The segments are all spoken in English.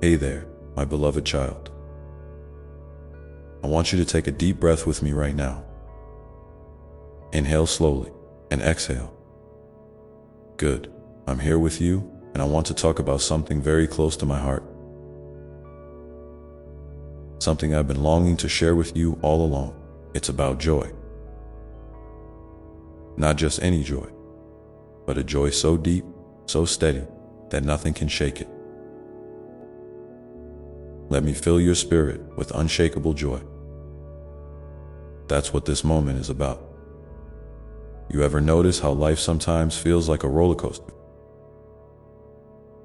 Hey there, my beloved child. I want you to take a deep breath with me right now. Inhale slowly and exhale. Good. I'm here with you, and I want to talk about something very close to my heart. Something I've been longing to share with you all along. It's about joy. Not just any joy, but a joy so deep, so steady, that nothing can shake it. Let me fill your spirit with unshakable joy. That's what this moment is about. You ever notice how life sometimes feels like a roller coaster?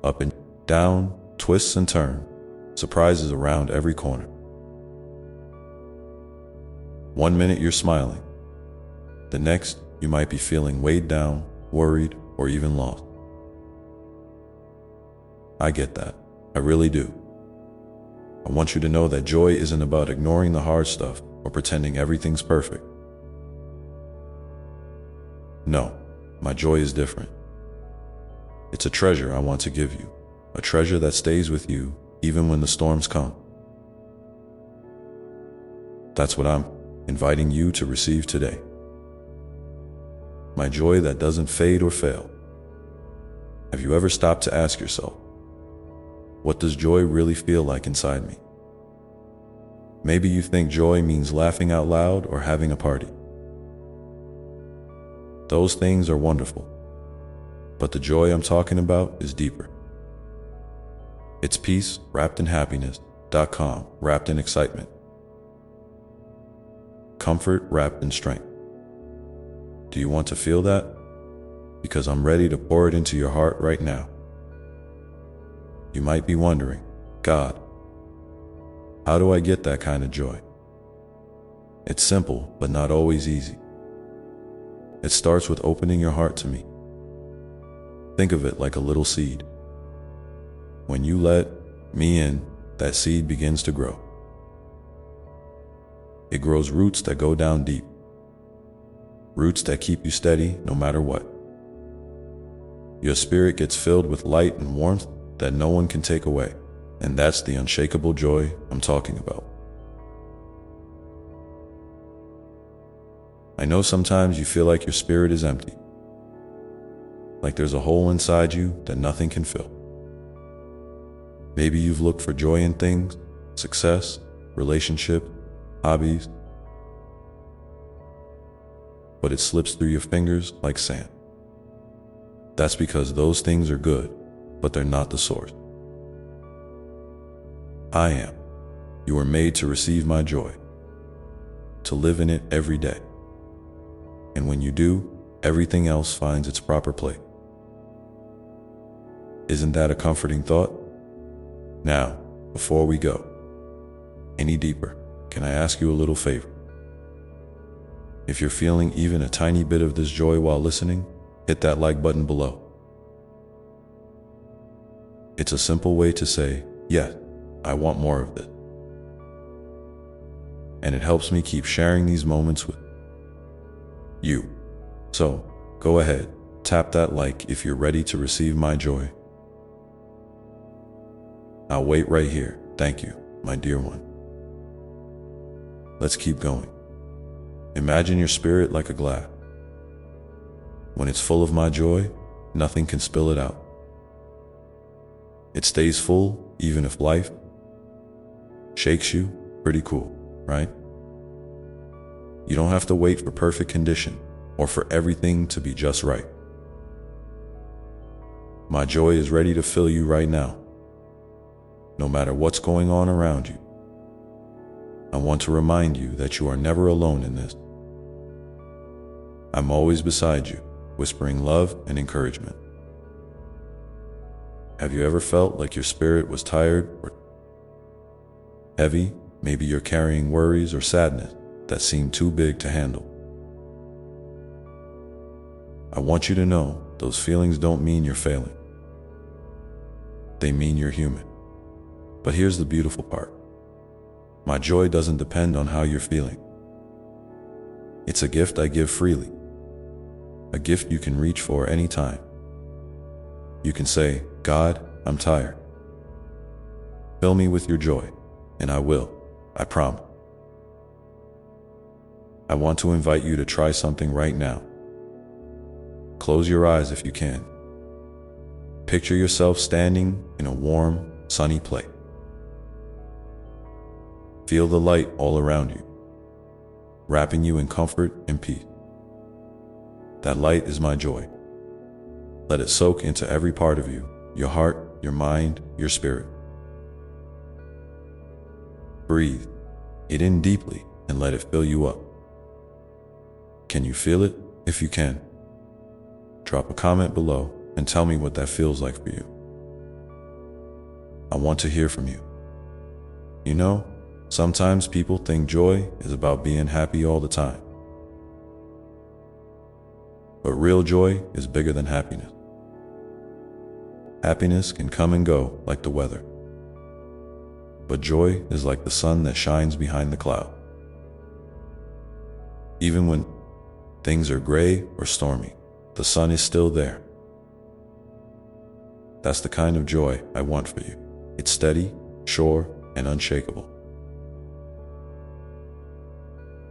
Up and down, twists and turns, surprises around every corner. One minute you're smiling. The next, you might be feeling weighed down, worried, or even lost. I get that. I really do. I want you to know that joy isn't about ignoring the hard stuff or pretending everything's perfect. No, my joy is different. It's a treasure I want to give you, a treasure that stays with you even when the storms come. That's what I'm inviting you to receive today. My joy that doesn't fade or fail. Have you ever stopped to ask yourself, what does joy really feel like inside me? Maybe you think joy means laughing out loud or having a party. Those things are wonderful, but the joy I'm talking about is deeper. It's peace wrapped in happiness, calm wrapped in excitement, comfort wrapped in strength. Do you want to feel that? Because I'm ready to pour it into your heart right now. You might be wondering, God, how do I get that kind of joy? It's simple, but not always easy. It starts with opening your heart to me. Think of it like a little seed. When you let me in, that seed begins to grow. It grows roots that go down deep. Roots that keep you steady no matter what. Your spirit gets filled with light and warmth that no one can take away. And that's the unshakable joy I'm talking about. I know sometimes you feel like your spirit is empty, like there's a hole inside you that nothing can fill. Maybe you've looked for joy in things, success, relationship, hobbies, but it slips through your fingers like sand. That's because those things are good, but they're not the source. I am. You were made to receive my joy, to live in it every day. And when you do, everything else finds its proper place. Isn't that a comforting thought? Now, before we go any deeper, can I ask you a little favor? If you're feeling even a tiny bit of this joy while listening, hit that like button below. It's a simple way to say, yes, I want more of this. And it helps me keep sharing these moments with you. So, go ahead, tap that like if you're ready to receive my joy. I'll wait right here. Thank you, my dear one. Let's keep going. Imagine your spirit like a glass. When it's full of my joy, nothing can spill it out. It stays full even if life shakes you. Pretty cool, right? You don't have to wait for perfect condition or for everything to be just right. My joy is ready to fill you right now. No matter what's going on around you, I want to remind you that you are never alone in this. I'm always beside you, whispering love and encouragement. Have you ever felt like your spirit was tired or heavy? Maybe you're carrying worries or sadness that seem too big to handle. I want you to know those feelings don't mean you're failing. They mean you're human. But here's the beautiful part. My joy doesn't depend on how you're feeling. It's a gift I give freely. A gift you can reach for anytime. You can say, God, I'm tired. Fill me with your joy, and I will. I promise. I want to invite you to try something right now. Close your eyes if you can. Picture yourself standing in a warm, sunny place. Feel the light all around you, wrapping you in comfort and peace. That light is my joy. Let it soak into every part of you, your heart, your mind, your spirit. Breathe it in deeply and let it fill you up. Can you feel it? If you can, drop a comment below and tell me what that feels like for you. I want to hear from you. You know, sometimes people think joy is about being happy all the time. But real joy is bigger than happiness. Happiness can come and go like the weather. But joy is like the sun that shines behind the cloud. Even when things are gray or stormy, the sun is still there. That's the kind of joy I want for you. It's steady, sure, and unshakable.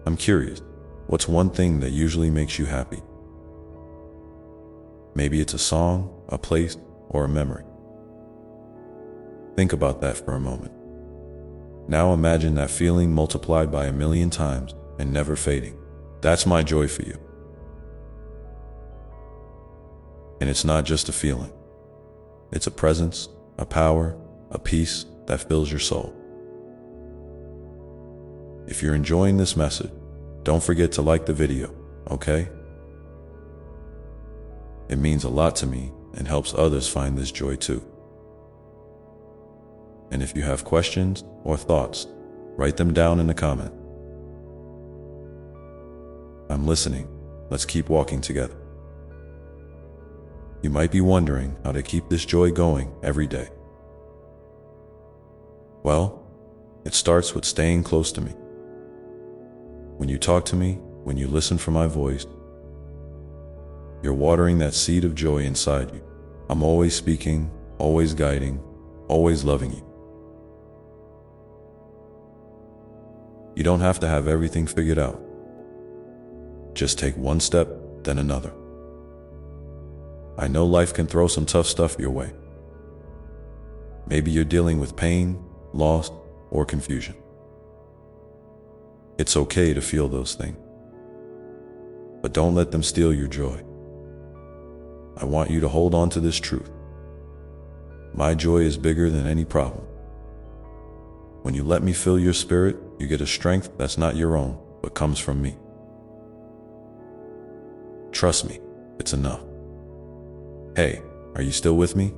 I'm curious, what's one thing that usually makes you happy? Maybe it's a song, a place, or a memory. Think about that for a moment. Now imagine that feeling multiplied by 1,000,000 times and never fading. That's my joy for you. And it's not just a feeling. It's a presence, a power, a peace that fills your soul. If you're enjoying this message, don't forget to like the video, okay? It means a lot to me and helps others find this joy too. And if you have questions or thoughts, write them down in the comment. I'm listening. Let's keep walking together. You might be wondering how to keep this joy going every day. Well, it starts with staying close to me. When you talk to me, when you listen for my voice, you're watering that seed of joy inside you. I'm always speaking, always guiding, always loving you. You don't have to have everything figured out. Just take one step, then another. I know life can throw some tough stuff your way. Maybe you're dealing with pain, loss, or confusion. It's okay to feel those things, but don't let them steal your joy. I want you to hold on to this truth. My joy is bigger than any problem. When you let me fill your spirit, you get a strength that's not your own, but comes from me. Trust me, it's enough. Hey, are you still with me?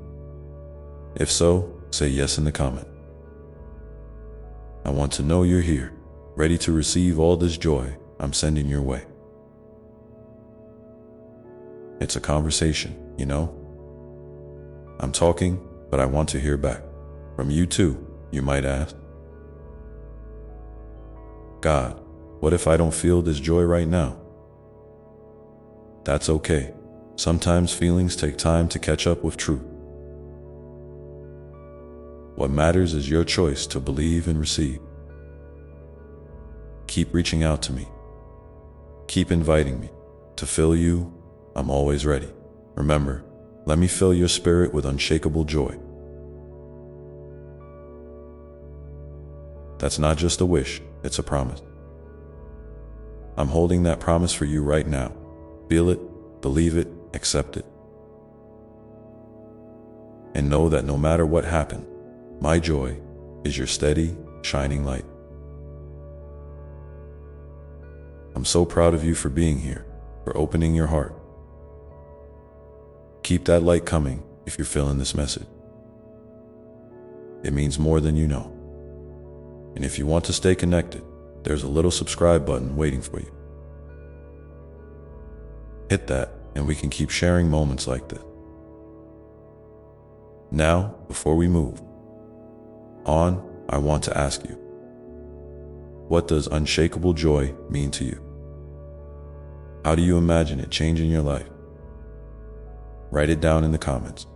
If so, say yes in the comment. I want to know you're here, ready to receive all this joy I'm sending your way. It's a conversation, you know? I'm talking, but I want to hear back. From you too, you might ask. God, what if I don't feel this joy right now? That's okay. Sometimes feelings take time to catch up with truth. What matters is your choice to believe and receive. Keep reaching out to me. Keep inviting me to fill you. I'm always ready. Remember, let me fill your spirit with unshakable joy. That's not just a wish, it's a promise. I'm holding that promise for you right now. Feel it, believe it, accept it. And know that no matter what happens, my joy is your steady, shining light. I'm so proud of you for being here, for opening your heart. Keep that light coming if you're feeling this message. It means more than you know. And if you want to stay connected, there's a little subscribe button waiting for you. Hit that and we can keep sharing moments like this. Now, before we move on, I want to ask you, what does unshakable joy mean to you? How do you imagine it changing your life? Write it down in the comments.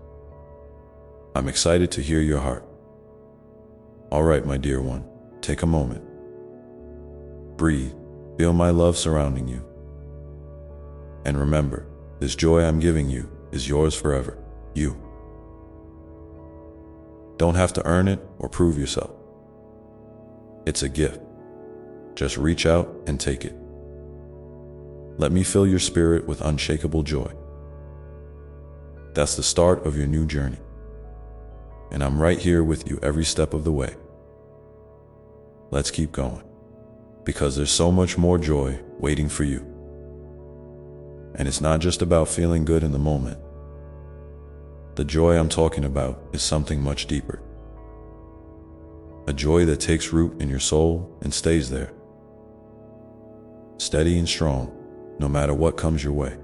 I'm excited to hear your heart. All right, my dear one, take a moment. Breathe, feel my love surrounding you. And remember, this joy I'm giving you is yours forever. You don't have to earn it or prove yourself. It's a gift. Just reach out and take it. Let me fill your spirit with unshakable joy. That's the start of your new journey. And I'm right here with you every step of the way. Let's keep going, because there's so much more joy waiting for you. And it's not just about feeling good in the moment. The joy I'm talking about is something much deeper. A joy that takes root in your soul and stays there, steady and strong, no matter what comes your way.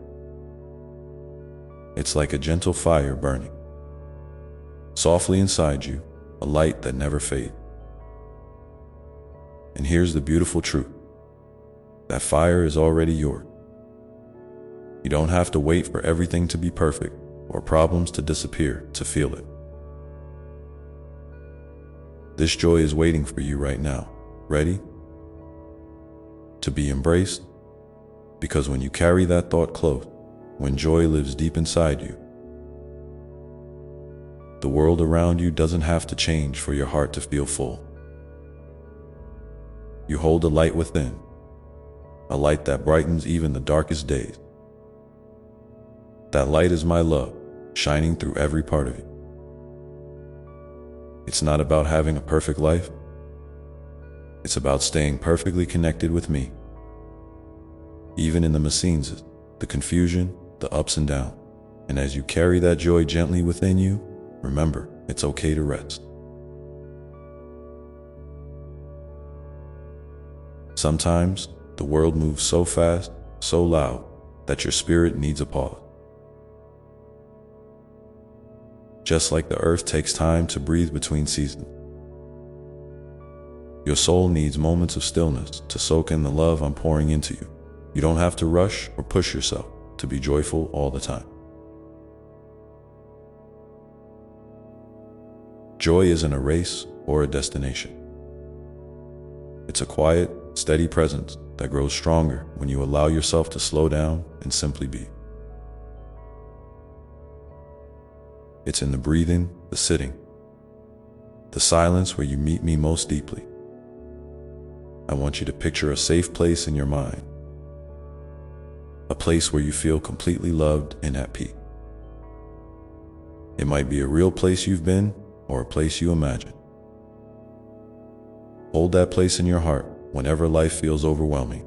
It's like a gentle fire burning softly inside you, a light that never fades. And here's the beautiful truth. That fire is already yours. You don't have to wait for everything to be perfect or problems to disappear to feel it. This joy is waiting for you right now, ready to be embraced. Because when you carry that thought close, when joy lives deep inside you, the world around you doesn't have to change for your heart to feel full. You hold a light within, a light that brightens even the darkest days. That light is my love, shining through every part of you. It's not about having a perfect life. It's about staying perfectly connected with me. Even in the messiness, the confusion, the ups and downs. And as you carry that joy gently within you, remember, it's okay to rest. Sometimes the world moves so fast, so loud, that your spirit needs a pause. Just like the earth takes time to breathe between seasons, your soul needs moments of stillness to soak in the love I'm pouring into you. You don't have to rush or push yourself to be joyful all the time. Joy isn't a race or a destination. It's a quiet, steady presence that grows stronger when you allow yourself to slow down and simply be. It's in the breathing, the sitting, the silence where you meet me most deeply. I want you to picture a safe place in your mind, a place where you feel completely loved and at peace. It might be a real place you've been or a place you imagine. Hold that place in your heart whenever life feels overwhelming.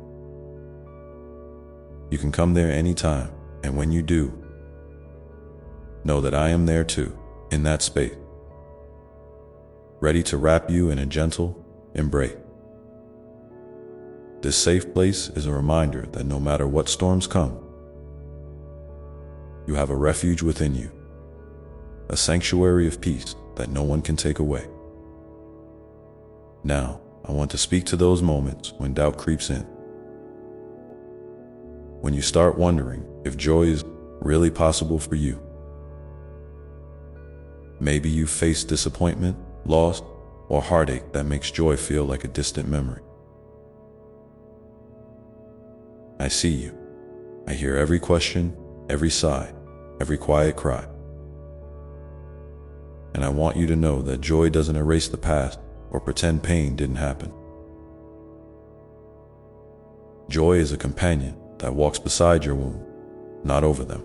You can come there anytime, and when you do, know that I am there too, in that space, ready to wrap you in a gentle embrace. This safe place is a reminder that no matter what storms come, you have a refuge within you, a sanctuary of peace that no one can take away. Now, I want to speak to those moments when doubt creeps in. When you start wondering if joy is really possible for you. Maybe you face disappointment, loss, or heartache that makes joy feel like a distant memory. I see you. I hear every question, every sigh, every quiet cry. And I want you to know that joy doesn't erase the past or pretend pain didn't happen. Joy is a companion that walks beside your wound, not over them.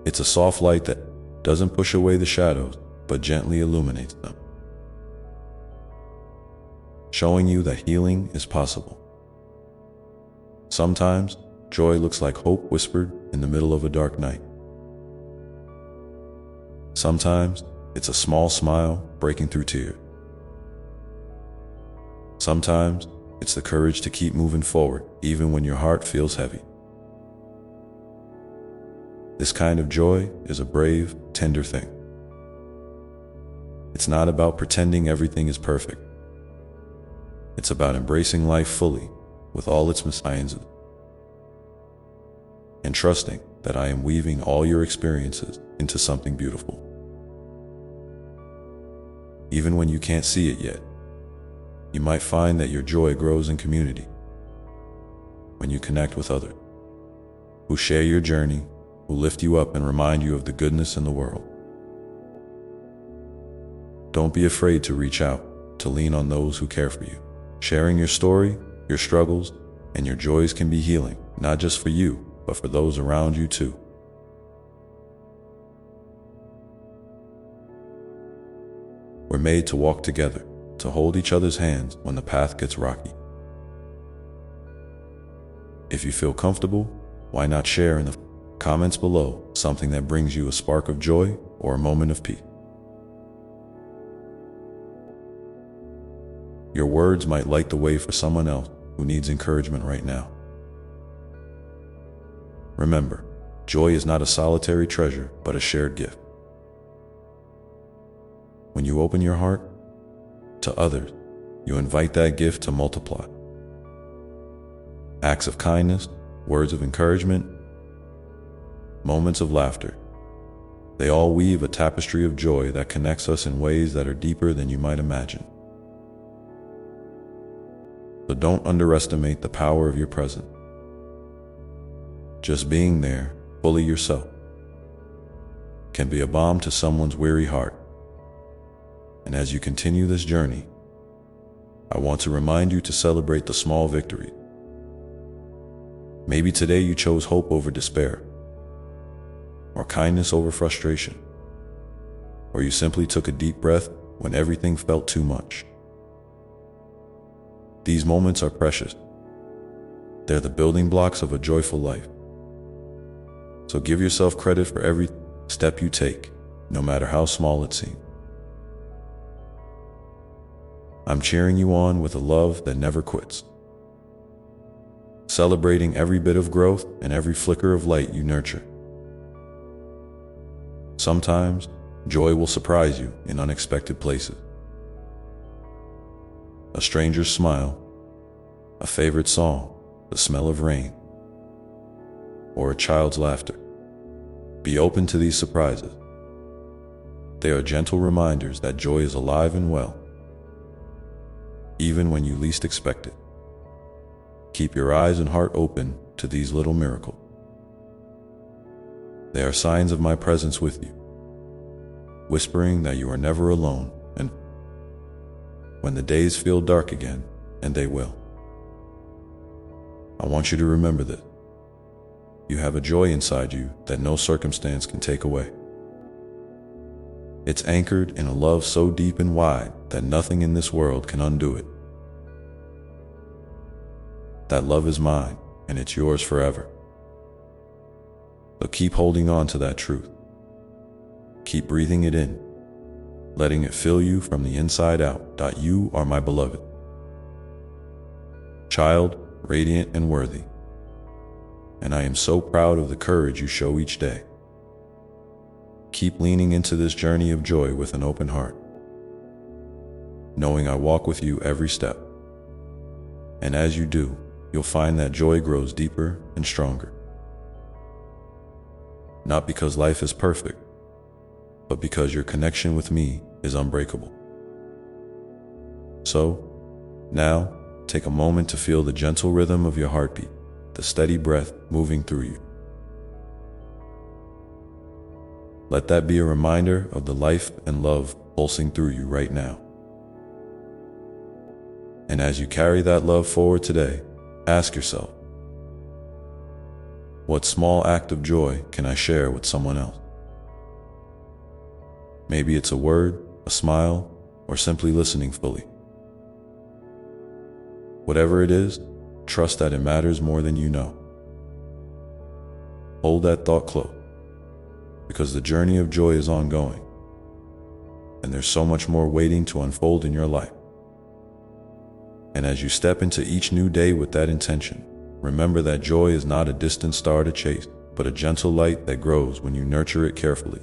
It's a soft light that doesn't push away the shadows, but gently illuminates them, showing you that healing is possible. Sometimes, joy looks like hope whispered in the middle of a dark night. Sometimes, it's a small smile breaking through tears. Sometimes, it's the courage to keep moving forward even when your heart feels heavy. This kind of joy is a brave, tender thing. It's not about pretending everything is perfect. It's about embracing life fully with all its messiness, and trusting that I am weaving all your experiences into something beautiful. even when you can't see it yet. You might find that your joy grows in community, when you connect with others who share your journey, who lift you up and remind you of the goodness in the world. Don't be afraid to reach out, to lean on those who care for you. Sharing your story, your struggles, and your joys can be healing, not just for you, but for those around you too. We're made to walk together, to hold each other's hands when the path gets rocky. If you feel comfortable, why not share in the comments below something that brings you a spark of joy or a moment of peace? Your words might light the way for someone else who needs encouragement right now. Remember, joy is not a solitary treasure, but a shared gift. When you open your heart to others, you invite that gift to multiply. Acts of kindness, words of encouragement, moments of laughter, they all weave a tapestry of joy that connects us in ways that are deeper than you might imagine. So don't underestimate the power of your presence. Just being there, fully yourself, can be a balm to someone's weary heart. And as you continue this journey, I want to remind you to celebrate the small victories. Maybe today you chose hope over despair, or kindness over frustration, or you simply took a deep breath when everything felt too much. These moments are precious. They're the building blocks of a joyful life. So give yourself credit for every step you take, no matter how small it seems. I'm cheering you on with a love that never quits, celebrating every bit of growth and every flicker of light you nurture. Sometimes, joy will surprise you in unexpected places. A stranger's smile, a favorite song, the smell of rain, or a child's laughter. Be open to these surprises. They are gentle reminders that joy is alive and well, even when you least expect it. Keep your eyes and heart open to these little miracles. They are signs of my presence with you, whispering that you are never alone, and when the days feel dark again, and they will, I want you to remember this. You have a joy inside you that no circumstance can take away. It's anchored in a love so deep and wide that nothing in this world can undo it. That love is mine, and it's yours forever. So keep holding on to that truth. Keep breathing it in, letting it fill you from the inside out. You are my beloved child, radiant and worthy. And I am so proud of the courage you show each day. Keep leaning into this journey of joy with an open heart, knowing I walk with you every step. And as you do, you'll find that joy grows deeper and stronger. Not because life is perfect, but because your connection with me is unbreakable. So, now, take a moment to feel the gentle rhythm of your heartbeat, the steady breath moving through you. Let that be a reminder of the life and love pulsing through you right now. And as you carry that love forward today, ask yourself, what small act of joy can I share with someone else? Maybe it's a word, a smile, or simply listening fully. Whatever it is, trust that it matters more than you know. Hold that thought close, because the journey of joy is ongoing, and there's so much more waiting to unfold in your life. And as you step into each new day with that intention, remember that joy is not a distant star to chase, but a gentle light that grows when you nurture it carefully.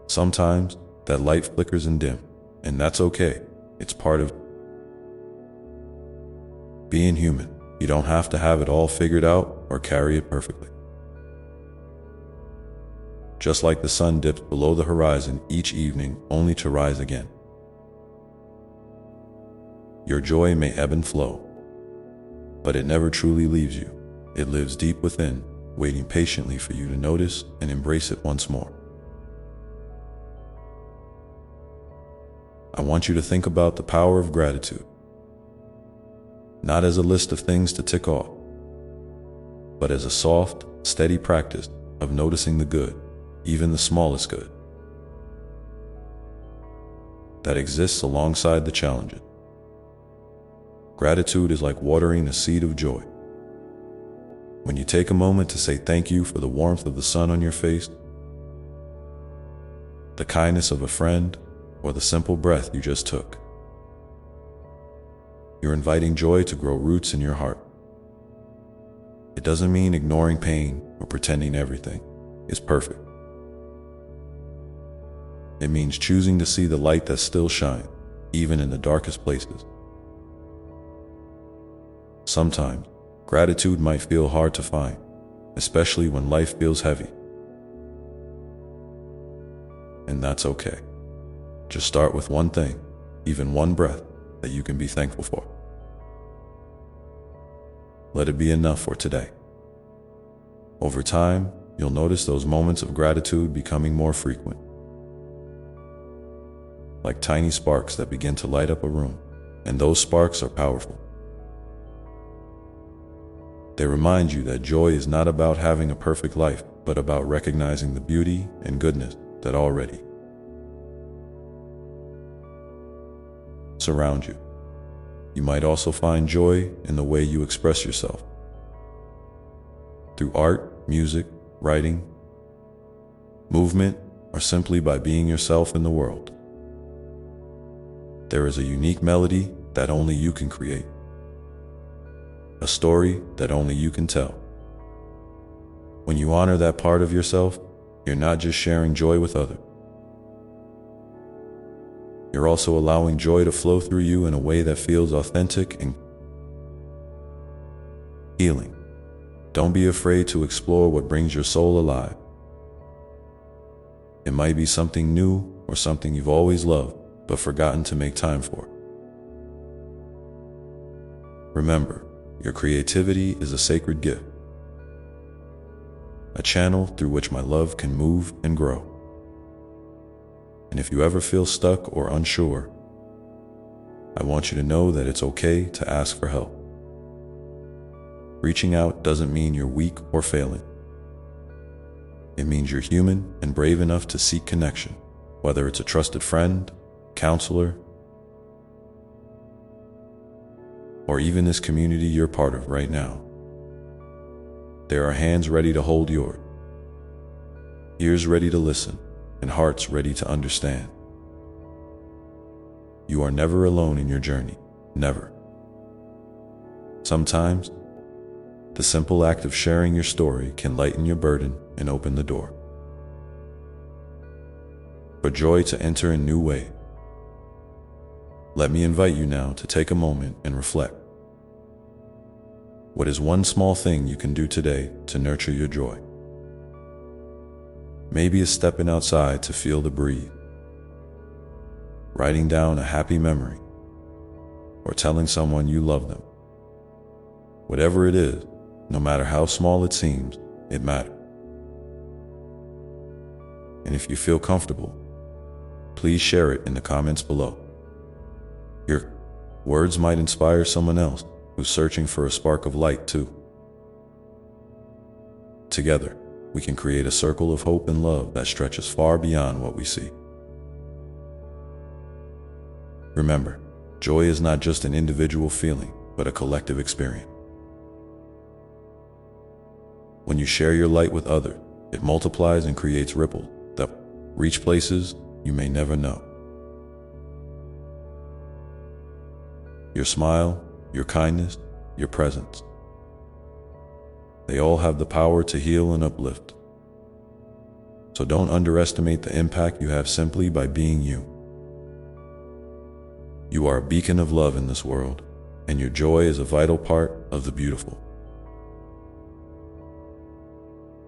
Sometimes that light flickers and dims, and that's okay. It's part of being human. You don't have to have it all figured out or carry it perfectly. just like the sun dips below the horizon each evening only to rise again. Your joy may ebb and flow, but it never truly leaves you. It lives deep within, waiting patiently for you to notice and embrace it once more. I want you to think about the power of gratitude, not as a list of things to tick off, but as a soft, steady practice of noticing the good, even the smallest good, that exists alongside the challenges. Gratitude is like watering a seed of joy. When you take a moment to say thank you for the warmth of the sun on your face, the kindness of a friend, or the simple breath you just took, you're inviting joy to grow roots in your heart. It doesn't mean ignoring pain or pretending everything is perfect. It means choosing to see the light that still shines, even in the darkest places. Sometimes, gratitude might feel hard to find, especially when life feels heavy. And that's okay. Just start with one thing, even one breath, that you can be thankful for. Let it be enough for today. Over time, you'll notice those moments of gratitude becoming more frequent, like tiny sparks that begin to light up a room, and those sparks are powerful. They remind you that joy is not about having a perfect life, but about recognizing the beauty and goodness that already surround you. You might also find joy in the way you express yourself. Through art, music, writing, movement, or simply by being yourself in the world. There is a unique melody that only you can create. A story that only you can tell. When you honor that part of yourself, you're not just sharing joy with others. You're also allowing joy to flow through you in a way that feels authentic and healing. Don't be afraid to explore what brings your soul alive. It might be something new or something you've always loved, but forgotten to make time for. Remember, your creativity is a sacred gift, a channel through which my love can move and grow. And if you ever feel stuck or unsure, I want you to know that it's okay to ask for help. Reaching out doesn't mean you're weak or failing. It means you're human and brave enough to seek connection, whether it's a trusted friend, counselor, or even this community you're part of right now. There are hands ready to hold yours, ears ready to listen, and hearts ready to understand. You are never alone in your journey, never. Sometimes, the simple act of sharing your story can lighten your burden and open the door for joy to enter in new ways. Let me invite you now to take a moment and reflect. What is one small thing you can do today to nurture your joy? Maybe it's stepping outside to feel the breeze, writing down a happy memory, or telling someone you love them. Whatever it is, no matter how small it seems, it matters. And if you feel comfortable, please share it in the comments below. Your words might inspire someone else who's searching for a spark of light too. Together, we can create a circle of hope and love that stretches far beyond what we see. Remember, joy is not just an individual feeling, but a collective experience. When you share your light with others, it multiplies and creates ripples that reach places you may never know. Your smile, your kindness, your presence, they all have the power to heal and uplift. So don't underestimate the impact you have simply by being you. You are a beacon of love in this world, and your joy is a vital part of the beautiful.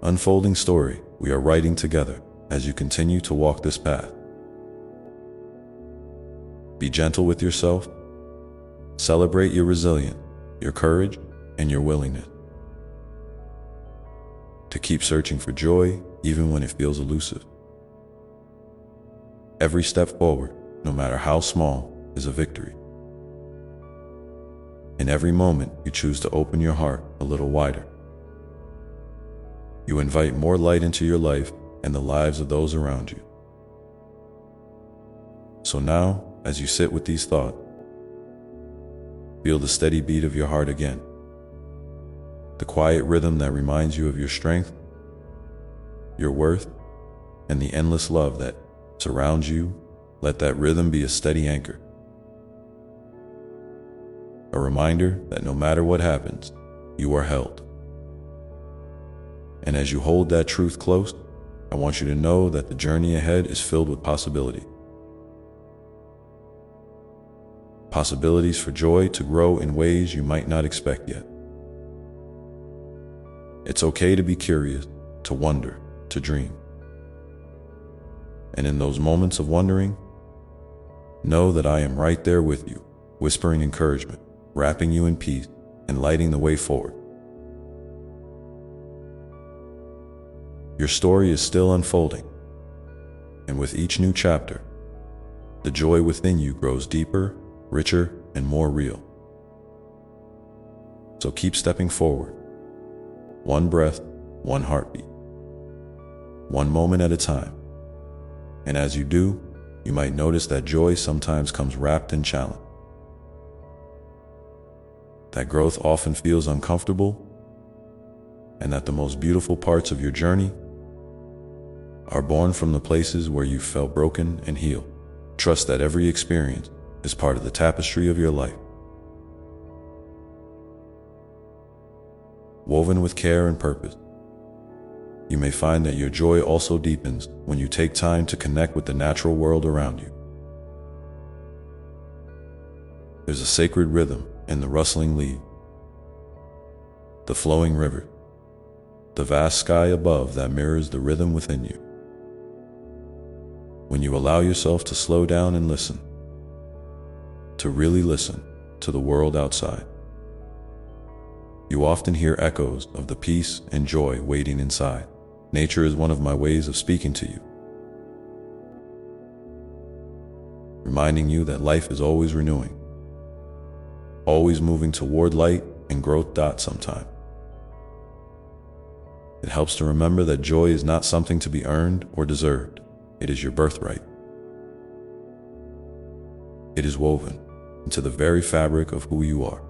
unfolding story we are writing together as you continue to walk this path. Be gentle with yourself. Celebrate your resilience, your courage, and your willingness to keep searching for joy even when it feels elusive. Every step forward, no matter how small, is a victory. In every moment, you choose to open your heart a little wider. You invite more light into your life and the lives of those around you. So now, as you sit with these thoughts, feel the steady beat of your heart again. The quiet rhythm that reminds you of your strength, your worth, and the endless love that surrounds you. Let that rhythm be a steady anchor. A reminder that no matter what happens, you are held. And as you hold that truth close, I want you to know that the journey ahead is filled with possibility. Possibilities for joy to grow in ways you might not expect yet. It's okay to be curious, to wonder, to dream. And in those moments of wondering, know that I am right there with you, whispering encouragement, wrapping you in peace, and lighting the way forward. Your story is still unfolding, and with each new chapter, the joy within you grows deeper, richer, and more real. So keep stepping forward, one breath, one heartbeat, one moment at a time. And as you do, you might notice that joy sometimes comes wrapped in challenge. That growth often feels uncomfortable, and that the most beautiful parts of your journey are born from the places where you felt broken and healed. Trust that every experience is part of the tapestry of your life, woven with care and purpose. You may find that your joy also deepens when you take time to connect with the natural world around you. There's a sacred rhythm in the rustling leaves, the flowing river, the vast sky above that mirrors the rhythm within you. When you allow yourself to slow down and listen, to really listen to the world outside, you often hear echoes of the peace and joy waiting inside. Nature is one of my ways of speaking to you, reminding you that life is always renewing, always moving toward light and growth. Sometime it helps to remember that joy is not something to be earned or deserved. It is your birthright. It is woven into the very fabric of who you are.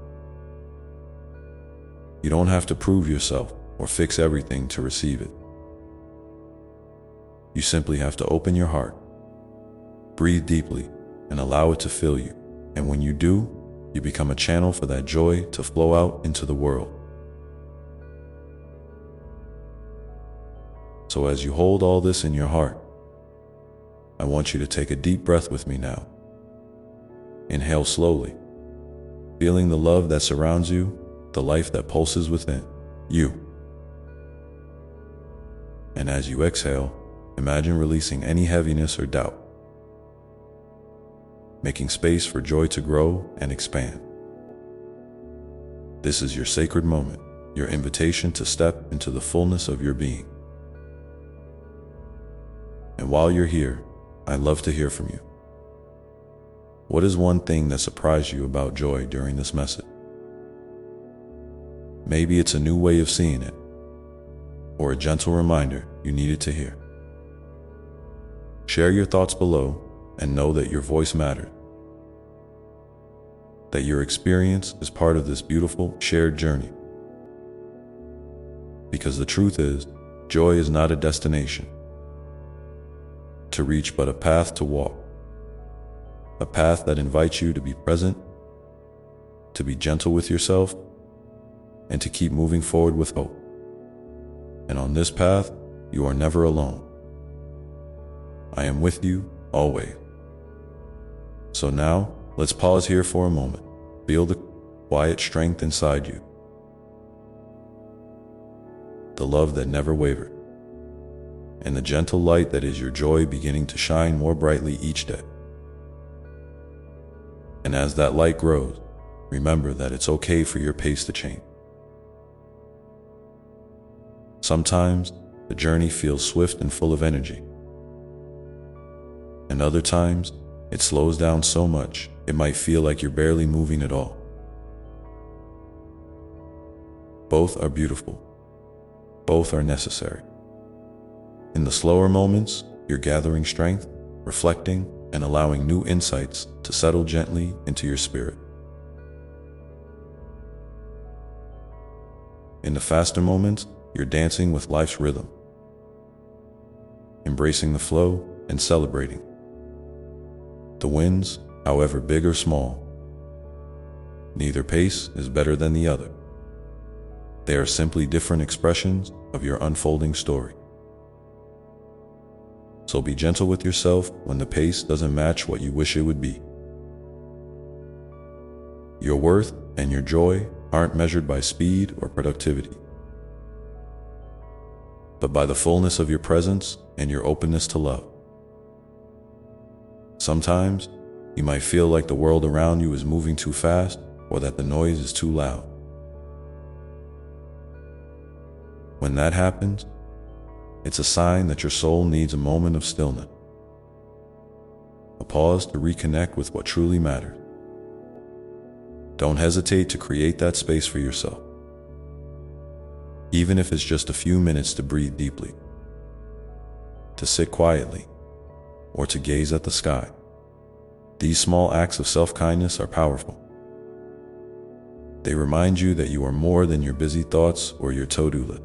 You don't have to prove yourself or fix everything to receive it. You simply have to open your heart, breathe deeply, and allow it to fill you. And when you do, you become a channel for that joy to flow out into the world. So as you hold all this in your heart, I want you to take a deep breath with me now. Inhale slowly, feeling the love that surrounds you, the life that pulses within you. And as you exhale, imagine releasing any heaviness or doubt, making space for joy to grow and expand. This is your sacred moment, your invitation to step into the fullness of your being. And while you're here, I'd love to hear from you. What is one thing that surprised you about joy during this message? Maybe it's a new way of seeing it, or a gentle reminder you needed to hear. Share your thoughts below and know that your voice matters, that your experience is part of this beautiful shared journey. Because the truth is, joy is not a destination to reach, but a path to walk. A path that invites you to be present, to be gentle with yourself, and to keep moving forward with hope. And on this path, you are never alone. I am with you always. So now, let's pause here for a moment. Feel the quiet strength inside you. the love that never wavered, and the gentle light that is your joy beginning to shine more brightly each day. And as that light grows, remember that it's okay for your pace to change. Sometimes the journey feels swift and full of energy, and other times it slows down so much it might feel like you're barely moving at all. Both are beautiful. Both are necessary. In the slower moments, you're gathering strength, reflecting, and allowing new insights to settle gently into your spirit. In the faster moments, you're dancing with life's rhythm, embracing the flow and celebrating. The wins, however big or small, neither pace is better than the other. They are simply different expressions of your unfolding story. So be gentle with yourself when the pace doesn't match what you wish it would be. Your worth and your joy aren't measured by speed or productivity, but by the fullness of your presence and your openness to love. Sometimes you might feel like the world around you is moving too fast or that the noise is too loud. When that happens, it's a sign that your soul needs a moment of stillness, a pause to reconnect with what truly matters. Don't hesitate to create that space for yourself, even if it's just a few minutes to breathe deeply, to sit quietly, or to gaze at the sky. These small acts of self-kindness are powerful. They remind you that you are more than your busy thoughts or your to-do list.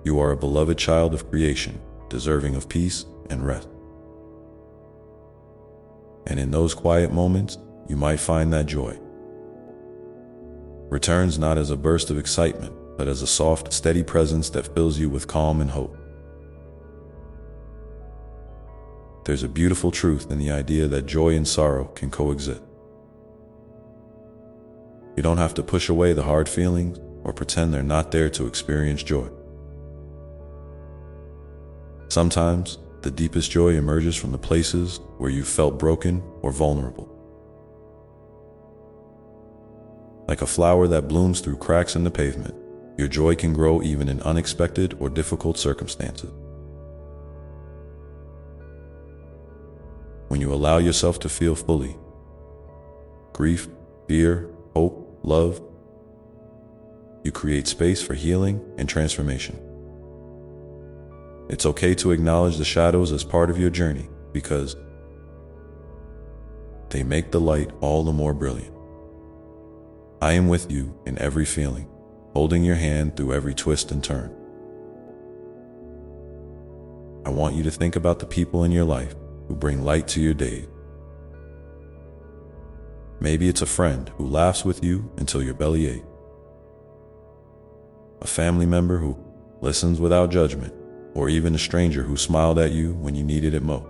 You are a beloved child of creation, deserving of peace and rest. And in those quiet moments, you might find that joy returns not as a burst of excitement, but as a soft, steady presence that fills you with calm and hope. There's a beautiful truth in the idea that joy and sorrow can coexist. You don't have to push away the hard feelings or pretend they're not there to experience joy. Sometimes, the deepest joy emerges from the places where you felt broken or vulnerable. Like a flower that blooms through cracks in the pavement, your joy can grow even in unexpected or difficult circumstances. When you allow yourself to feel fully, grief, fear, hope, love, you create space for healing and transformation. It's okay to acknowledge the shadows as part of your journey because they make the light all the more brilliant. I am with you in every feeling, holding your hand through every twist and turn. I want you to think about the people in your life who bring light to your day. Maybe it's a friend who laughs with you until your belly aches, a family member who listens without judgment, or even a stranger who smiled at you when you needed it most.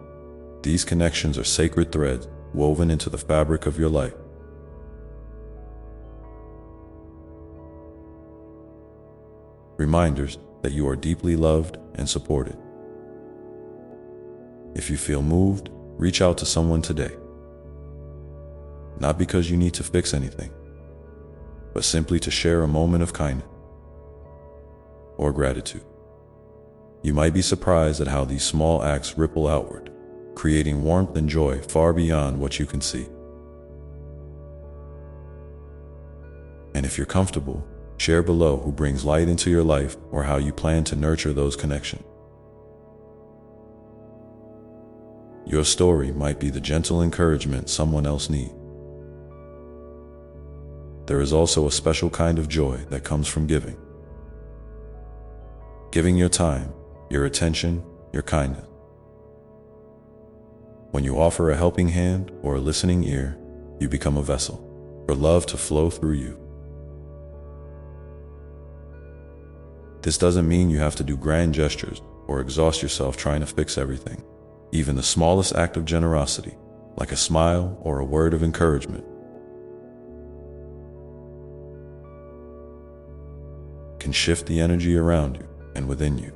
These connections are sacred threads woven into the fabric of your life. Reminders that you are deeply loved and supported. If you feel moved, reach out to someone today. Not because you need to fix anything, but simply to share a moment of kindness or gratitude. You might be surprised at how these small acts ripple outward, creating warmth and joy far beyond what you can see. And if you're comfortable, share below who brings light into your life or how you plan to nurture those connections. Your story might be the gentle encouragement someone else needs. There is also a special kind of joy that comes from giving. Giving your time, your attention, your kindness. When you offer a helping hand or a listening ear, you become a vessel for love to flow through you. This doesn't mean you have to do grand gestures or exhaust yourself trying to fix everything. Even the smallest act of generosity, like a smile or a word of encouragement, can shift the energy around you and within you.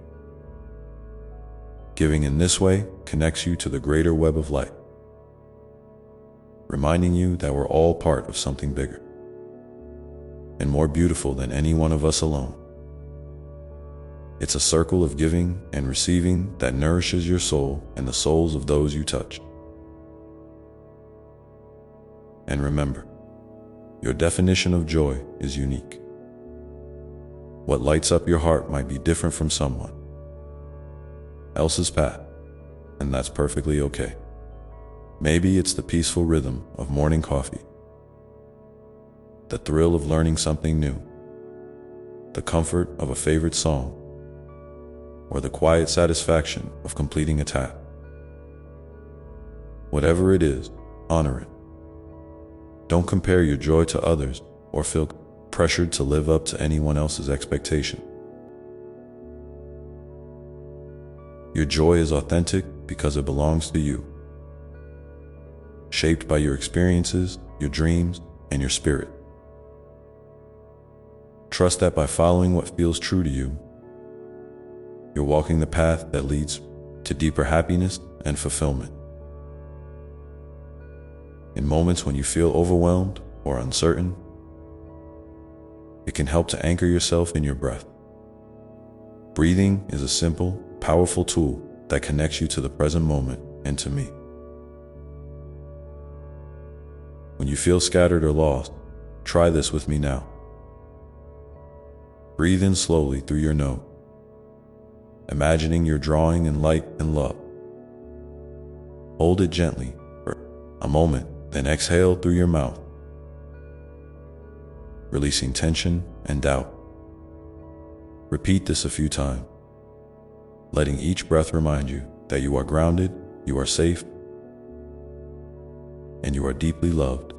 Giving in this way connects you to the greater web of life, reminding you that we're all part of something bigger and more beautiful than any one of us alone. It's a circle of giving and receiving that nourishes your soul and the souls of those you touch. And remember, your definition of joy is unique. What lights up your heart might be different from someone else's path, and that's perfectly okay. Maybe it's the peaceful rhythm of morning coffee, the thrill of learning something new, the comfort of a favorite song, or the quiet satisfaction of completing a task. Whatever it is, honor it. Don't compare your joy to others or feel pressured to live up to anyone else's expectation. Your joy is authentic because it belongs to you, shaped by your experiences, your dreams, and your spirit. Trust that by following what feels true to you, you're walking the path that leads to deeper happiness and fulfillment. In moments when you feel overwhelmed or uncertain, it can help to anchor yourself in your breath. Breathing is a simple, powerful tool that connects you to the present moment and to me. When you feel scattered or lost, try this with me now. Breathe in slowly through your nose, imagining you're drawing in light and love. Hold it gently for a moment, then exhale through your mouth, releasing tension and doubt. Repeat this a few times, letting each breath remind you that you are grounded, you are safe, and you are deeply loved.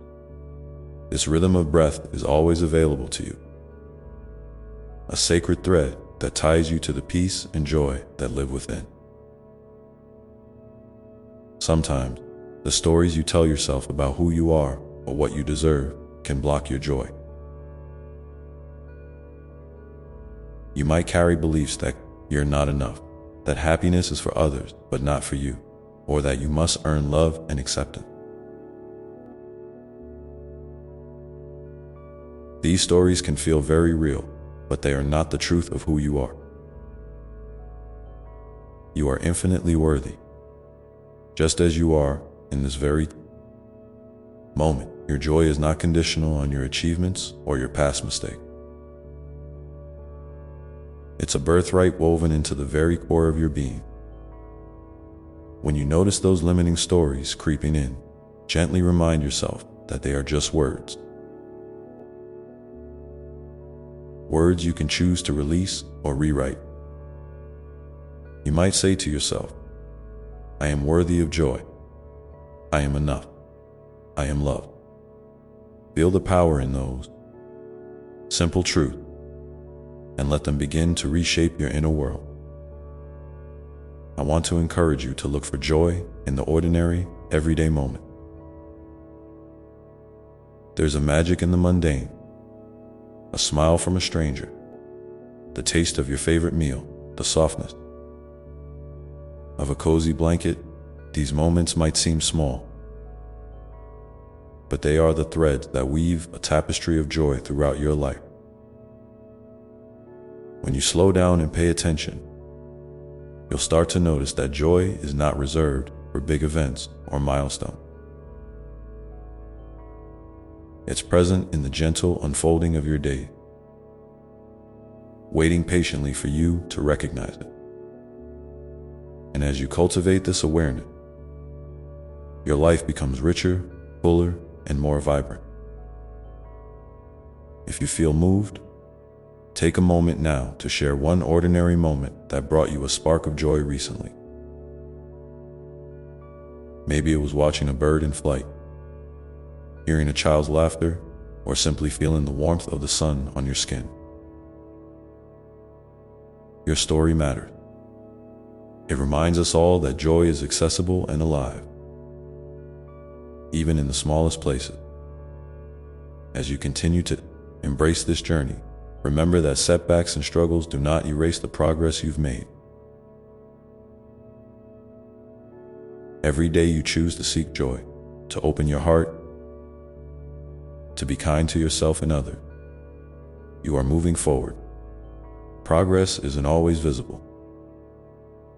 This rhythm of breath is always available to you, a sacred thread that ties you to the peace and joy that live within. Sometimes, the stories you tell yourself about who you are or what you deserve can block your joy. You might carry beliefs that you're not enough, that happiness is for others but not for you, or that you must earn love and acceptance. These stories can feel very real, but they are not the truth of who you are. You are infinitely worthy, just as you are in this very moment. Your joy is not conditional on your achievements or your past mistakes. It's a birthright woven into the very core of your being. When you notice those limiting stories creeping in, gently remind yourself that they are just words. Words you can choose to release or rewrite. You might say to yourself, I am worthy of joy. I am enough. I am loved. Feel the power in those simple truths and let them begin to reshape your inner world. I want to encourage you to look for joy in the ordinary, everyday moment. There's a magic in the mundane. A smile from a stranger, the taste of your favorite meal, the softness of a cozy blanket. These moments might seem small, but they are the threads that weave a tapestry of joy throughout your life. When you slow down and pay attention, you'll start to notice that joy is not reserved for big events or milestones. It's present in the gentle unfolding of your day, waiting patiently for you to recognize it. And as you cultivate this awareness, your life becomes richer, fuller, and more vibrant. If you feel moved, take a moment now to share one ordinary moment that brought you a spark of joy recently. Maybe it was watching a bird in flight, hearing a child's laughter, or simply feeling the warmth of the sun on your skin. Your story matters. It reminds us all that joy is accessible and alive, even in the smallest places. As you continue to embrace this journey, Remember that setbacks and struggles do not erase the progress you've made. Every day you choose to seek joy, to open your heart, to be kind to yourself and others, you are moving forward. Progress isn't always visible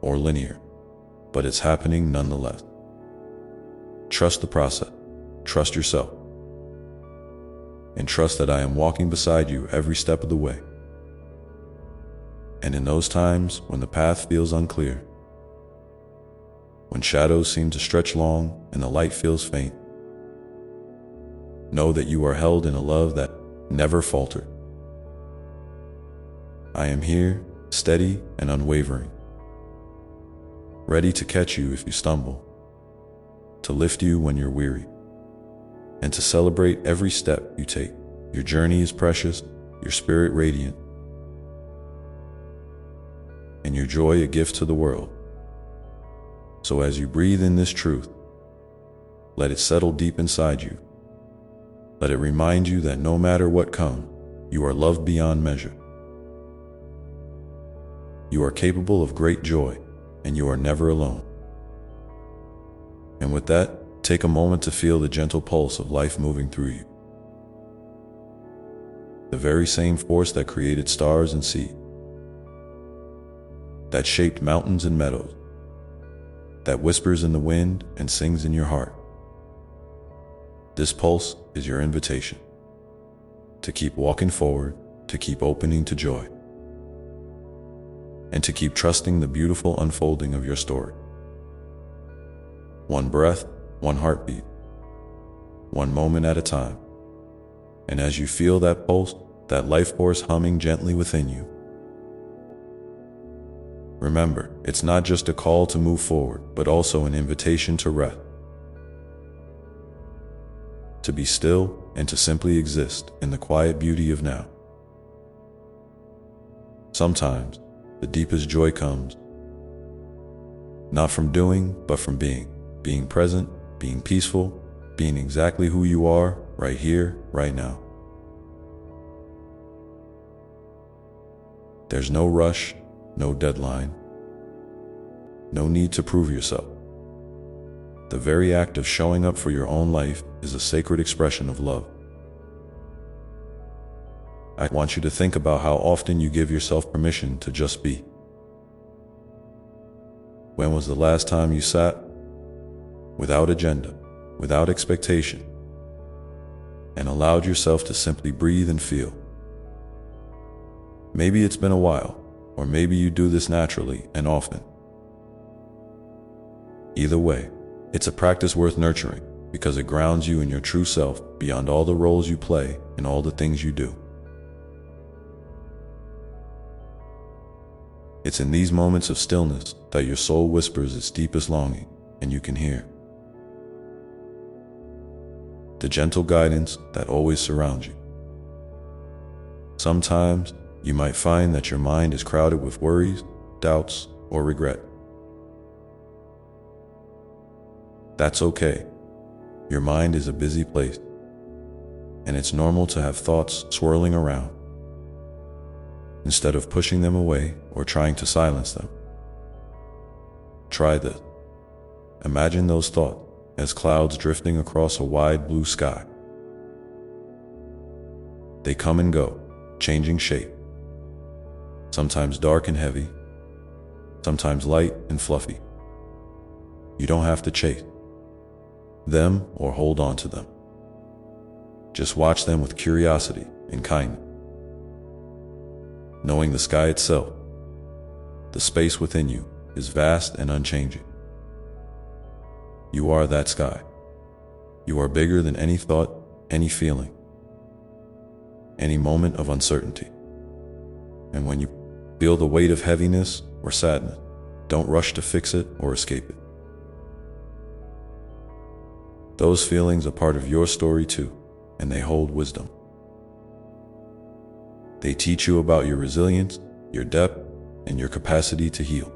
or linear, but it's happening nonetheless. Trust the process, trust yourself, and trust that I am walking beside you every step of the way. And in those times when the path feels unclear, when shadows seem to stretch long and the light feels faint, know that you are held in a love that never faltered. I am here, steady and unwavering, ready to catch you if you stumble, to lift you when you're weary, and to celebrate every step you take. Your journey is precious, your spirit radiant, and your joy a gift to the world. So as you breathe in this truth, let it settle deep inside you. Let it remind you that no matter what comes, you are loved beyond measure. You are capable of great joy, and you are never alone. And with that, take a moment to feel the gentle pulse of life moving through you. The very same force that created stars and sea, that shaped mountains and meadows, that whispers in the wind and sings in your heart. This pulse is your invitation to keep walking forward, to keep opening to joy, and to keep trusting the beautiful unfolding of your story. One breath, one heartbeat, one moment at a time. And as you feel that pulse, that life force humming gently within you, remember, it's not just a call to move forward, but also an invitation to rest, to be still and to simply exist in the quiet beauty of now. Sometimes the deepest joy comes not from doing, but from being present, being peaceful, being exactly who you are right here, right now. There's no rush, no deadline, no need to prove yourself. The very act of showing up for your own life is a sacred expression of love. I want you to think about how often you give yourself permission to just be. When was the last time you sat without agenda, without expectation, and allowed yourself to simply breathe and feel? Maybe it's been a while, or maybe you do this naturally and often. Either way, it's a practice worth nurturing because it grounds you in your true self beyond all the roles you play and all the things you do. It's in these moments of stillness that your soul whispers its deepest longing, and you can hear the gentle guidance that always surrounds you. Sometimes you might find that your mind is crowded with worries, doubts, or regret. That's okay. Your mind is a busy place, and it's normal to have thoughts swirling around. Instead of pushing them away or trying to silence them, try this. Imagine those thoughts as clouds drifting across a wide blue sky. They come and go, changing shape. Sometimes dark and heavy, sometimes light and fluffy. You don't have to chase them or hold on to them. Just watch them with curiosity and kindness, knowing the sky itself, the space within you, is vast and unchanging. You are that sky. You are bigger than any thought, any feeling, any moment of uncertainty. And when you feel the weight of heaviness or sadness, don't rush to fix it or escape it. Those feelings are part of your story too, and they hold wisdom. They teach you about your resilience, your depth, and your capacity to heal.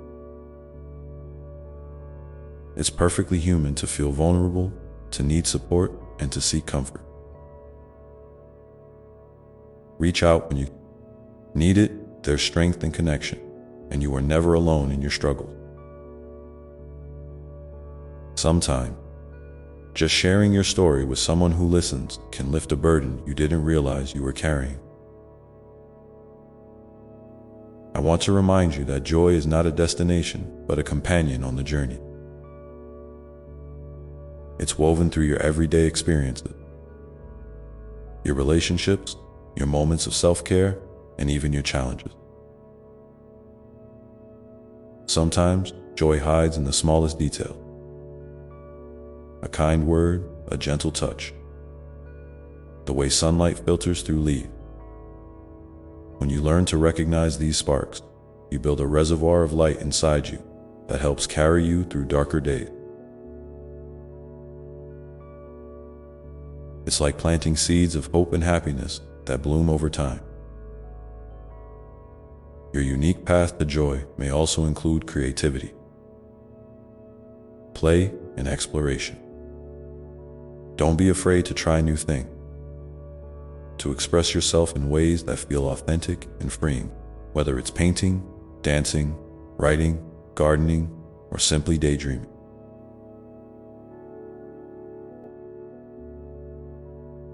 It's perfectly human to feel vulnerable, to need support, and to seek comfort. Reach out when you Need it, there's strength and connection, and you are never alone in your struggles. Sometimes, just sharing your story with someone who listens can lift a burden you didn't realize you were carrying. I want to remind you that joy is not a destination, but a companion on the journey. It's woven through your everyday experiences, your relationships, your moments of self-care, and even your challenges. Sometimes, joy hides in the smallest detail. A kind word, a gentle touch, the way sunlight filters through leaves. When you learn to recognize these sparks, you build a reservoir of light inside you that helps carry you through darker days. It's like planting seeds of hope and happiness that bloom over time. Your unique path to joy may also include creativity, play, and exploration. Don't be afraid to try new things, to express yourself in ways that feel authentic and freeing, whether it's painting, dancing, writing, gardening, or simply daydreaming.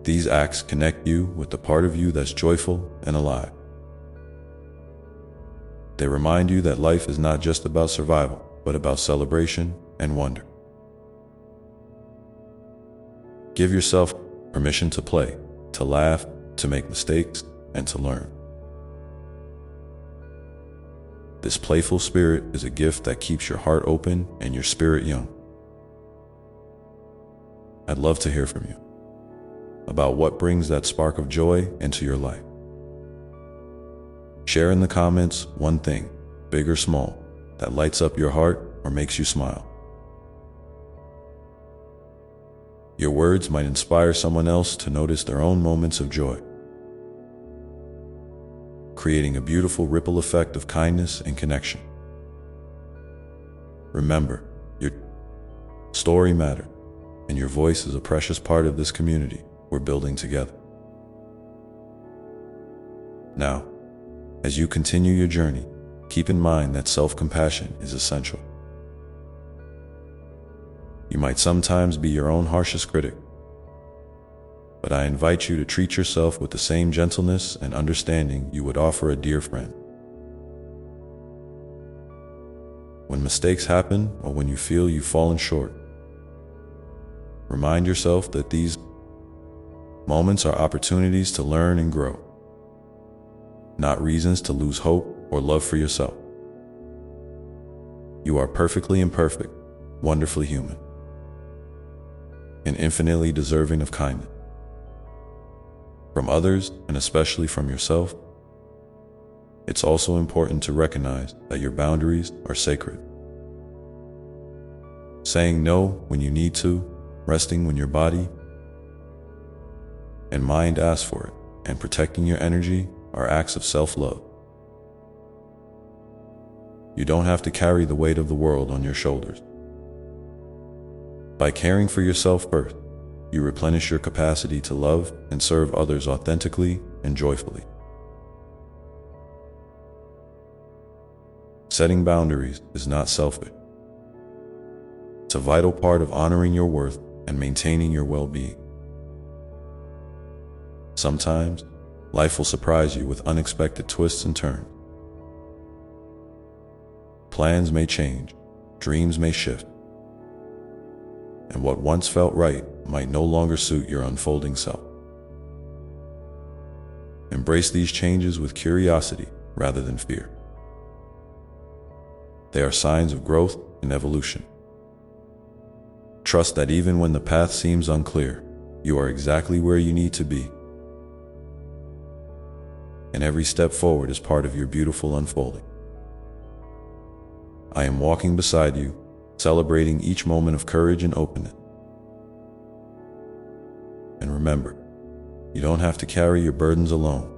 These acts connect you with the part of you that's joyful and alive. They remind you that life is not just about survival, but about celebration and wonder. Give yourself permission to play, to laugh, to make mistakes, and to learn. This playful spirit is a gift that keeps your heart open and your spirit young. I'd love to hear from you about what brings that spark of joy into your life. Share in the comments one thing, big or small, that lights up your heart or makes you smile. Your words might inspire someone else to notice their own moments of joy, creating a beautiful ripple effect of kindness and connection. Remember, your story matters, and your voice is a precious part of this community we're building together. Now, as you continue your journey, keep in mind that self-compassion is essential. You might sometimes be your own harshest critic, but I invite you to treat yourself with the same gentleness and understanding you would offer a dear friend. When mistakes happen or when you feel you've fallen short, remind yourself that these moments are opportunities to learn and grow, not reasons to lose hope or love for yourself. You are perfectly imperfect, wonderfully human, and infinitely deserving of kindness. From others, and especially from yourself, it's also important to recognize that your boundaries are sacred. Saying no when you need to, resting when your body and mind ask for it, and protecting your energy are acts of self-love. You don't have to carry the weight of the world on your shoulders. By caring for yourself first, you replenish your capacity to love and serve others authentically and joyfully. Setting boundaries is not selfish. It's a vital part of honoring your worth and maintaining your well-being. Sometimes, life will surprise you with unexpected twists and turns. Plans may change, dreams may shift, and what once felt right might no longer suit your unfolding self. Embrace these changes with curiosity rather than fear. They are signs of growth and evolution. Trust that even when the path seems unclear, you are exactly where you need to be, and every step forward is part of your beautiful unfolding. I am walking beside you, celebrating each moment of courage and openness. And remember, you don't have to carry your burdens alone.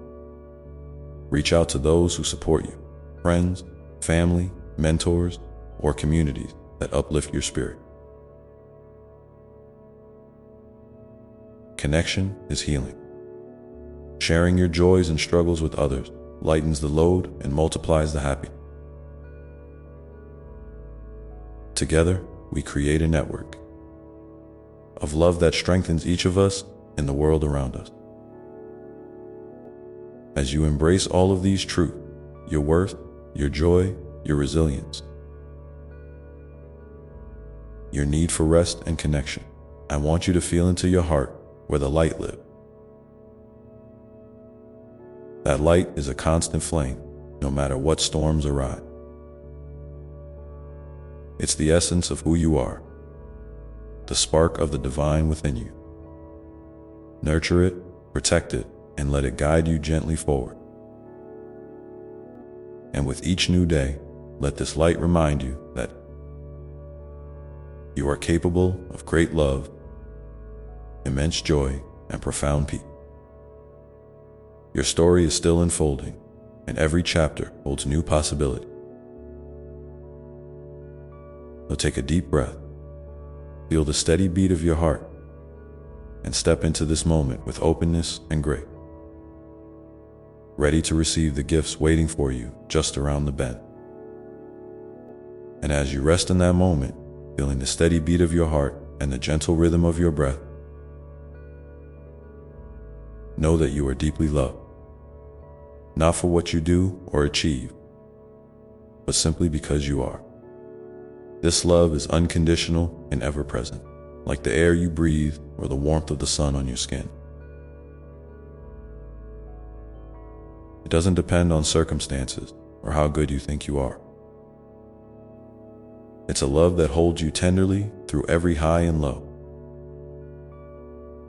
Reach out to those who support you, friends, family, mentors, or communities that uplift your spirit. Connection is healing. Sharing your joys and struggles with others lightens the load and multiplies the happiness. Together, we create a network of love that strengthens each of us and the world around us. As you embrace all of these truths, your worth, your joy, your resilience, your need for rest and connection, I want you to feel into your heart where the light lives. That light is a constant flame, no matter what storms arise. It's the essence of who you are, the spark of the divine within you. Nurture it, protect it, and let it guide you gently forward. And with each new day, let this light remind you that you are capable of great love, immense joy, and profound peace. Your story is still unfolding, and every chapter holds new possibility. So take a deep breath, feel the steady beat of your heart, and step into this moment with openness and grace, ready to receive the gifts waiting for you just around the bend. And as you rest in that moment, feeling the steady beat of your heart and the gentle rhythm of your breath, know that you are deeply loved, not for what you do or achieve, but simply because you are. This love is unconditional and ever-present, like the air you breathe or the warmth of the sun on your skin. It doesn't depend on circumstances or how good you think you are. It's a love that holds you tenderly through every high and low.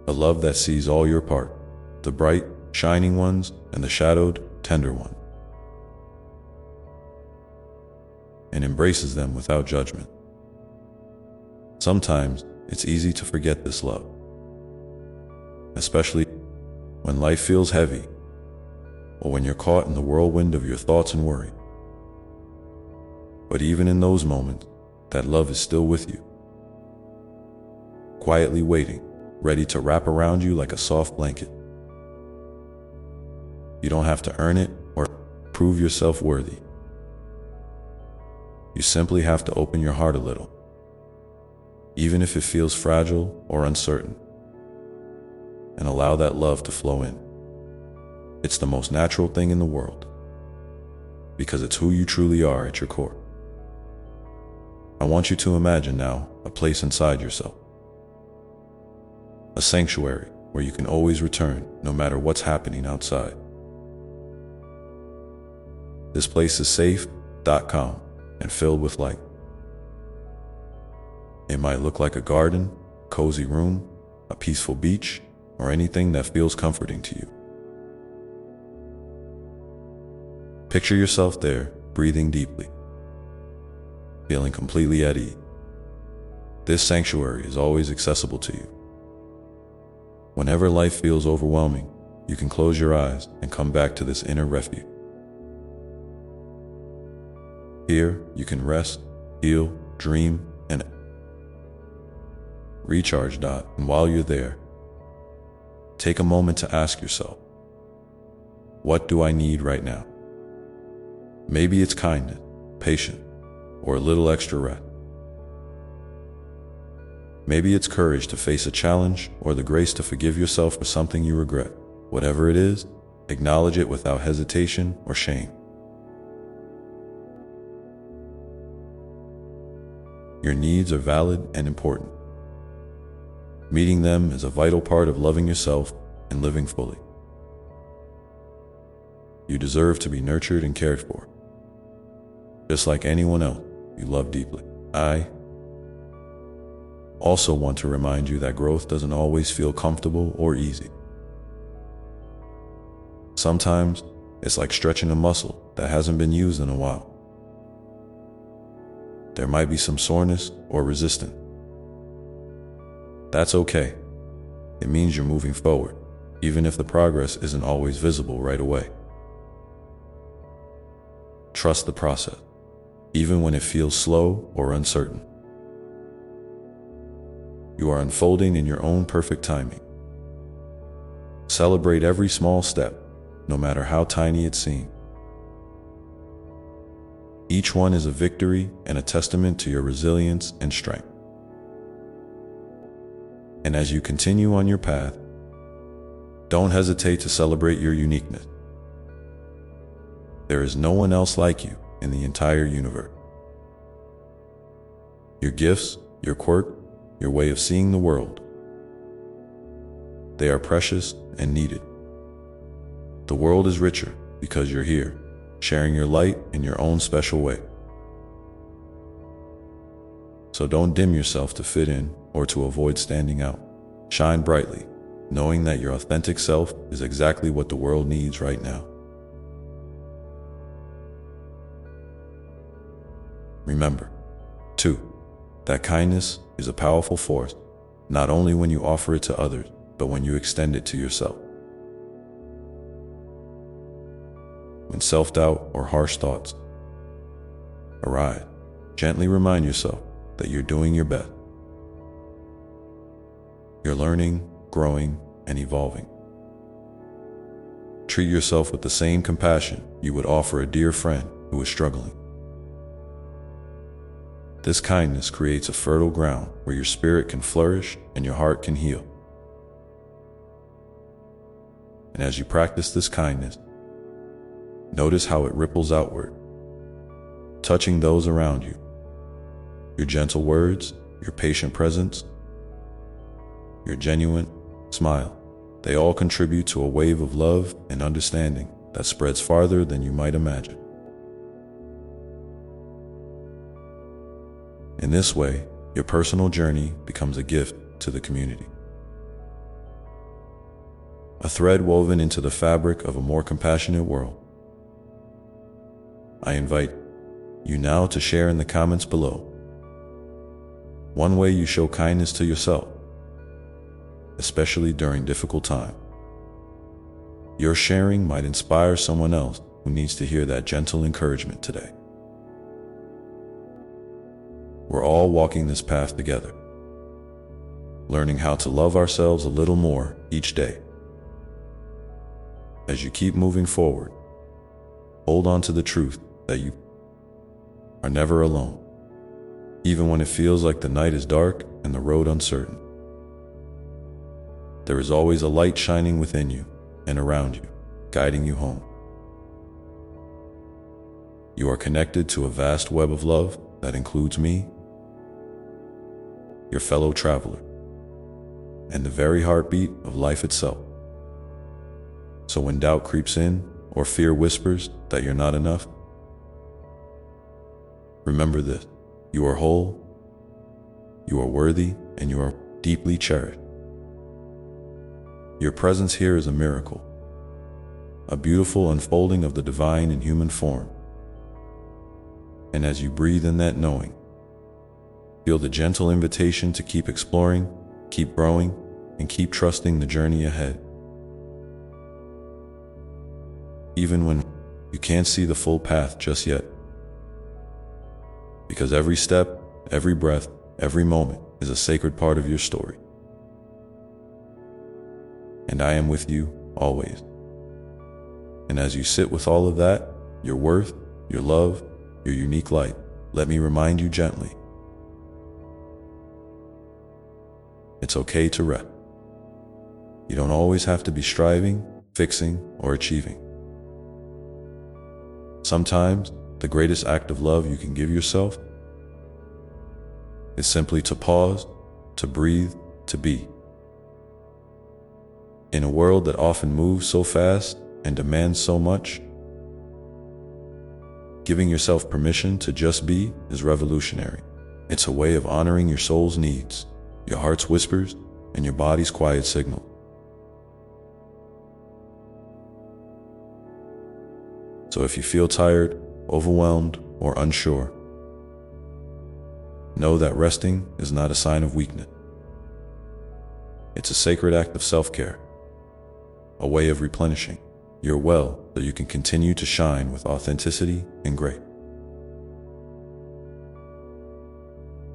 A love that sees all your parts, the bright, shining ones and the shadowed, tender ones, and embraces them without judgment. Sometimes it's easy to forget this love, especially when life feels heavy or when you're caught in the whirlwind of your thoughts and worry. But even in those moments, that love is still with you, quietly waiting, ready to wrap around you like a soft blanket. You don't have to earn it or prove yourself worthy. You simply have to open your heart a little, even if it feels fragile or uncertain, and allow that love to flow in. It's the most natural thing in the world, because it's who you truly are at your core. I want you to imagine now a place inside yourself, a sanctuary where you can always return no matter what's happening outside. This place is safe, calm, and filled with light. It might look like a garden, cozy room, a peaceful beach, or anything that feels comforting to you. Picture yourself there, breathing deeply, feeling completely at ease. This sanctuary is always accessible to you. Whenever life feels overwhelming, you can close your eyes and come back to this inner refuge. Here, you can rest, heal, dream, and recharge. And while you're there, take a moment to ask yourself, what do I need right now? Maybe it's kindness, patience, or a little extra rest. Maybe it's courage to face a challenge or the grace to forgive yourself for something you regret. Whatever it is, acknowledge it without hesitation or shame. Your needs are valid and important. Meeting them is a vital part of loving yourself and living fully. You deserve to be nurtured and cared for, just like anyone else you love deeply. I also want to remind you that growth doesn't always feel comfortable or easy. Sometimes it's like stretching a muscle that hasn't been used in a while. There might be some soreness or resistance. That's okay. It means you're moving forward, even if the progress isn't always visible right away. Trust the process, even when it feels slow or uncertain. You are unfolding in your own perfect timing. Celebrate every small step, no matter how tiny it seems. Each one is a victory and a testament to your resilience and strength. And as you continue on your path, don't hesitate to celebrate your uniqueness. There is no one else like you in the entire universe. Your gifts, your quirk, your way of seeing the world, they are precious and needed. The world is richer because you're here, sharing your light in your own special way. So don't dim yourself to fit in or to avoid standing out. Shine brightly, knowing that your authentic self is exactly what the world needs right now. Remember, too, that kindness is a powerful force, not only when you offer it to others, but when you extend it to yourself. When self-doubt or harsh thoughts arise, gently remind yourself that you're doing your best. You're learning, growing, and evolving. Treat yourself with the same compassion you would offer a dear friend who is struggling. This kindness creates a fertile ground where your spirit can flourish and your heart can heal. And as you practice this kindness, notice how it ripples outward, touching those around you. Your gentle words, your patient presence, your genuine smile, they all contribute to a wave of love and understanding that spreads farther than you might imagine. In this way, your personal journey becomes a gift to the community. A thread woven into the fabric of a more compassionate world. I invite you now to share in the comments below one way you show kindness to yourself, especially during difficult times. Your sharing might inspire someone else who needs to hear that gentle encouragement today. We're all walking this path together, learning how to love ourselves a little more each day. As you keep moving forward, hold on to the truth that you are never alone, even when it feels like the night is dark and the road uncertain. There is always a light shining within you and around you, guiding you home. You are connected to a vast web of love that includes me, your fellow traveler, and the very heartbeat of life itself. So when doubt creeps in or fear whispers that you're not enough, remember this: you are whole, you are worthy, and you are deeply cherished. Your presence here is a miracle, a beautiful unfolding of the divine in human form. And as you breathe in that knowing, feel the gentle invitation to keep exploring, keep growing, and keep trusting the journey ahead. Even when you can't see the full path just yet. Because every step, every breath, every moment is a sacred part of your story. And I am with you always. And as you sit with all of that, your worth, your love, your unique light, let me remind you gently: it's okay to rest. You don't always have to be striving, fixing, or achieving. Sometimes, the greatest act of love you can give yourself is simply to pause, to breathe, to be. In a world that often moves so fast and demands so much, giving yourself permission to just be is revolutionary. It's a way of honoring your soul's needs, your heart's whispers, and your body's quiet signal. So if you feel tired, overwhelmed, or unsure, know that resting is not a sign of weakness. It's a sacred act of self-care, a way of replenishing your well so you can continue to shine with authenticity and grace.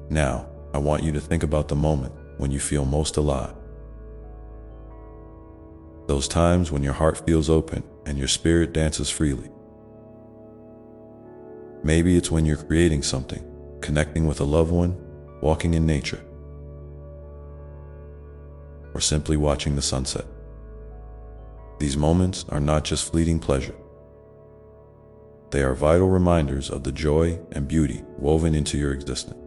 Now, I want you to think about the moment when you feel most alive. Those times when your heart feels open and your spirit dances freely. Maybe it's when you're creating something, connecting with a loved one, walking in nature, or simply watching the sunset. These moments are not just fleeting pleasure. They are vital reminders of the joy and beauty woven into your existence.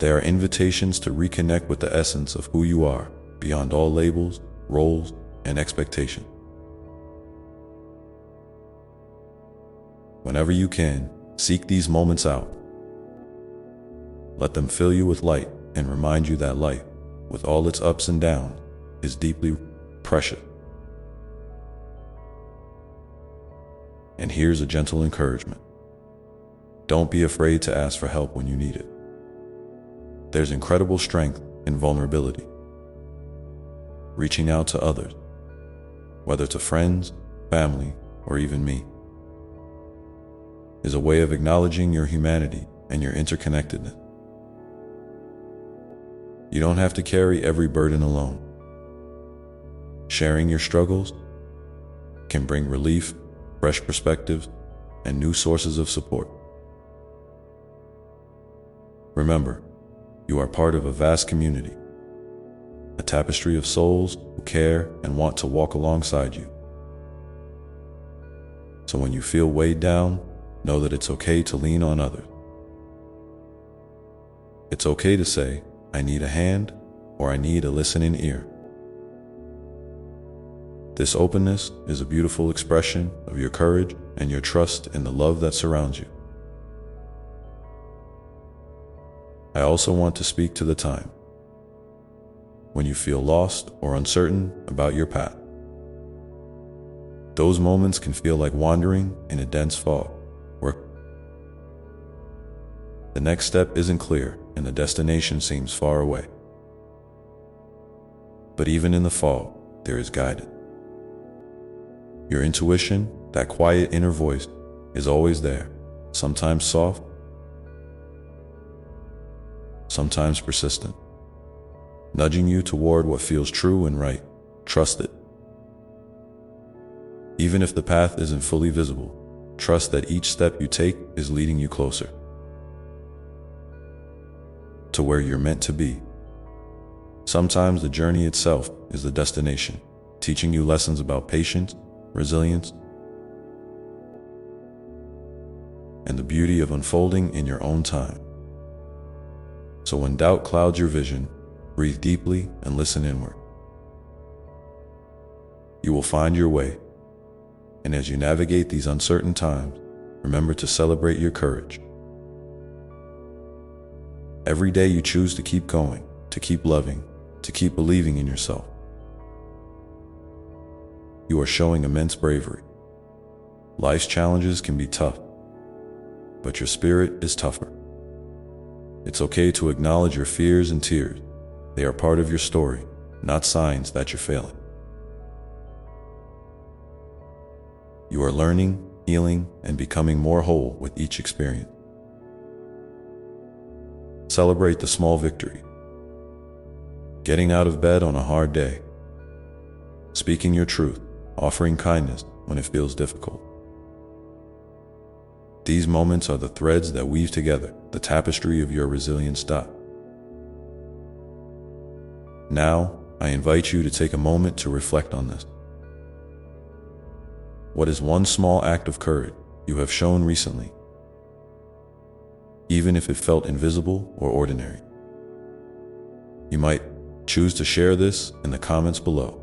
They are invitations to reconnect with the essence of who you are, beyond all labels, roles, and expectations. Whenever you can, seek these moments out. Let them fill you with light and remind you that life, with all its ups and downs, is deeply precious. And here's a gentle encouragement. Don't be afraid to ask for help when you need it. There's incredible strength in vulnerability. Reaching out to others, whether to friends, family, or even me, is a way of acknowledging your humanity and your interconnectedness. You don't have to carry every burden alone. Sharing your struggles can bring relief, fresh perspectives, and new sources of support. Remember, you are part of a vast community, a tapestry of souls who care and want to walk alongside you. So when you feel weighed down, know that it's okay to lean on others. It's okay to say, I need a hand, or I need a listening ear. This openness is a beautiful expression of your courage and your trust in the love that surrounds you. I also want to speak to the time when you feel lost or uncertain about your path. Those moments can feel like wandering in a dense fog, where the next step isn't clear and the destination seems far away. But even in the fog, there is guidance. Your intuition, that quiet inner voice, is always there, sometimes soft, sometimes persistent, nudging you toward what feels true and right. Trust it. Even if the path isn't fully visible, trust that each step you take is leading you closer to where you're meant to be. Sometimes the journey itself is the destination, teaching you lessons about patience, resilience, and the beauty of unfolding in your own time. So when doubt clouds your vision, breathe deeply and listen inward. You will find your way, and as you navigate these uncertain times, remember to celebrate your courage. Every day you choose to keep going, to keep loving, to keep believing in yourself. You are showing immense bravery. Life's challenges can be tough, but your spirit is tougher. It's okay to acknowledge your fears and tears. They are part of your story, not signs that you're failing. You are learning, healing, and becoming more whole with each experience. Celebrate the small victory. Getting out of bed on a hard day. Speaking your truth, offering kindness when it feels difficult. These moments are the threads that weave together the tapestry of your resilience. Now, I invite you to take a moment to reflect on this. What is one small act of courage you have shown recently, even if it felt invisible or ordinary? You might choose to share this in the comments below,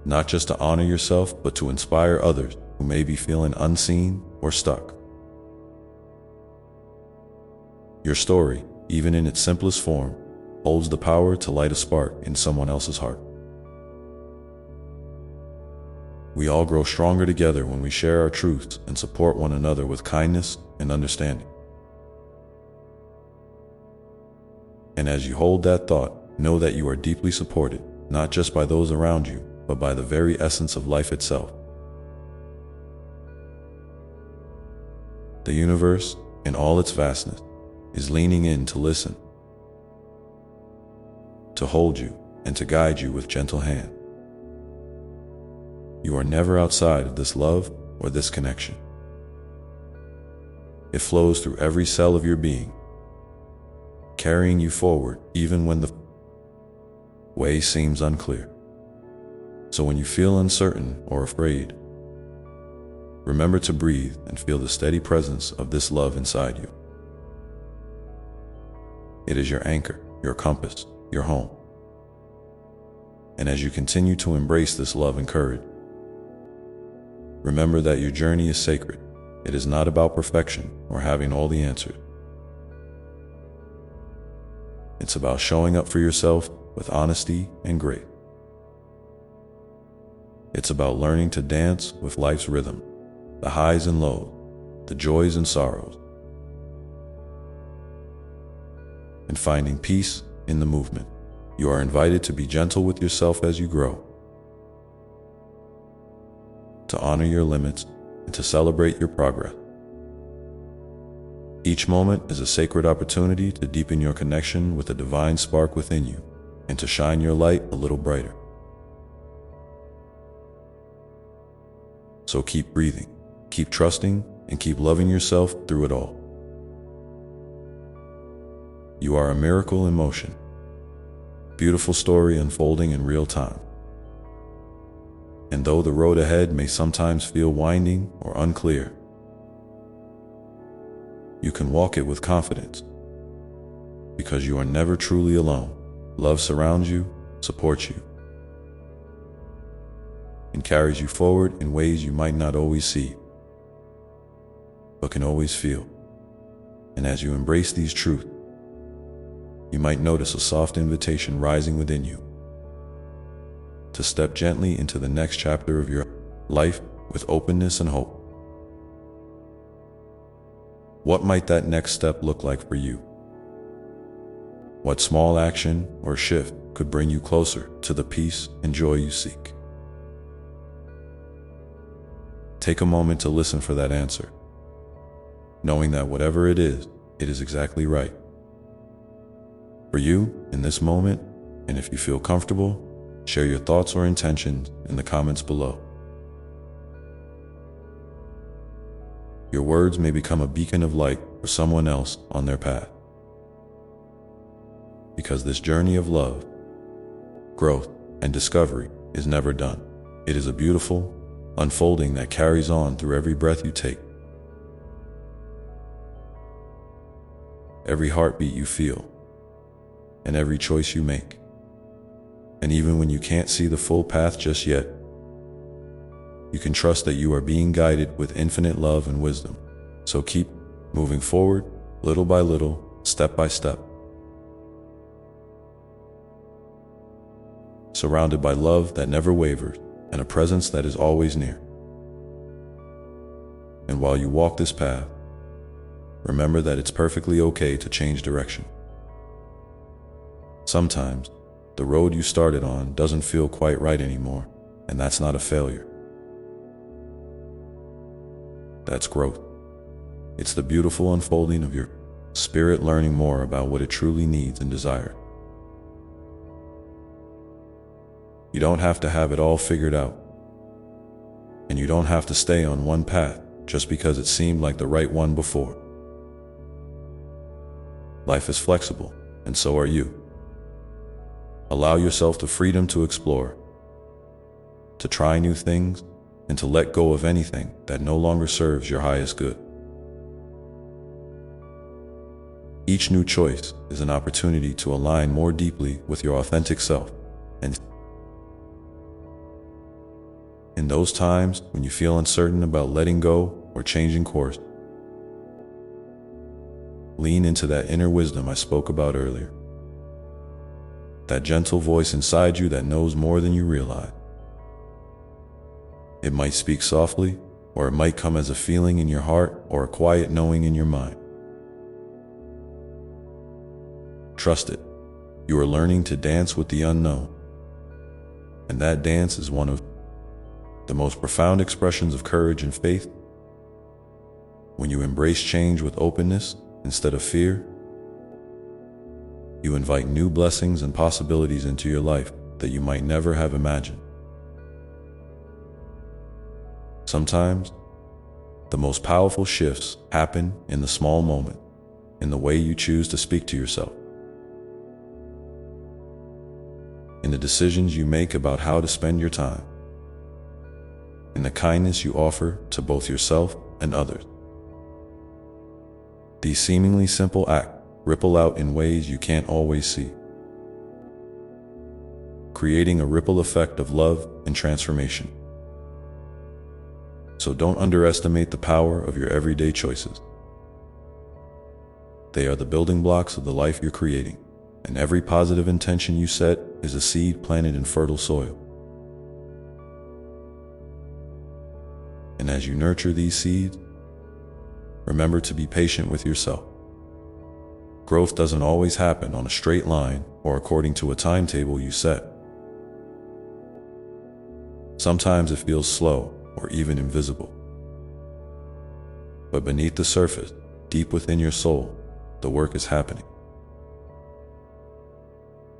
not just to honor yourself, but to inspire others who may be feeling unseen or stuck. Your story, even in its simplest form, holds the power to light a spark in someone else's heart. We all grow stronger together when we share our truths and support one another with kindness and understanding. And as you hold that thought, know that you are deeply supported, not just by those around you, but by the very essence of life itself. The universe, in all its vastness, is leaning in to listen, to hold you, and to guide you with gentle hand. You are never outside of this love, or this connection. It flows through every cell of your being, carrying you forward even when the way seems unclear. So when you feel uncertain or afraid, remember to breathe and feel the steady presence of this love inside you. It is your anchor, your compass, your home. And as you continue to embrace this love and courage, remember that your journey is sacred. It is not about perfection or having all the answers. It's about showing up for yourself with honesty and grace. It's about learning to dance with life's rhythm, the highs and lows, the joys and sorrows, and finding peace in the movement. You are invited to be gentle with yourself as you grow, to honor your limits, and to celebrate your progress. Each moment is a sacred opportunity to deepen your connection with the divine spark within you and to shine your light a little brighter. So keep breathing, keep trusting, and keep loving yourself through it all. You are a miracle in motion, beautiful story unfolding in real time. And though the road ahead may sometimes feel winding or unclear, you can walk it with confidence because you are never truly alone. Love surrounds you, supports you, and carries you forward in ways you might not always see, but can always feel. And as you embrace these truths, you might notice a soft invitation rising within you to step gently into the next chapter of your life with openness and hope. What might that next step look like for you? What small action or shift could bring you closer to the peace and joy you seek? Take a moment to listen for that answer, knowing that whatever it is exactly right for you in this moment. And if you feel comfortable, share your thoughts or intentions in the comments below. Your words may become a beacon of light for someone else on their path. Because this journey of love, growth, and discovery is never done. It is a beautiful unfolding that carries on through every breath you take, every heartbeat you feel, and every choice you make. And even when you can't see the full path just yet, you can trust that you are being guided with infinite love and wisdom. So keep moving forward, little by little, step by step, surrounded by love that never wavers and a presence that is always near. And while you walk this path, remember that it's perfectly okay to change direction. Sometimes, the road you started on doesn't feel quite right anymore, and that's not a failure. That's growth. It's the beautiful unfolding of your spirit learning more about what it truly needs and desires. You don't have to have it all figured out, and you don't have to stay on one path just because it seemed like the right one before. Life is flexible, and so are you. Allow yourself the freedom to explore, to try new things, and to let go of anything that no longer serves your highest good. Each new choice is an opportunity to align more deeply with your authentic self. And in those times when you feel uncertain about letting go or changing course, lean into that inner wisdom I spoke about earlier. That gentle voice inside you that knows more than you realize. It might speak softly, or it might come as a feeling in your heart or a quiet knowing in your mind. Trust it. You are learning to dance with the unknown. And that dance is one of the most profound expressions of courage and faith. When you embrace change with openness instead of fear, you invite new blessings and possibilities into your life that you might never have imagined. Sometimes, The most powerful shifts happen in the small moment, in the way you choose to speak to yourself, in the decisions you make about how to spend your time, in the kindness you offer to both yourself and others. These seemingly simple acts ripple out in ways you can't always see, creating a ripple effect of love and transformation. So don't underestimate the power of your everyday choices. They are the building blocks of the life you're creating, and every positive intention you set is a seed planted in fertile soil. And as you nurture these seeds, remember to be patient with yourself. Growth doesn't always happen on a straight line or according to a timetable you set. Sometimes it feels slow or even invisible. But beneath the surface, deep within your soul, the work is happening.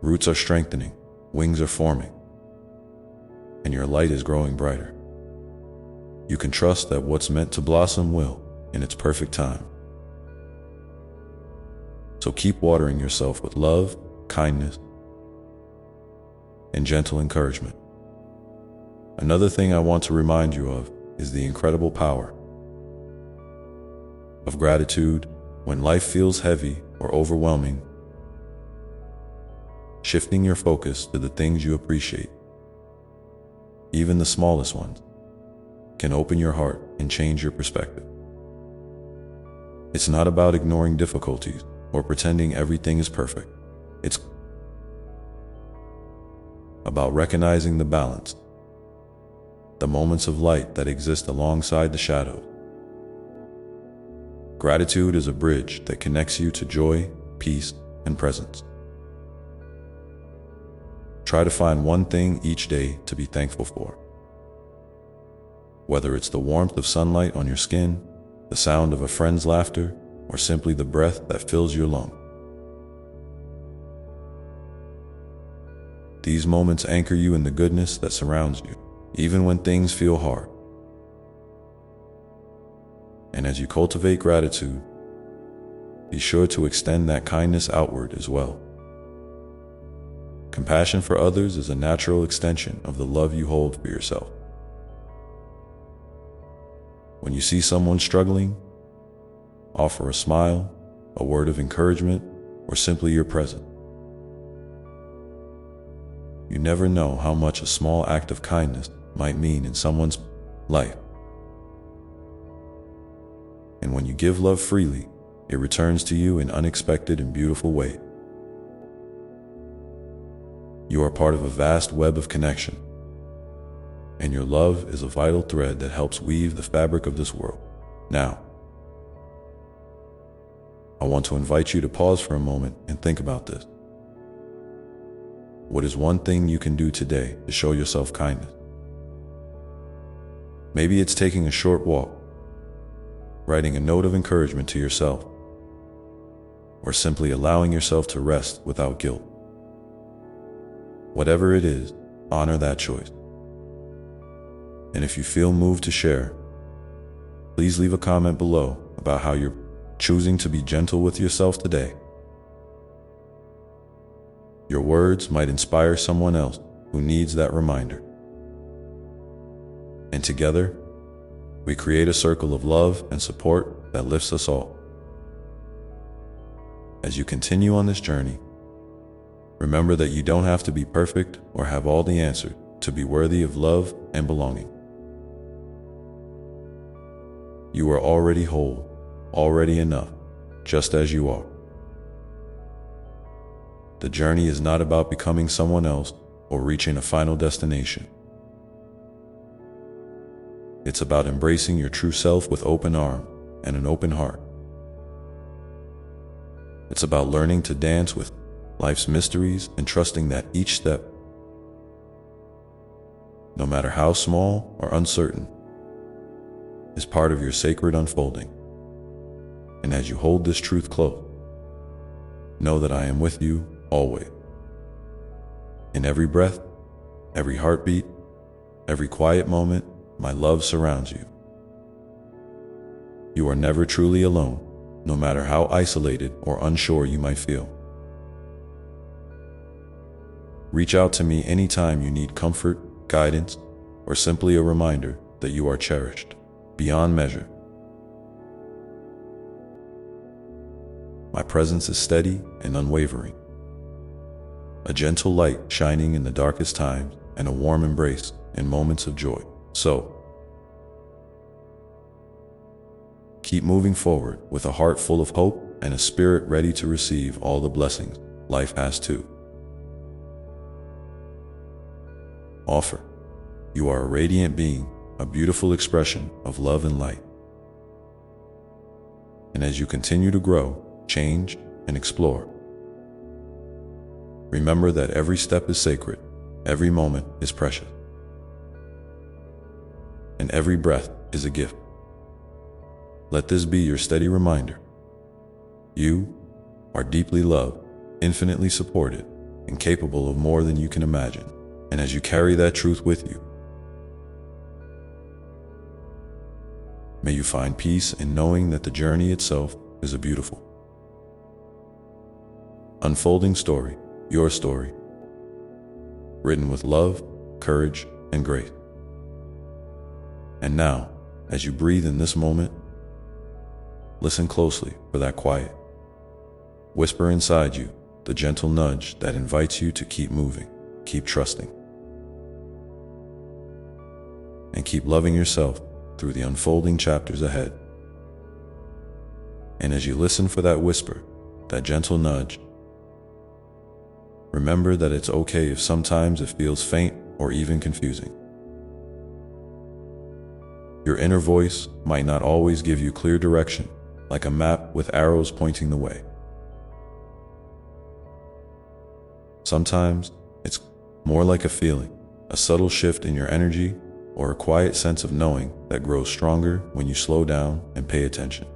Roots are strengthening, wings are forming, and your light is growing brighter. You can trust that what's meant to blossom will, in its perfect time. So keep watering yourself with love, kindness, and gentle encouragement. Another thing I want to remind you of is the incredible power of gratitude when life feels heavy or overwhelming. Shifting your focus to the things you appreciate, even the smallest ones, can open your heart and change your perspective. It's not about ignoring difficulties or pretending everything is perfect. It's about recognizing the balance, the moments of light that exist alongside the shadows. Gratitude is a bridge that connects you to joy, peace, and presence. Try to find one thing each day to be thankful for. Whether it's the warmth of sunlight on your skin, the sound of a friend's laughter, or simply the breath that fills your lungs. These moments anchor you in the goodness that surrounds you, even when things feel hard. And as you cultivate gratitude, be sure to extend that kindness outward as well. Compassion for others is a natural extension of the love you hold for yourself. When you see someone struggling, offer a smile, a word of encouragement, or simply your presence. You never know how much a small act of kindness might mean in someone's life. And when you give love freely, it returns to you in unexpected and beautiful ways. You are part of a vast web of connection, and your love is a vital thread that helps weave the fabric of this world. Now, I want to invite you to pause for a moment and think about this. What is one thing you can do today to show yourself kindness? Maybe it's taking a short walk, writing a note of encouragement to yourself, or simply allowing yourself to rest without guilt. Whatever it is, honor that choice. And if you feel moved to share, please leave a comment below about how you're choosing to be gentle with yourself today. Your words might inspire someone else who needs that reminder. And together, we create a circle of love and support that lifts us all. As you continue on this journey, remember that you don't have to be perfect or have all the answers to be worthy of love and belonging. You are already whole, already enough, just as you are. The journey is not about becoming someone else or reaching a final destination. It's about embracing your true self with open arms and an open heart. It's about learning to dance with life's mysteries and trusting that each step, no matter how small or uncertain, is part of your sacred unfolding. And as you hold this truth close, know that I am with you always. In every breath, every heartbeat, every quiet moment, my love surrounds you. You are never truly alone, no matter how isolated or unsure you might feel. Reach out to me anytime you need comfort, guidance, or simply a reminder that you are cherished beyond measure. My presence is steady and unwavering, a gentle light shining in the darkest times and a warm embrace in moments of joy. So, keep moving forward with a heart full of hope and a spirit ready to receive all the blessings life has to offer. You are a radiant being, a beautiful expression of love and light. And as you continue to grow, change, and explore, remember that every step is sacred, every moment is precious, and every breath is a gift. Let this be your steady reminder. You are deeply loved, infinitely supported, and capable of more than you can imagine. And as you carry that truth with you, may you find peace in knowing that the journey itself is a beautiful, unfolding story, your story, written with love, courage, and grace. And now, as you breathe in this moment, listen closely for that quiet whisper inside you, the gentle nudge that invites you to keep moving, keep trusting, and keep loving yourself through the unfolding chapters ahead. And as you listen for that whisper, that gentle nudge, remember that it's okay if sometimes it feels faint or even confusing. Your inner voice might not always give you clear direction, like a map with arrows pointing the way. Sometimes it's more like a feeling, a subtle shift in your energy, or a quiet sense of knowing that grows stronger when you slow down and pay attention.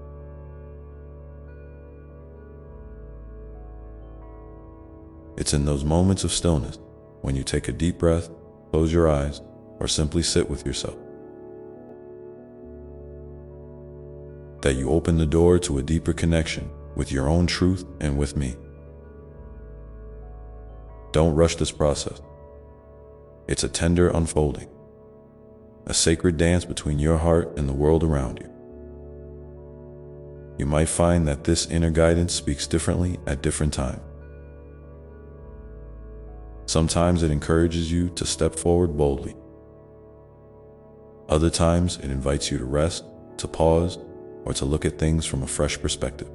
It's in those moments of stillness, when you take a deep breath, close your eyes, or simply sit with yourself, that you open the door to a deeper connection with your own truth and with me. Don't rush this process. It's a tender unfolding, a sacred dance between your heart and the world around you. You might find that this inner guidance speaks differently at different times. Sometimes it encourages you to step forward boldly. Other times it invites you to rest, to pause, or to look at things from a fresh perspective.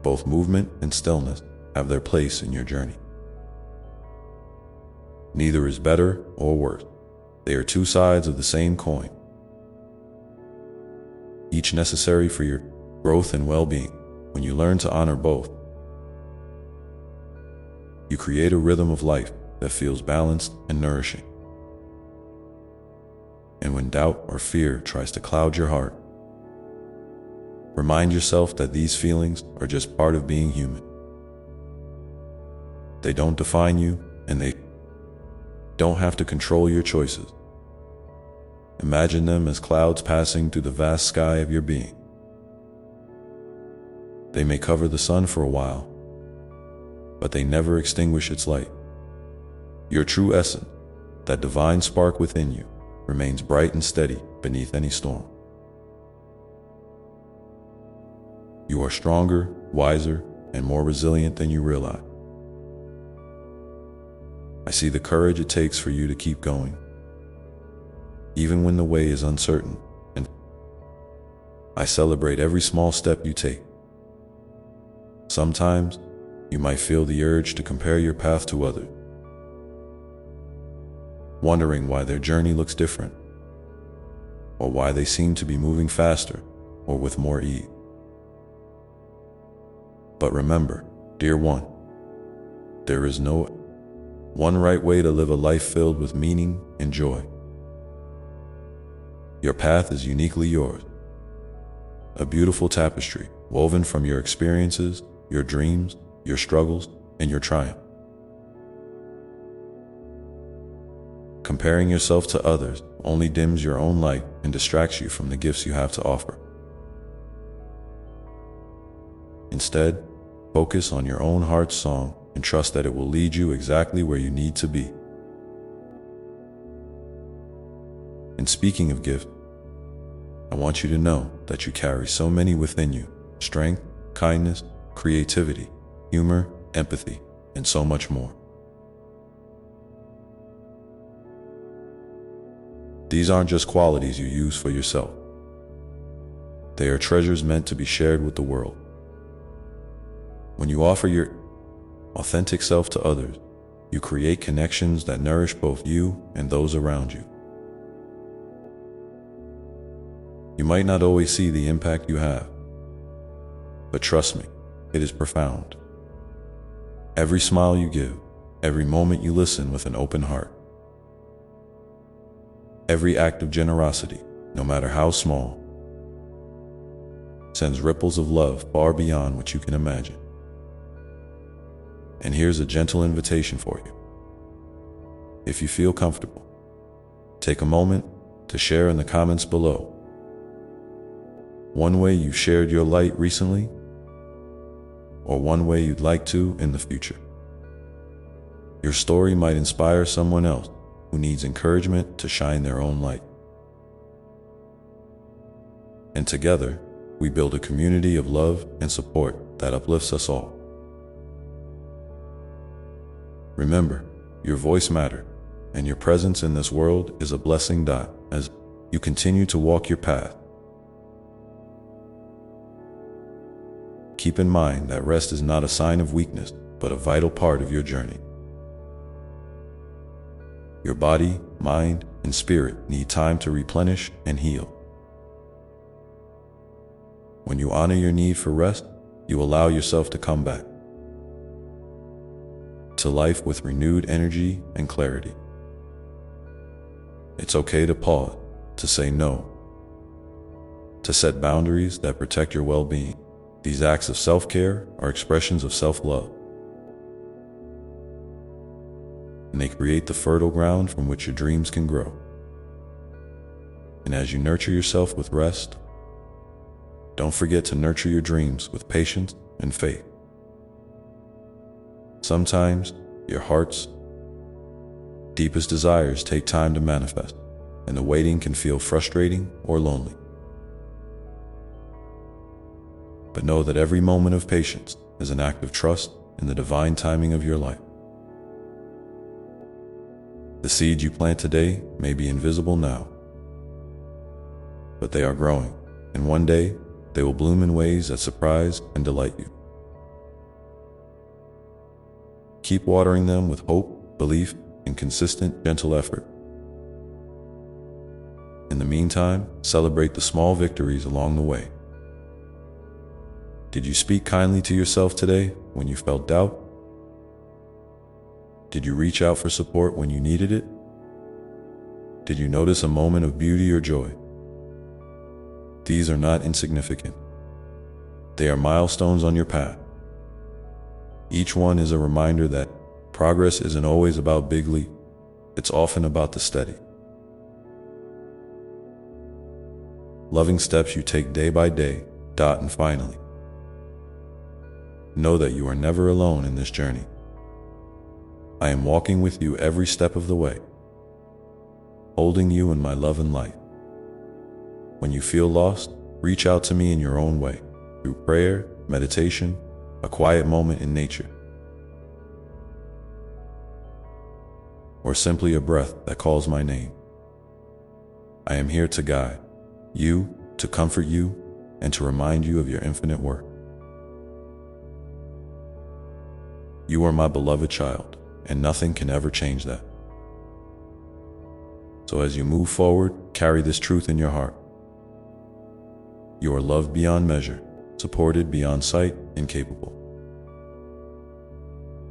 Both movement and stillness have their place in your journey. Neither is better or worse. They are two sides of the same coin, each necessary for your growth and well-being. When you learn to honor both, you create a rhythm of life that feels balanced and nourishing. And when doubt or fear tries to cloud your heart, remind yourself that these feelings are just part of being human. They don't define you, and they don't have to control your choices. Imagine them as clouds passing through the vast sky of your being. They may cover the sun for a while, but they never extinguish its light. Your true essence, that divine spark within you, remains bright and steady beneath any storm. You are stronger, wiser, and more resilient than you realize. I see the courage it takes for you to keep going, even when the way is uncertain, and I celebrate every small step you take. Sometimes you might feel the urge to compare your path to others, wondering why their journey looks different, or why they seem to be moving faster or with more ease. But remember, dear one, there is no one right way to live a life filled with meaning and joy. Your path is uniquely yours, a beautiful tapestry woven from your experiences, your dreams, your struggles, and your triumph. Comparing yourself to others only dims your own light and distracts you from the gifts you have to offer. Instead, focus on your own heart's song and trust that it will lead you exactly where you need to be. And speaking of gifts, I want you to know that you carry so many within you: strength, kindness, creativity, humor, empathy, and so much more. These aren't just qualities you use for yourself. They are treasures meant to be shared with the world. When you offer your authentic self to others, you create connections that nourish both you and those around you. You might not always see the impact you have, but trust me, it is profound. Every smile you give, every moment you listen with an open heart, every act of generosity, no matter how small, sends ripples of love far beyond what you can imagine. And here's a gentle invitation for you. If you feel comfortable, take a moment to share in the comments below one way you shared your light recently, or one way you'd like to in the future. Your story might inspire someone else who needs encouragement to shine their own light. And together, we build a community of love and support that uplifts us all. Remember, your voice matters, and your presence in this world is a blessing. As you continue to walk your path, keep in mind that rest is not a sign of weakness, but a vital part of your journey. Your body, mind, and spirit need time to replenish and heal. When you honor your need for rest, you allow yourself to come back to life with renewed energy and clarity. It's okay to pause, to say no, to set boundaries that protect your well-being. These acts of self-care are expressions of self-love, and they create the fertile ground from which your dreams can grow. And as you nurture yourself with rest, don't forget to nurture your dreams with patience and faith. Sometimes your heart's deepest desires take time to manifest, and the waiting can feel frustrating or lonely. But know that every moment of patience is an act of trust in the divine timing of your life. The seeds you plant today may be invisible now, but they are growing, and one day they will bloom in ways that surprise and delight you. Keep watering them with hope, belief, and consistent, gentle effort. In the meantime, celebrate the small victories along the way. Did you speak kindly to yourself today when you felt doubt? Did you reach out for support when you needed it? Did you notice a moment of beauty or joy? These are not insignificant. They are milestones on your path. Each one is a reminder that progress isn't always about big leaps. It's often about the steady, loving steps you take day by day. And finally, know that you are never alone in this journey. I am walking with you every step of the way, holding you in my love and light. When you feel lost, reach out to me in your own way, through prayer, meditation, a quiet moment in nature, or simply a breath that calls my name. I am here to guide you, to comfort you, and to remind you of your infinite worth. You are my beloved child, and nothing can ever change that. So as you move forward, carry this truth in your heart. You are loved beyond measure, supported beyond sight, and capable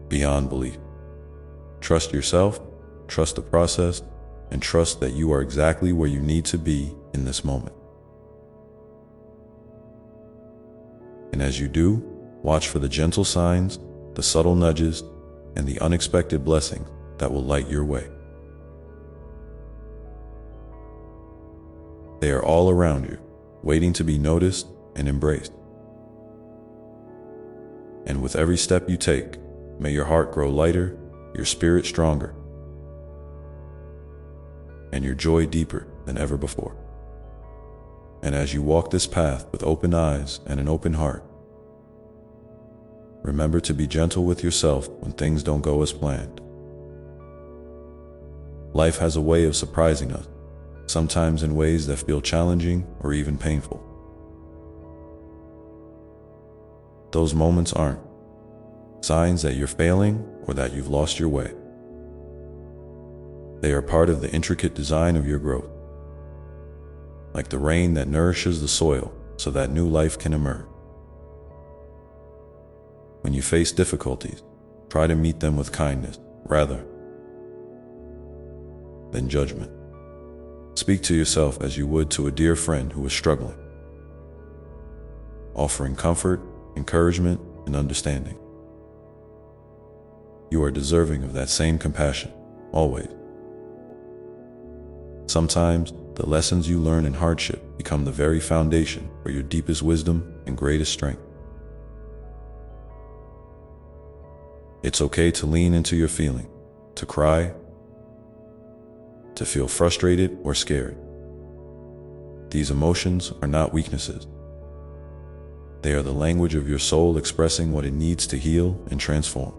beyond belief. Trust yourself, trust the process, and trust that you are exactly where you need to be in this moment. And as you do, watch for the gentle signs, the subtle nudges, and the unexpected blessings that will light your way. They are all around you, waiting to be noticed and embraced. And with every step you take, may your heart grow lighter, your spirit stronger, and your joy deeper than ever before. And as you walk this path with open eyes and an open heart, remember to be gentle with yourself when things don't go as planned. Life has a way of surprising us, sometimes in ways that feel challenging or even painful. Those moments aren't signs that you're failing or that you've lost your way. They are part of the intricate design of your growth, like the rain that nourishes the soil so that new life can emerge. When you face difficulties, try to meet them with kindness rather than judgment. Speak to yourself as you would to a dear friend who is struggling, offering comfort, encouragement, and understanding. You are deserving of that same compassion, always. Sometimes, the lessons you learn in hardship become the very foundation for your deepest wisdom and greatest strength. It's okay to lean into your feeling, to cry, to feel frustrated or scared. These emotions are not weaknesses. They are the language of your soul expressing what it needs to heal and transform.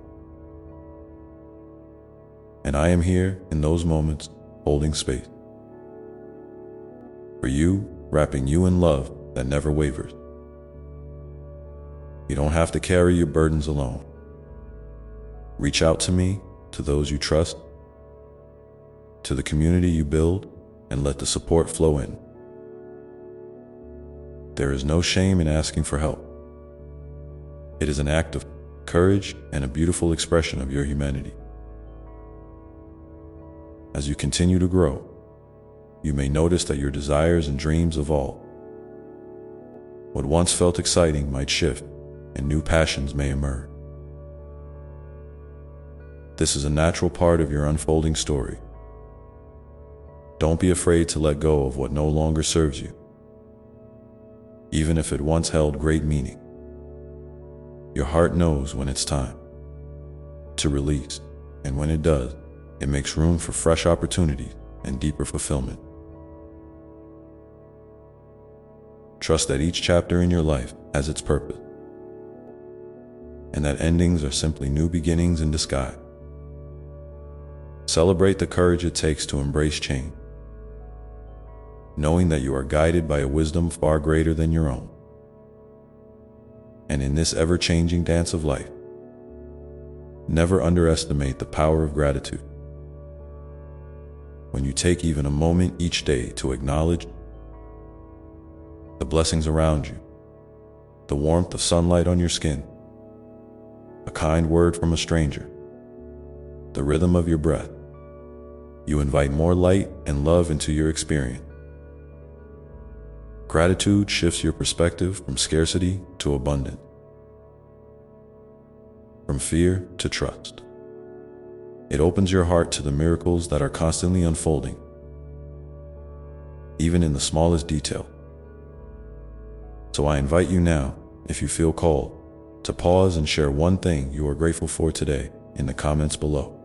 And I am here in those moments, holding space for you, wrapping you in love that never wavers. You don't have to carry your burdens alone. Reach out to me, to those you trust, to the community you build, and let the support flow in. There is no shame in asking for help. It is an act of courage and a beautiful expression of your humanity. As you continue to grow, you may notice that your desires and dreams evolve. What once felt exciting might shift, and new passions may emerge. This is a natural part of your unfolding story. Don't be afraid to let go of what no longer serves you, even if it once held great meaning. Your heart knows when it's time to release, and when it does, it makes room for fresh opportunities and deeper fulfillment. Trust that each chapter in your life has its purpose, and that endings are simply new beginnings in disguise. Celebrate the courage it takes to embrace change, knowing that you are guided by a wisdom far greater than your own. And in this ever-changing dance of life, never underestimate the power of gratitude. When you take even a moment each day to acknowledge the blessings around you, the warmth of sunlight on your skin, a kind word from a stranger, the rhythm of your breath, you invite more light and love into your experience. Gratitude shifts your perspective from scarcity to abundance, from fear to trust. It opens your heart to the miracles that are constantly unfolding, even in the smallest detail. So I invite you now, if you feel called, to pause and share one thing you are grateful for today in the comments below.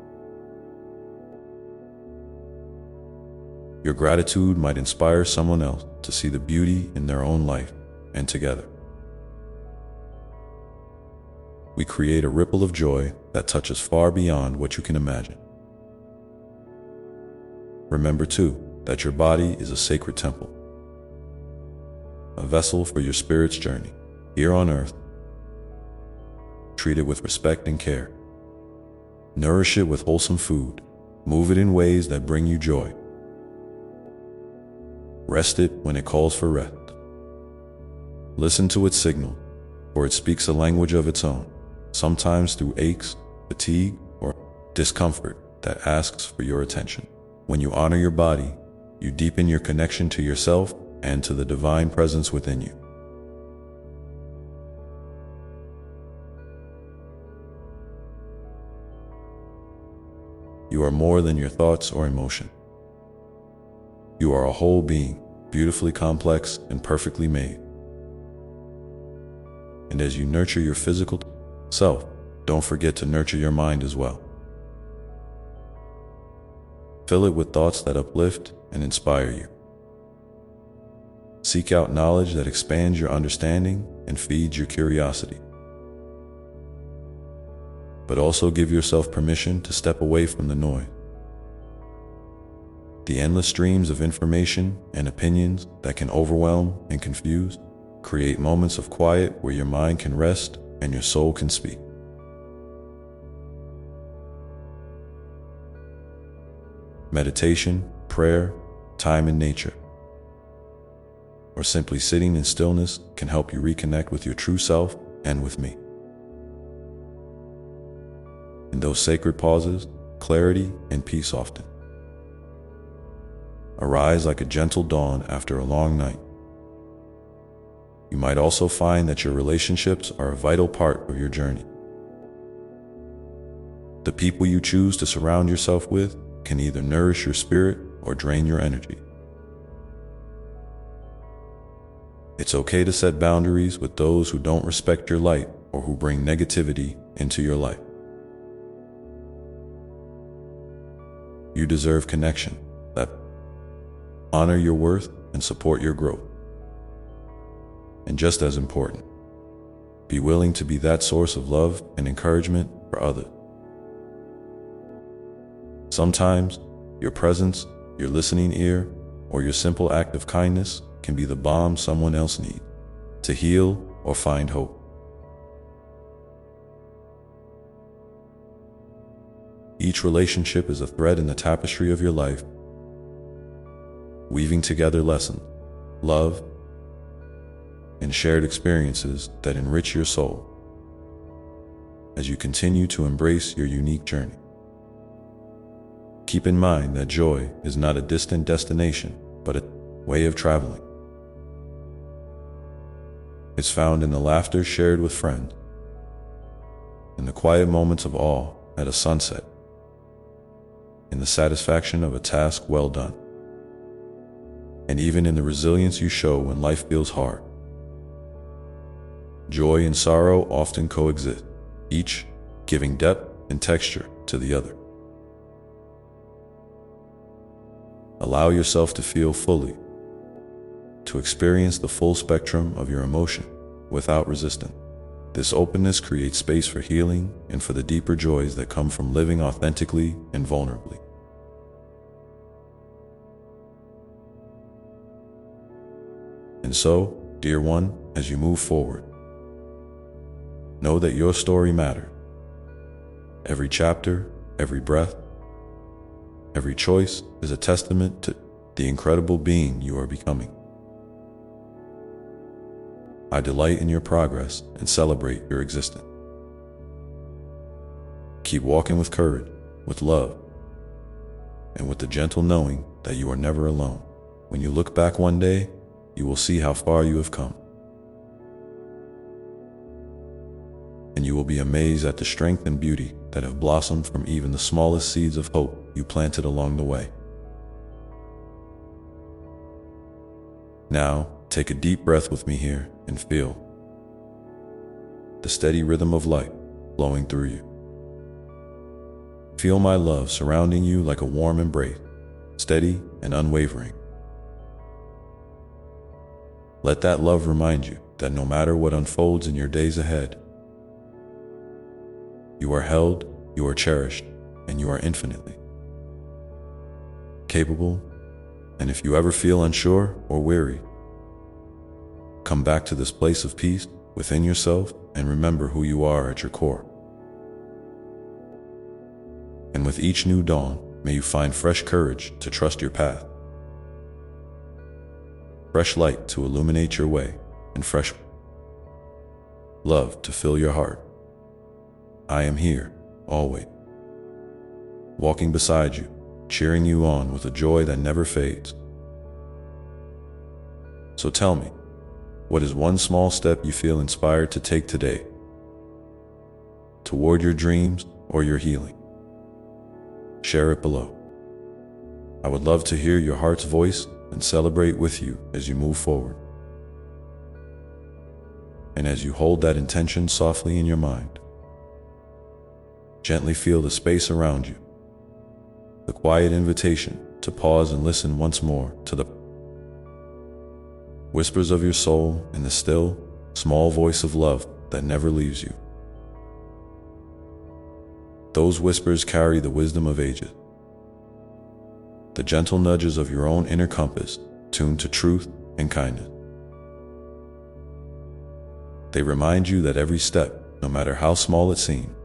Your gratitude might inspire someone else to see the beauty in their own life, and together, we create a ripple of joy that touches far beyond what you can imagine. Remember too, that your body is a sacred temple, a vessel for your spirit's journey here on earth. Treat it with respect and care. Nourish it with wholesome food. Move it in ways that bring you joy. Rest it when it calls for rest. Listen to its signal, for it speaks a language of its own, sometimes through aches, fatigue, or discomfort that asks for your attention. When you honor your body, you deepen your connection to yourself and to the divine presence within you. You are more than your thoughts or emotion. You are a whole being, beautifully complex and perfectly made. And as you nurture your physical self, don't forget to nurture your mind as well. Fill it with thoughts that uplift and inspire you. Seek out knowledge that expands your understanding and feeds your curiosity. But also give yourself permission to step away from the noise. The endless streams of information and opinions that can overwhelm and confuse. Create moments of quiet where your mind can rest and your soul can speak. Meditation, prayer, time in nature, or simply sitting in stillness can help you reconnect with your true self and with me. In those sacred pauses, clarity and peace often arise like a gentle dawn after a long night. You might also find that your relationships are a vital part of your journey. The people you choose to surround yourself with can either nourish your spirit or drain your energy. It's okay to set boundaries with those who don't respect your light or who bring negativity into your life. You deserve connection that honor your worth and support your growth. And just as important, be willing to be that source of love and encouragement for others. Sometimes, your presence, your listening ear, or your simple act of kindness can be the balm someone else needs to heal or find hope. Each relationship is a thread in the tapestry of your life, weaving together lessons, love, and shared experiences that enrich your soul as you continue to embrace your unique journey. Keep in mind that joy is not a distant destination, but a way of traveling. It's found in the laughter shared with friends, in the quiet moments of awe at a sunset, in the satisfaction of a task well done, and even in the resilience you show when life feels hard. Joy and sorrow often coexist, each giving depth and texture to the other. Allow yourself to feel fully, to experience the full spectrum of your emotion without resistance. This openness creates space for healing and for the deeper joys that come from living authentically and vulnerably. And so, dear one, as you move forward, know that your story matters. Every chapter, every breath, every choice is a testament to the incredible being you are becoming. I delight in your progress and celebrate your existence. Keep walking with courage, with love, and with the gentle knowing that you are never alone. When you look back one day, you will see how far you have come. And you will be amazed at the strength and beauty that have blossomed from even the smallest seeds of hope you planted along the way. Now, take a deep breath with me here and feel the steady rhythm of light flowing through you. Feel my love surrounding you like a warm embrace, steady and unwavering. Let that love remind you that no matter what unfolds in your days ahead, you are held, you are cherished, and you are infinitely capable. And if you ever feel unsure or weary, come back to this place of peace within yourself and remember who you are at your core. And with each new dawn, may you find fresh courage to trust your path, fresh light to illuminate your way, and fresh love to fill your heart. I am here, always, walking beside you, cheering you on with a joy that never fades. So tell me, what is one small step you feel inspired to take today toward your dreams or your healing? Share it below. I would love to hear your heart's voice and celebrate with you as you move forward. And as you hold that intention softly in your mind, gently feel the space around you, the quiet invitation to pause and listen once more to the whispers of your soul and the still, small voice of love that never leaves you. Those whispers carry the wisdom of ages, the gentle nudges of your own inner compass tuned to truth and kindness. They remind you that every step, no matter how small it seems,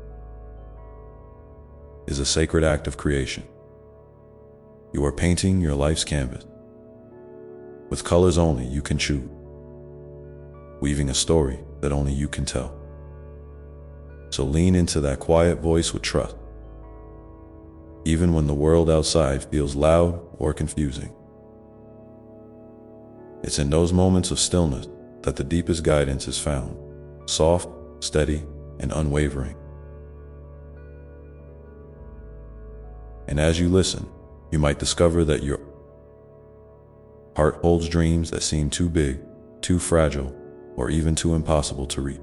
is a sacred act of creation. You are painting your life's canvas with colors only you can choose, weaving a story that only you can tell. So lean into that quiet voice with trust, even when the world outside feels loud or confusing. It's in those moments of stillness that the deepest guidance is found, soft, steady, and unwavering. And as you listen, you might discover that your heart holds dreams that seem too big, too fragile, or even too impossible to reach.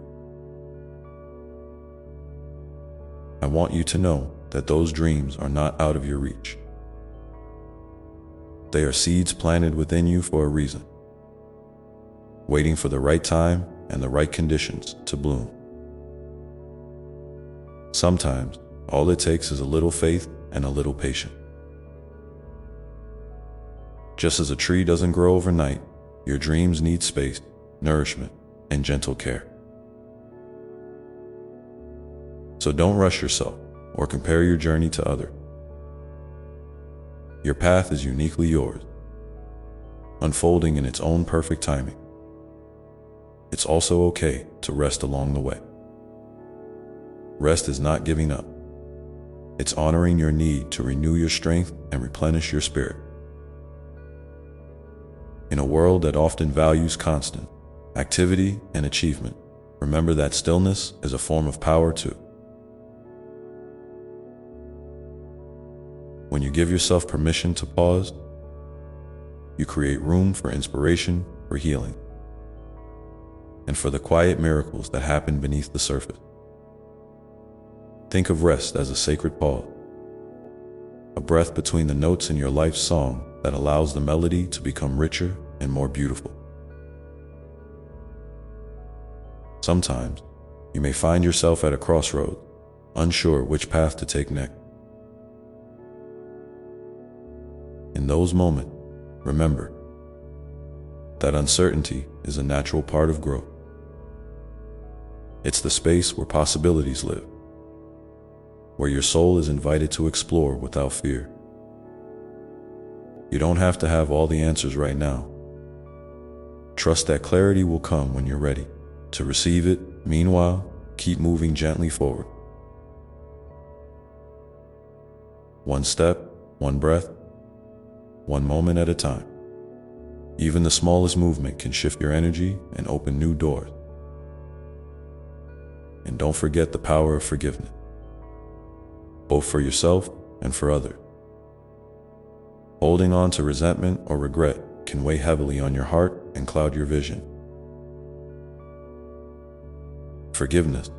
I want you to know that those dreams are not out of your reach. They are seeds planted within you for a reason, waiting for the right time and the right conditions to bloom. Sometimes, all it takes is a little faith and a little patience. Just as a tree doesn't grow overnight, your dreams need space, nourishment, and gentle care. So don't rush yourself or compare your journey to others. Your path is uniquely yours, unfolding in its own perfect timing. It's also okay to rest along the way. Rest is not giving up. It's honoring your need to renew your strength and replenish your spirit. In a world that often values constant activity and achievement, remember that stillness is a form of power too. When you give yourself permission to pause, you create room for inspiration, for healing, and for the quiet miracles that happen beneath the surface. Think of rest as a sacred pause, a breath between the notes in your life's song that allows the melody to become richer and more beautiful. Sometimes, you may find yourself at a crossroads, unsure which path to take next. In those moments, remember that uncertainty is a natural part of growth. It's the space where possibilities live, where your soul is invited to explore without fear. You don't have to have all the answers right now. Trust that clarity will come when you're ready to receive it. Meanwhile, keep moving gently forward. One step, one breath, one moment at a time. Even the smallest movement can shift your energy and open new doors. And don't forget the power of forgiveness, both for yourself and for others. Holding on to resentment or regret can weigh heavily on your heart and cloud your vision. Forgiveness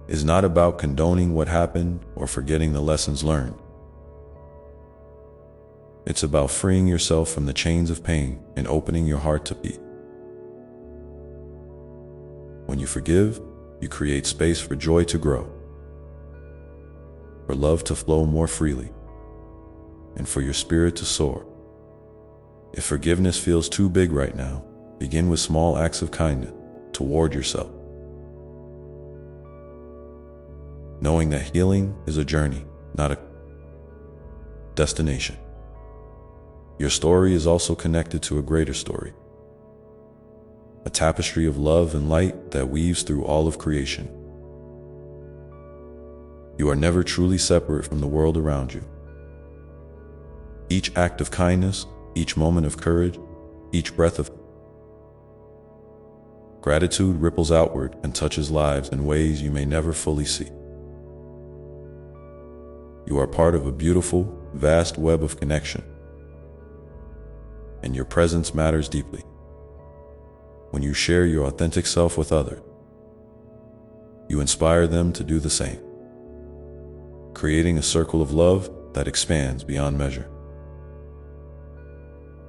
is not about condoning what happened or forgetting the lessons learned. It's about freeing yourself from the chains of pain and opening your heart to peace. When you forgive, you create space for joy to grow, for love to flow more freely, and for your spirit to soar. If forgiveness feels too big right now, begin with small acts of kindness toward yourself. Knowing that healing is a journey, not a destination. Your story is also connected to a greater story, a tapestry of love and light that weaves through all of creation. You are never truly separate from the world around you. Each act of kindness, each moment of courage, each breath of gratitude ripples outward and touches lives in ways you may never fully see. You are part of a beautiful, vast web of connection, and your presence matters deeply. When you share your authentic self with others, you inspire them to do the same, creating a circle of love that expands beyond measure.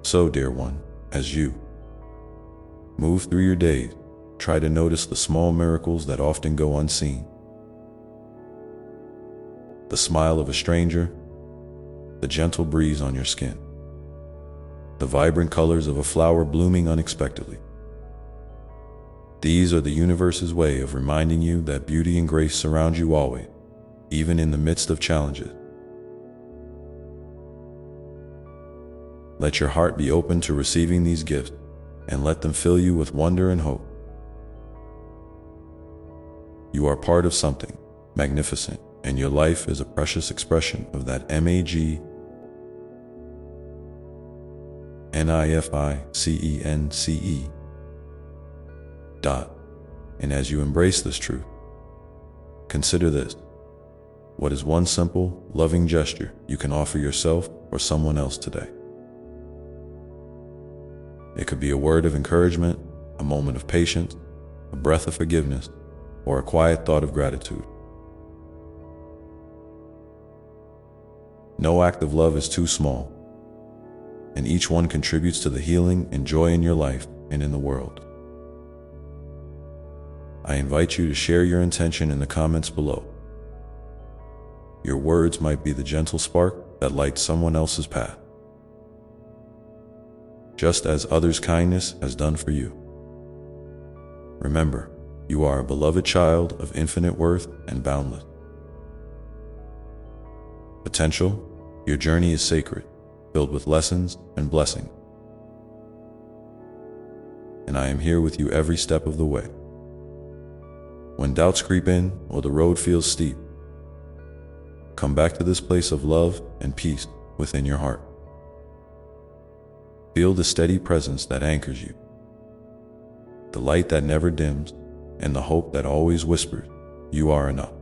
So, dear one, as you move through your days, try to notice the small miracles that often go unseen. The smile of a stranger, the gentle breeze on your skin, the vibrant colors of a flower blooming unexpectedly. These are the universe's way of reminding you that beauty and grace surround you always, even in the midst of challenges. Let your heart be open to receiving these gifts and let them fill you with wonder and hope. You are part of something magnificent, and your life is a precious expression of that magnificence. And as you embrace this truth, consider this. What is one simple, loving gesture you can offer yourself or someone else today? It could be a word of encouragement, a moment of patience, a breath of forgiveness, or a quiet thought of gratitude. No act of love is too small, and each one contributes to the healing and joy in your life and in the world. I invite you to share your intention in the comments below. Your words might be the gentle spark that lights someone else's path, just as others' kindness has done for you. Remember, you are a beloved child of infinite worth and boundless potential. Your journey is sacred, filled with lessons and blessings. And I am here with you every step of the way. When doubts creep in or the road feels steep, come back to this place of love and peace within your heart. Feel the steady presence that anchors you, the light that never dims, and the hope that always whispers, you are enough.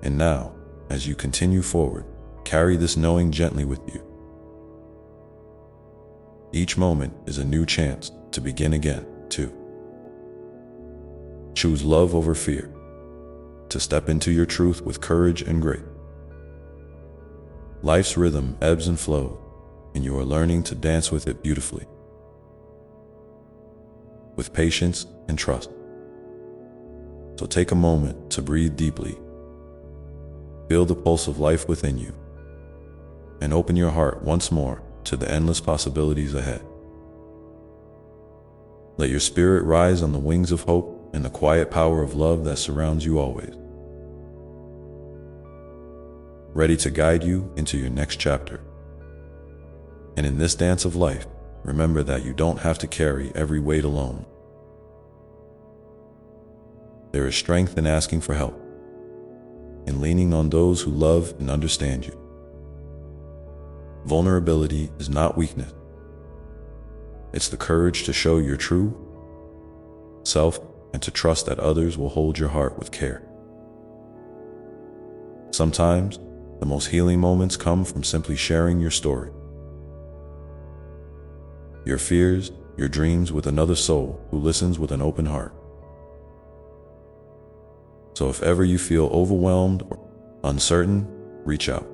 And now, as you continue forward, carry this knowing gently with you. Each moment is a new chance to begin again, too. Choose love over fear, to step into your truth with courage and grace. Life's rhythm ebbs and flows, and you are learning to dance with it beautifully, with patience and trust. So take a moment to breathe deeply, feel the pulse of life within you, and open your heart once more to the endless possibilities ahead. Let your spirit rise on the wings of hope and the quiet power of love that surrounds you always, ready to guide you into your next chapter. And in this dance of life, remember that you don't have to carry every weight alone. There is strength in asking for help, in leaning on those who love and understand you. Vulnerability is not weakness. It's the courage to show your true self and to trust that others will hold your heart with care. Sometimes, the most healing moments come from simply sharing your story, your fears, your dreams with another soul who listens with an open heart. So if ever you feel overwhelmed or uncertain, reach out.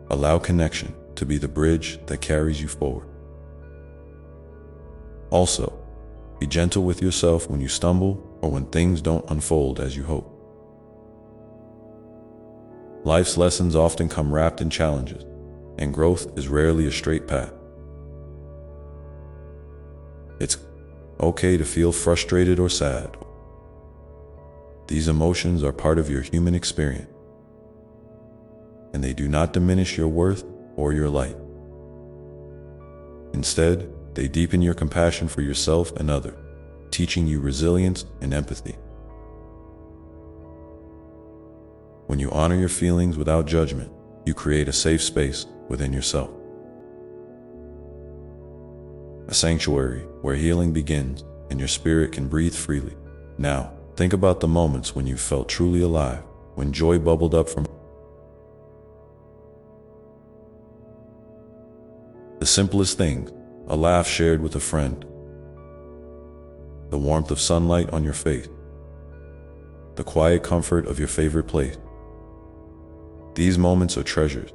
Allow connection to be the bridge that carries you forward. Also, be gentle with yourself when you stumble or when things don't unfold as you hope. Life's lessons often come wrapped in challenges, and growth is rarely a straight path. It's okay to feel frustrated or sad. These emotions are part of your human experience, and they do not diminish your worth or your light. Instead, they deepen your compassion for yourself and others, teaching you resilience and empathy. When you honor your feelings without judgment, you create a safe space within yourself, a sanctuary where healing begins and your spirit can breathe freely. Now, think about the moments when you felt truly alive, when joy bubbled up from. The simplest things, a laugh shared with a friend, the warmth of sunlight on your face, the quiet comfort of your favorite place. These moments are treasures,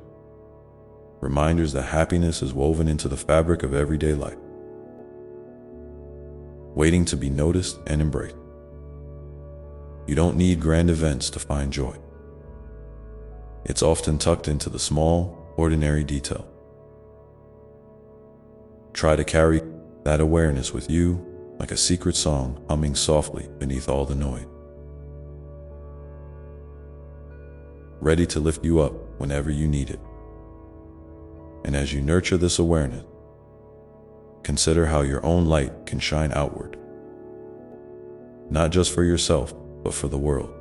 reminders that happiness is woven into the fabric of everyday life, waiting to be noticed and embraced. You don't need grand events to find joy. It's often tucked into the small, ordinary detail. Try to carry that awareness with you like a secret song humming softly beneath all the noise, ready to lift you up whenever you need it. And as you nurture this awareness, consider how your own light can shine outward, not just for yourself, but for the world.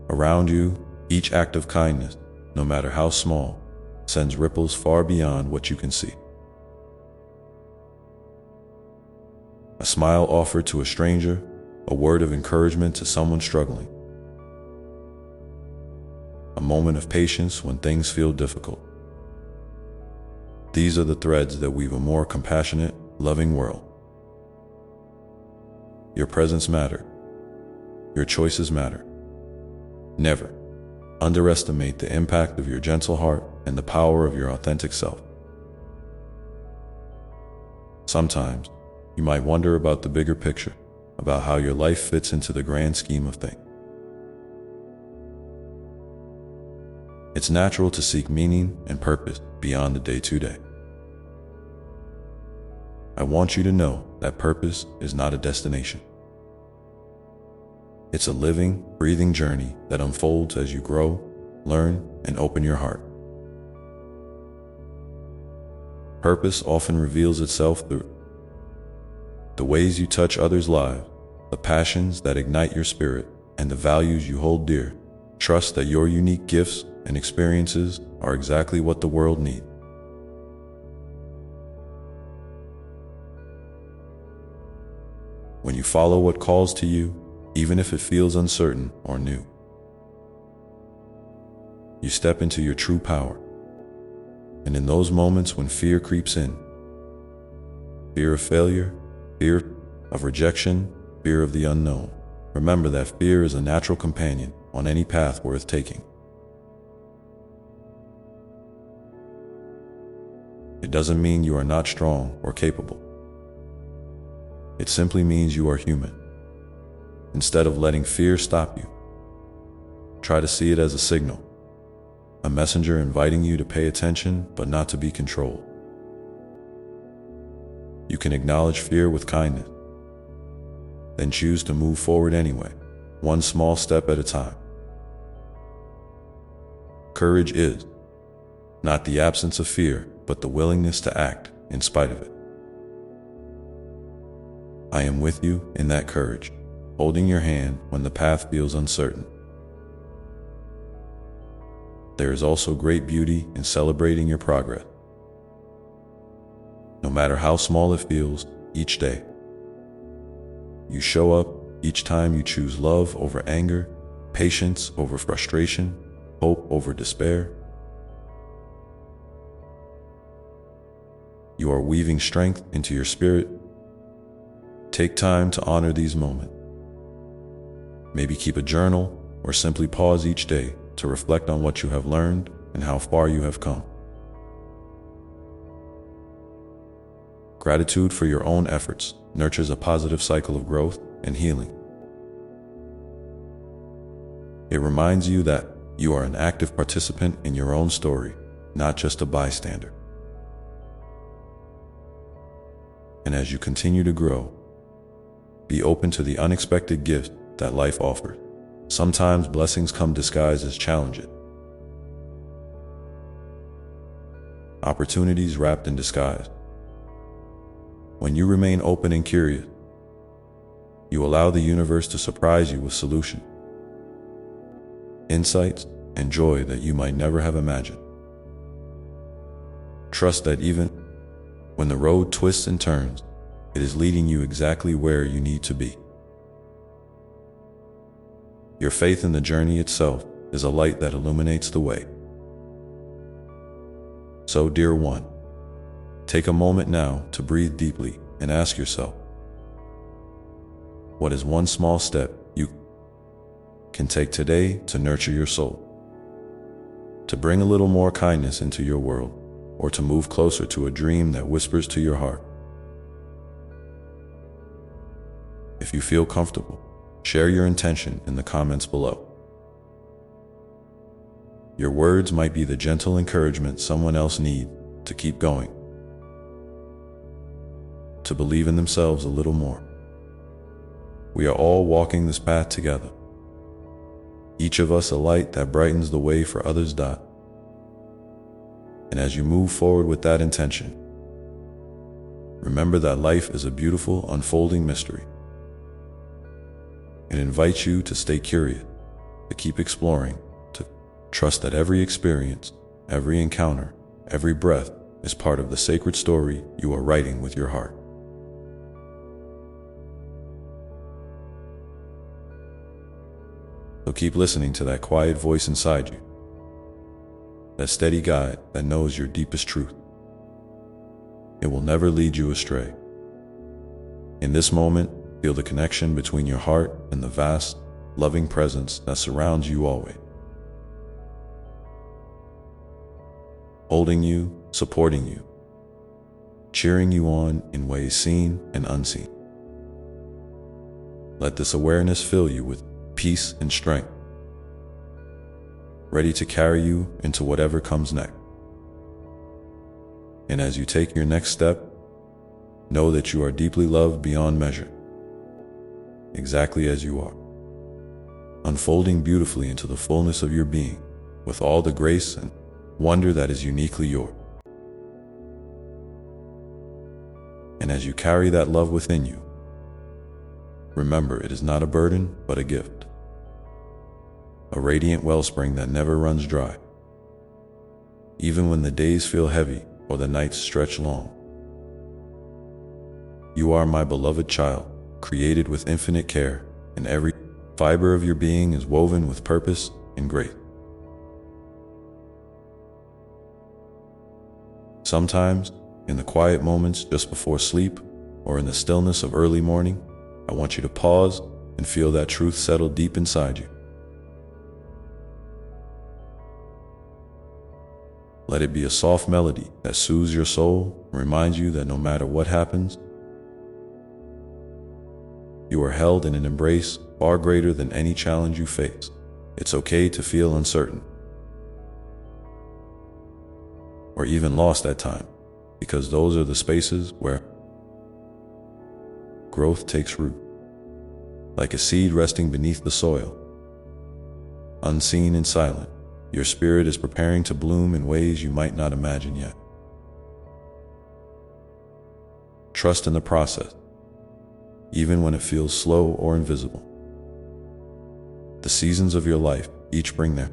Around you, each act of kindness, no matter how small, sends ripples far beyond what you can see. A smile offered to a stranger, a word of encouragement to someone struggling, a moment of patience when things feel difficult. These are the threads that weave a more compassionate, loving world. Your presence matters. Your choices matter. Never underestimate the impact of your gentle heart and the power of your authentic self. Sometimes, you might wonder about the bigger picture, about how your life fits into the grand scheme of things. It's natural to seek meaning and purpose beyond the day-to-day. I want you to know that purpose is not a destination. It's a living, breathing journey that unfolds as you grow, learn, and open your heart. Purpose often reveals itself through the ways you touch others' lives, the passions that ignite your spirit, and the values you hold dear. Trust that your unique gifts and experiences are exactly what the world needs. When you follow what calls to you, even if it feels uncertain or new, you step into your true power. And in those moments when fear creeps in, fear of failure, fear of rejection, fear of the unknown, remember that fear is a natural companion on any path worth taking. It doesn't mean you are not strong or capable. It simply means you are human. Instead of letting fear stop you, try to see it as a signal, a messenger inviting you to pay attention but not to be controlled. You can acknowledge fear with kindness, then choose to move forward anyway, one small step at a time. Courage is not the absence of fear, but the willingness to act in spite of it. I am with you in that courage, holding your hand when the path feels uncertain. There is also great beauty in celebrating your progress. No matter how small it feels, each day you show up, each time you choose love over anger, patience over frustration, hope over despair. You are weaving strength into your spirit. Take time to honor these moments. Maybe keep a journal or simply pause each day to reflect on what you have learned and how far you have come. Gratitude for your own efforts nurtures a positive cycle of growth and healing. It reminds you that you are an active participant in your own story, not just a bystander. And as you continue to grow, be open to the unexpected gifts that life offers. Sometimes blessings come disguised as challenges. Opportunities wrapped in disguise. When you remain open and curious, you allow the universe to surprise you with solutions, insights, and joy that you might never have imagined. Trust that even when the road twists and turns, it is leading you exactly where you need to be. Your faith in the journey itself is a light that illuminates the way. So, dear one, Take a moment now to breathe deeply and ask yourself, what is one small step you can take today to nurture your soul, to bring a little more kindness into your world, or to move closer to a dream that whispers to your heart? If you feel comfortable, share your intention in the comments below. Your words might be the gentle encouragement someone else needs to keep going, to believe in themselves a little more. We are all walking this path together, each of us a light that brightens the way for others. And as you move forward with that intention, remember that life is a beautiful, unfolding mystery. It invites you to stay curious, to keep exploring, to trust that every experience, every encounter, every breath is part of the sacred story you are writing with your heart. So keep listening to that quiet voice inside you, that steady guide that knows your deepest truth. It will never lead you astray. In this moment, feel the connection between your heart and the vast, loving presence that surrounds you always, holding you, supporting you, cheering you on in ways seen and unseen. Let this awareness fill you with peace and strength, ready to carry you into whatever comes next. And as you take your next step, know that you are deeply loved beyond measure, exactly as you are, unfolding beautifully into the fullness of your being, with all the grace and wonder that is uniquely yours. And as you carry that love within you, remember it is not a burden, but a gift. A radiant wellspring that never runs dry, even when the days feel heavy or the nights stretch long. You are my beloved child, created with infinite care, and every fiber of your being is woven with purpose and grace. Sometimes, in the quiet moments just before sleep, or in the stillness of early morning, I want you to pause and feel that truth settle deep inside you. Let it be a soft melody that soothes your soul and reminds you that no matter what happens, you are held in an embrace far greater than any challenge you face. It's okay to feel uncertain, or even lost at times, because those are the spaces where growth takes root, like a seed resting beneath the soil. Unseen and silent, your spirit is preparing to bloom in ways you might not imagine yet. Trust in the process, even when it feels slow or invisible. The seasons of your life each bring their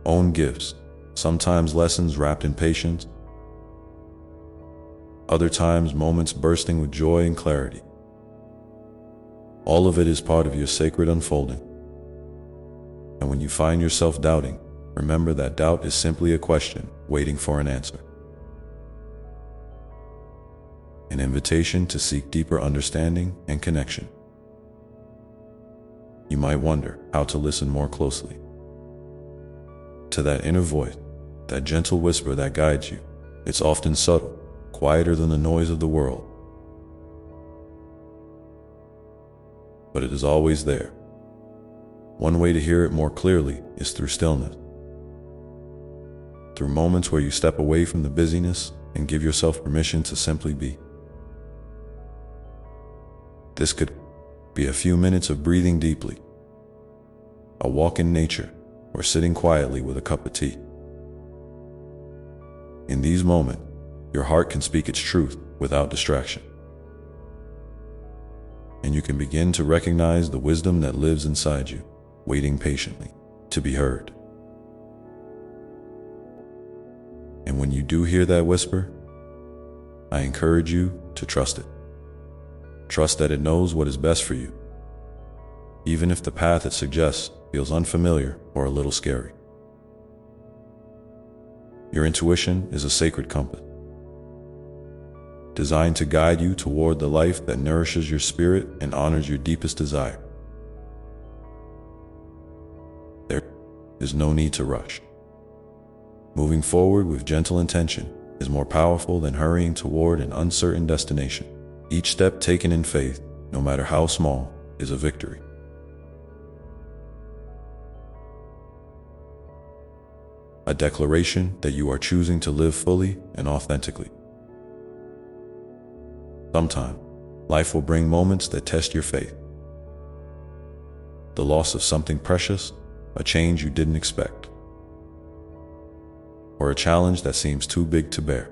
own gifts, sometimes lessons wrapped in patience, other times moments bursting with joy and clarity. All of it is part of your sacred unfolding. And when you find yourself doubting, remember that doubt is simply a question waiting for an answer. An invitation to seek deeper understanding and connection. You might wonder how to listen more closely to that inner voice, that gentle whisper that guides you. It's often subtle, quieter than the noise of the world, but it is always there. One way to hear it more clearly is through stillness, through moments where you step away from the busyness and give yourself permission to simply be. This could be a few minutes of breathing deeply, a walk in nature, or sitting quietly with a cup of tea. In these moments, your heart can speak its truth without distraction, and you can begin to recognize the wisdom that lives inside you, waiting patiently to be heard. And when you do hear that whisper, I encourage you to trust it. Trust that it knows what is best for you, even if the path it suggests feels unfamiliar or a little scary. Your intuition is a sacred compass, designed to guide you toward the life that nourishes your spirit and honors your deepest desire. There is no need to rush. Moving forward with gentle intention is more powerful than hurrying toward an uncertain destination. Each step taken in faith, no matter how small, is a victory. A declaration that you are choosing to live fully and authentically. Sometime, life will bring moments that test your faith. The loss of something precious, a change you didn't expect, or a challenge that seems too big to bear.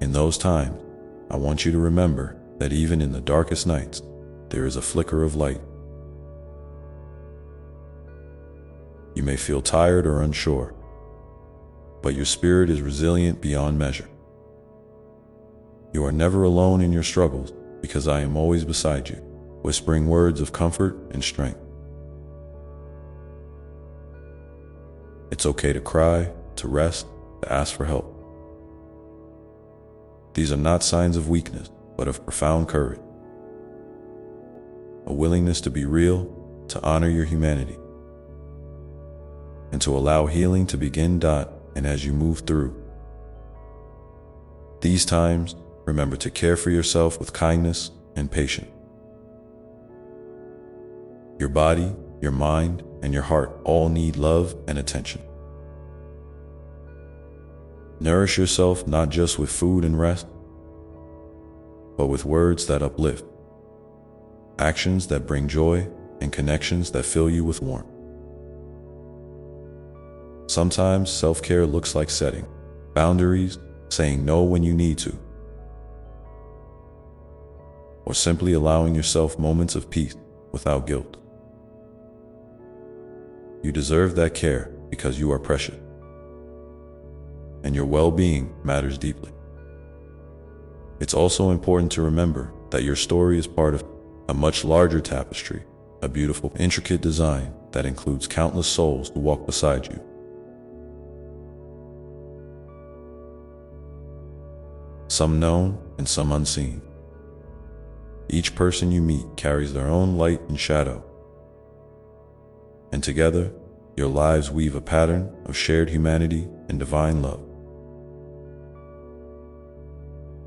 In those times, I want you to remember that even in the darkest nights, there is a flicker of light. You may feel tired or unsure, but your spirit is resilient beyond measure. You are never alone in your struggles because I am always beside you, whispering words of comfort and strength. It's okay to cry, to rest, to ask for help. These are not signs of weakness, but of profound courage. A willingness to be real, to honor your humanity, and to allow healing to begin. And as you move through these times, remember to care for yourself with kindness and patience. Your body, your mind, and your heart all need love and attention. Nourish yourself not just with food and rest, but with words that uplift, actions that bring joy, and connections that fill you with warmth. Sometimes self-care looks like setting boundaries, saying no when you need to, or simply allowing yourself moments of peace without guilt. You deserve that care because you are precious, and your well-being matters deeply. It's also important to remember that your story is part of a much larger tapestry, a beautiful, intricate design that includes countless souls who walk beside you. Some known and some unseen. Each person you meet carries their own light and shadow, and together, your lives weave a pattern of shared humanity and divine love.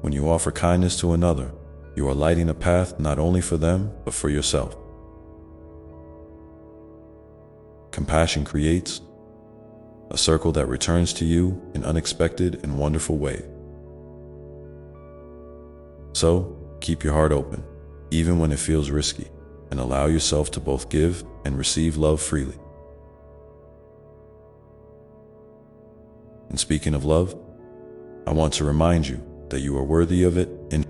When you offer kindness to another, you are lighting a path not only for them, but for yourself. Compassion creates a circle that returns to you in unexpected and wonderful ways. So, keep your heart open, even when it feels risky, and allow yourself to both give and receive love freely. And speaking of love, I want to remind you that you are worthy of it in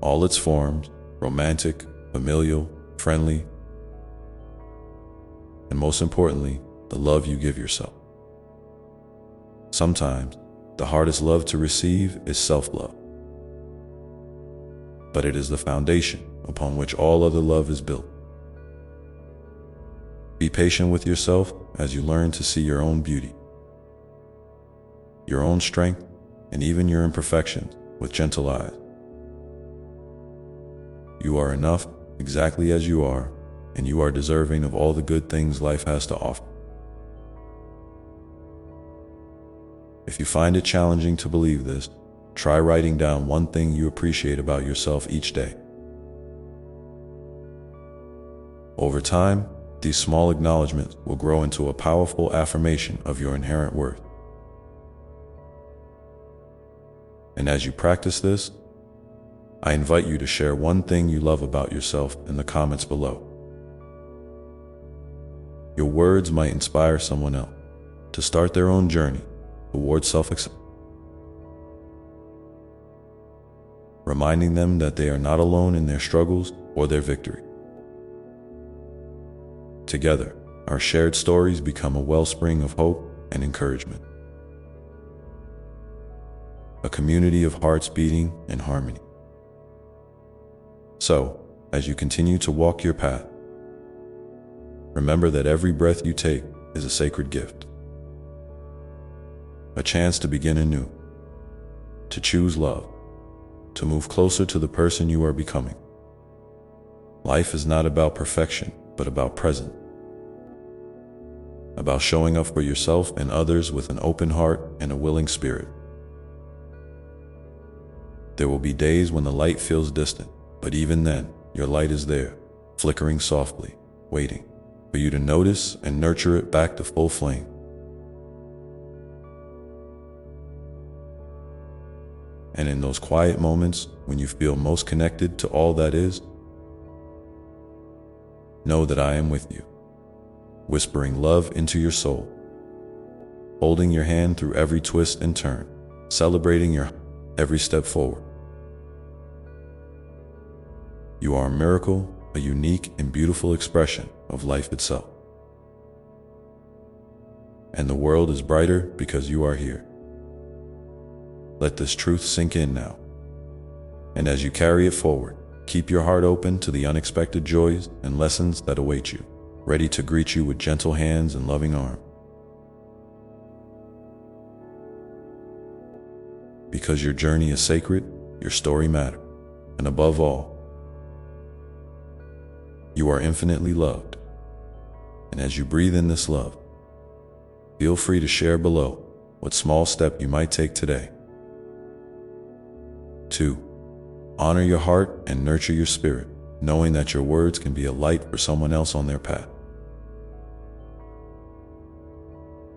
all its forms: romantic, familial, friendly, and most importantly, the love you give yourself. Sometimes, the hardest love to receive is self-love, but it is the foundation upon which all other love is built. Be patient with yourself as you learn to see your own beauty, your own strength, and even your imperfections with gentle eyes. You are enough exactly as you are, and you are deserving of all the good things life has to offer. If you find it challenging to believe this, try writing down one thing you appreciate about yourself each day. Over time, these small acknowledgments will grow into a powerful affirmation of your inherent worth. And as you practice this, I invite you to share one thing you love about yourself in the comments below. Your words might inspire someone else to start their own journey towards self-acceptance, reminding them that they are not alone in their struggles or their victory. Together, our shared stories become a wellspring of hope and encouragement, a community of hearts beating in harmony. So, as you continue to walk your path, remember that every breath you take is a sacred gift, a chance to begin anew, to choose love, to move closer to the person you are becoming. Life is not about perfection, but about presence. About showing up for yourself and others with an open heart and a willing spirit. There will be days when the light feels distant, but even then, your light is there, flickering softly, waiting for you to notice and nurture it back to full flame. And in those quiet moments, when you feel most connected to all that is, know that I am with you, whispering love into your soul, holding your hand through every twist and turn, celebrating your every step forward. You are a miracle, a unique and beautiful expression of life itself. And the world is brighter because you are here. Let this truth sink in now. And as you carry it forward, keep your heart open to the unexpected joys and lessons that await you, ready to greet you with gentle hands and loving arms. Because your journey is sacred, your story matters, and above all, you are infinitely loved. And as you breathe in this love, feel free to share below what small step you might take today. 2. Honor your heart and nurture your spirit, knowing that your words can be a light for someone else on their path.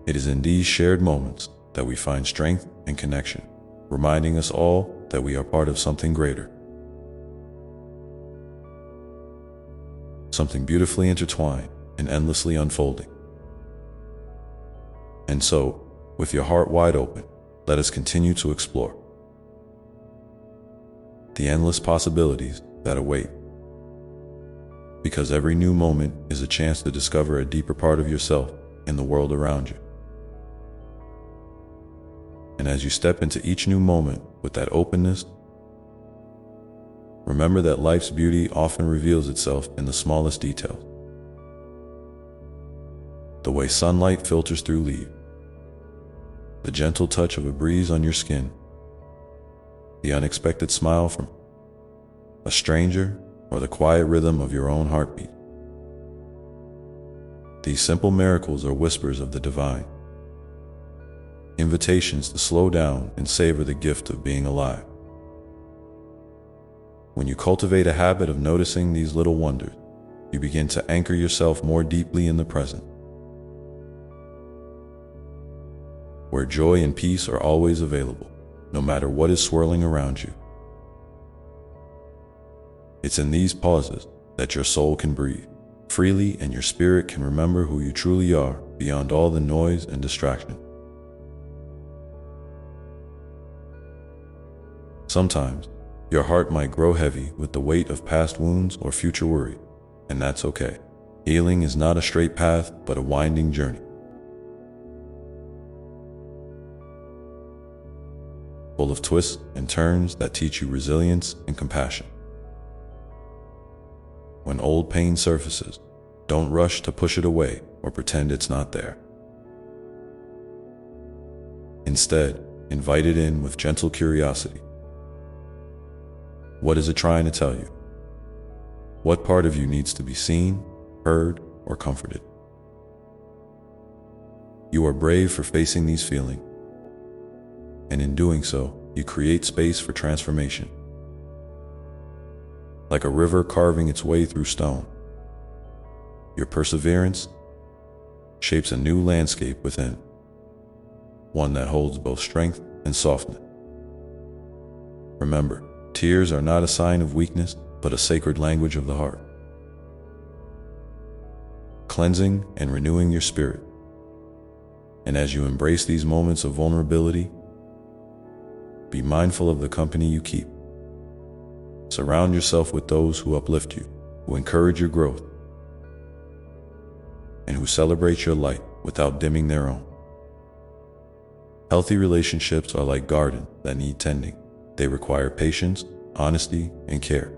It is in these shared moments that we find strength and connection, reminding us all that we are part of something greater. Something beautifully intertwined and endlessly unfolding. And so, with your heart wide open, let us continue to explore the endless possibilities that await. Because every new moment is a chance to discover a deeper part of yourself and the world around you. And as you step into each new moment with that openness, remember that life's beauty often reveals itself in the smallest details. The way sunlight filters through leaves, the gentle touch of a breeze on your skin, the unexpected smile from a stranger, or the quiet rhythm of your own heartbeat. These simple miracles are whispers of the divine, invitations to slow down and savor the gift of being alive. When you cultivate a habit of noticing these little wonders, you begin to anchor yourself more deeply in the present, where joy and peace are always available, no matter what is swirling around you. It's in these pauses that your soul can breathe freely and your spirit can remember who you truly are beyond all the noise and distraction. Sometimes, your heart might grow heavy with the weight of past wounds or future worry, and that's okay. Healing is not a straight path, but a winding journey. Full of twists and turns that teach you resilience and compassion. When old pain surfaces, don't rush to push it away or pretend it's not there. Instead, invite it in with gentle curiosity. What is it trying to tell you? What part of you needs to be seen, heard, or comforted? You are brave for facing these feelings, and in doing so, you create space for transformation. Like a river carving its way through stone, your perseverance shapes a new landscape within, one that holds both strength and softness. Remember, tears are not a sign of weakness, but a sacred language of the heart, cleansing and renewing your spirit. And as you embrace these moments of vulnerability, be mindful of the company you keep. Surround yourself with those who uplift you, who encourage your growth, and who celebrate your light without dimming their own. Healthy relationships are like gardens that need tending. They require patience, honesty, and care.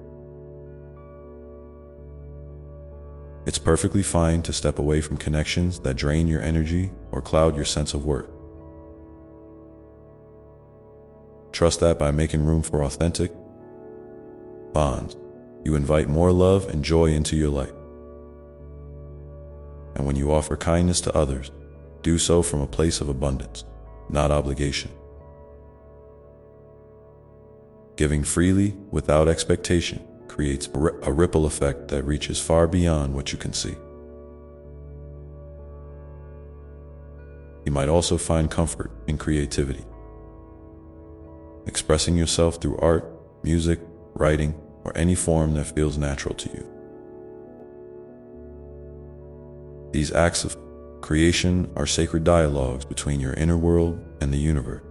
It's perfectly fine to step away from connections that drain your energy or cloud your sense of worth. Trust that by making room for authentic bonds, you invite more love and joy into your life. And when you offer kindness to others, do so from a place of abundance, not obligation. Giving freely without expectation creates a ripple effect that reaches far beyond what you can see. You might also find comfort in creativity. Expressing yourself through art, music, writing, or any form that feels natural to you. These acts of creation are sacred dialogues between your inner world and the universe.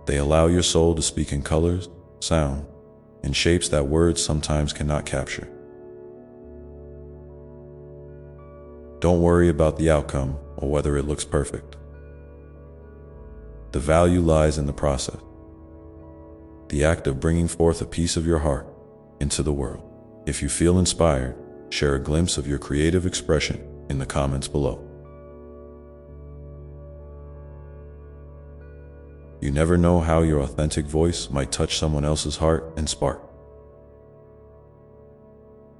They allow your soul to speak in colors, sound, and shapes that words sometimes cannot capture. Don't worry about the outcome or whether it looks perfect. The value lies in the process, the act of bringing forth a piece of your heart into the world. If you feel inspired, share a glimpse of your creative expression in the comments below. You never know how your authentic voice might touch someone else's heart and spark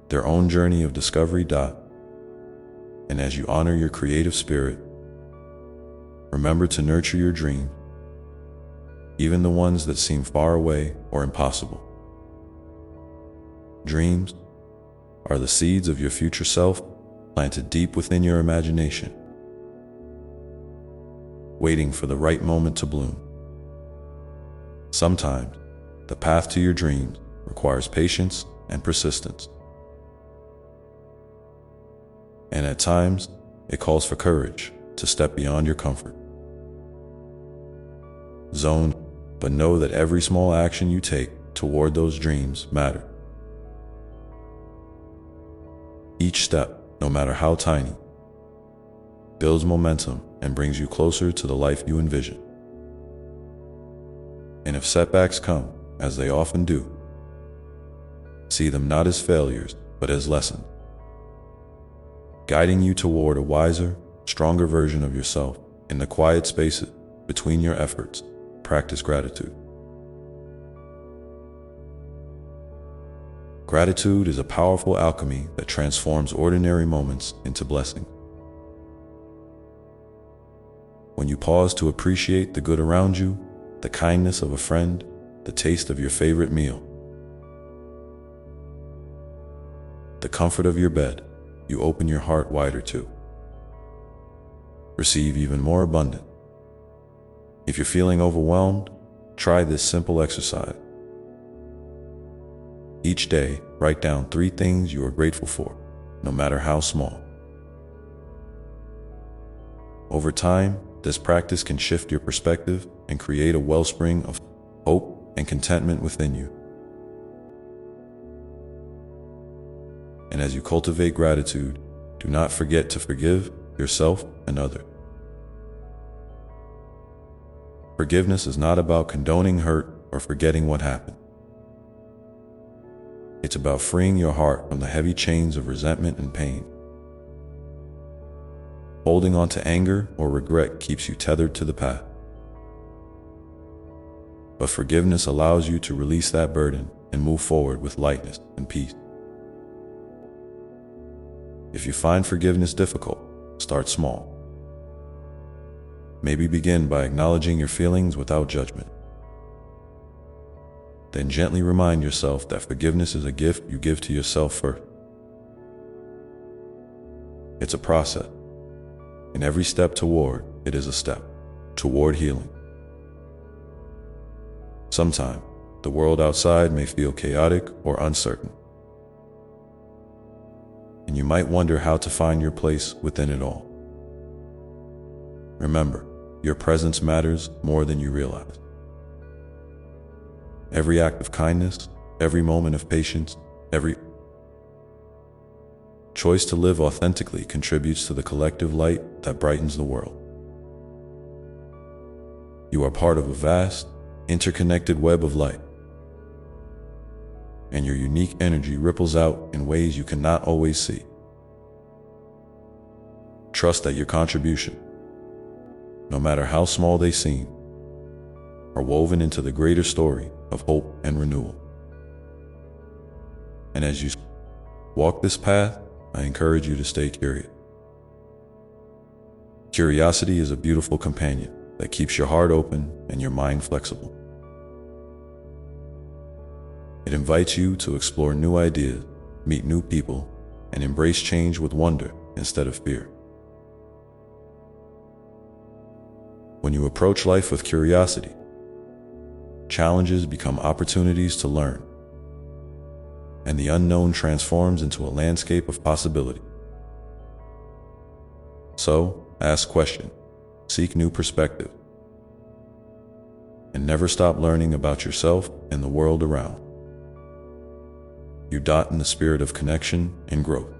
their own journey of discovery. And as you honor your creative spirit, remember to nurture your dreams, even the ones that seem far away or impossible. Dreams are the seeds of your future self planted deep within your imagination, waiting for the right moment to bloom. Sometimes, the path to your dreams requires patience and persistence. And at times, it calls for courage to step beyond your comfort zone, but know that every small action you take toward those dreams matters. Each step, no matter how tiny, builds momentum and brings you closer to the life you envision. And if setbacks come, as they often do, see them not as failures, but as lessons, guiding you toward a wiser, stronger version of yourself. In the quiet spaces between your efforts, practice gratitude. Gratitude is a powerful alchemy that transforms ordinary moments into blessings. When you pause to appreciate the good around you, the kindness of a friend, the taste of your favorite meal, the comfort of your bed, you open your heart wider to receive even more abundant. If you're feeling overwhelmed, try this simple exercise. Each day, write down 3 things you are grateful for, no matter how small. Over time, this practice can shift your perspective and create a wellspring of hope and contentment within you. And as you cultivate gratitude, do not forget to forgive yourself and others. Forgiveness is not about condoning hurt or forgetting what happened. It's about freeing your heart from the heavy chains of resentment and pain. Holding on to anger or regret keeps you tethered to the past. But forgiveness allows you to release that burden and move forward with lightness and peace. If you find forgiveness difficult, start small. Maybe begin by acknowledging your feelings without judgment. Then gently remind yourself that forgiveness is a gift you give to yourself first. It's a process, and every step toward it is a step toward healing. Sometimes, the world outside may feel chaotic or uncertain, and you might wonder how to find your place within it all. Remember, your presence matters more than you realize. Every act of kindness, every moment of patience, every choice to live authentically contributes to the collective light that brightens the world. You are part of a vast, interconnected web of light, and your unique energy ripples out in ways you cannot always see. Trust that your contribution, no matter how small they seem, are woven into the greater story of hope and renewal. And as you walk this path, I encourage you to stay curious. Curiosity is a beautiful companion that keeps your heart open and your mind flexible. It invites you to explore new ideas, meet new people, and embrace change with wonder instead of fear. When you approach life with curiosity, challenges become opportunities to learn, and the unknown transforms into a landscape of possibility. So, ask questions, seek new perspectives, and never stop learning about yourself and the world around you. In the spirit of connection and growth,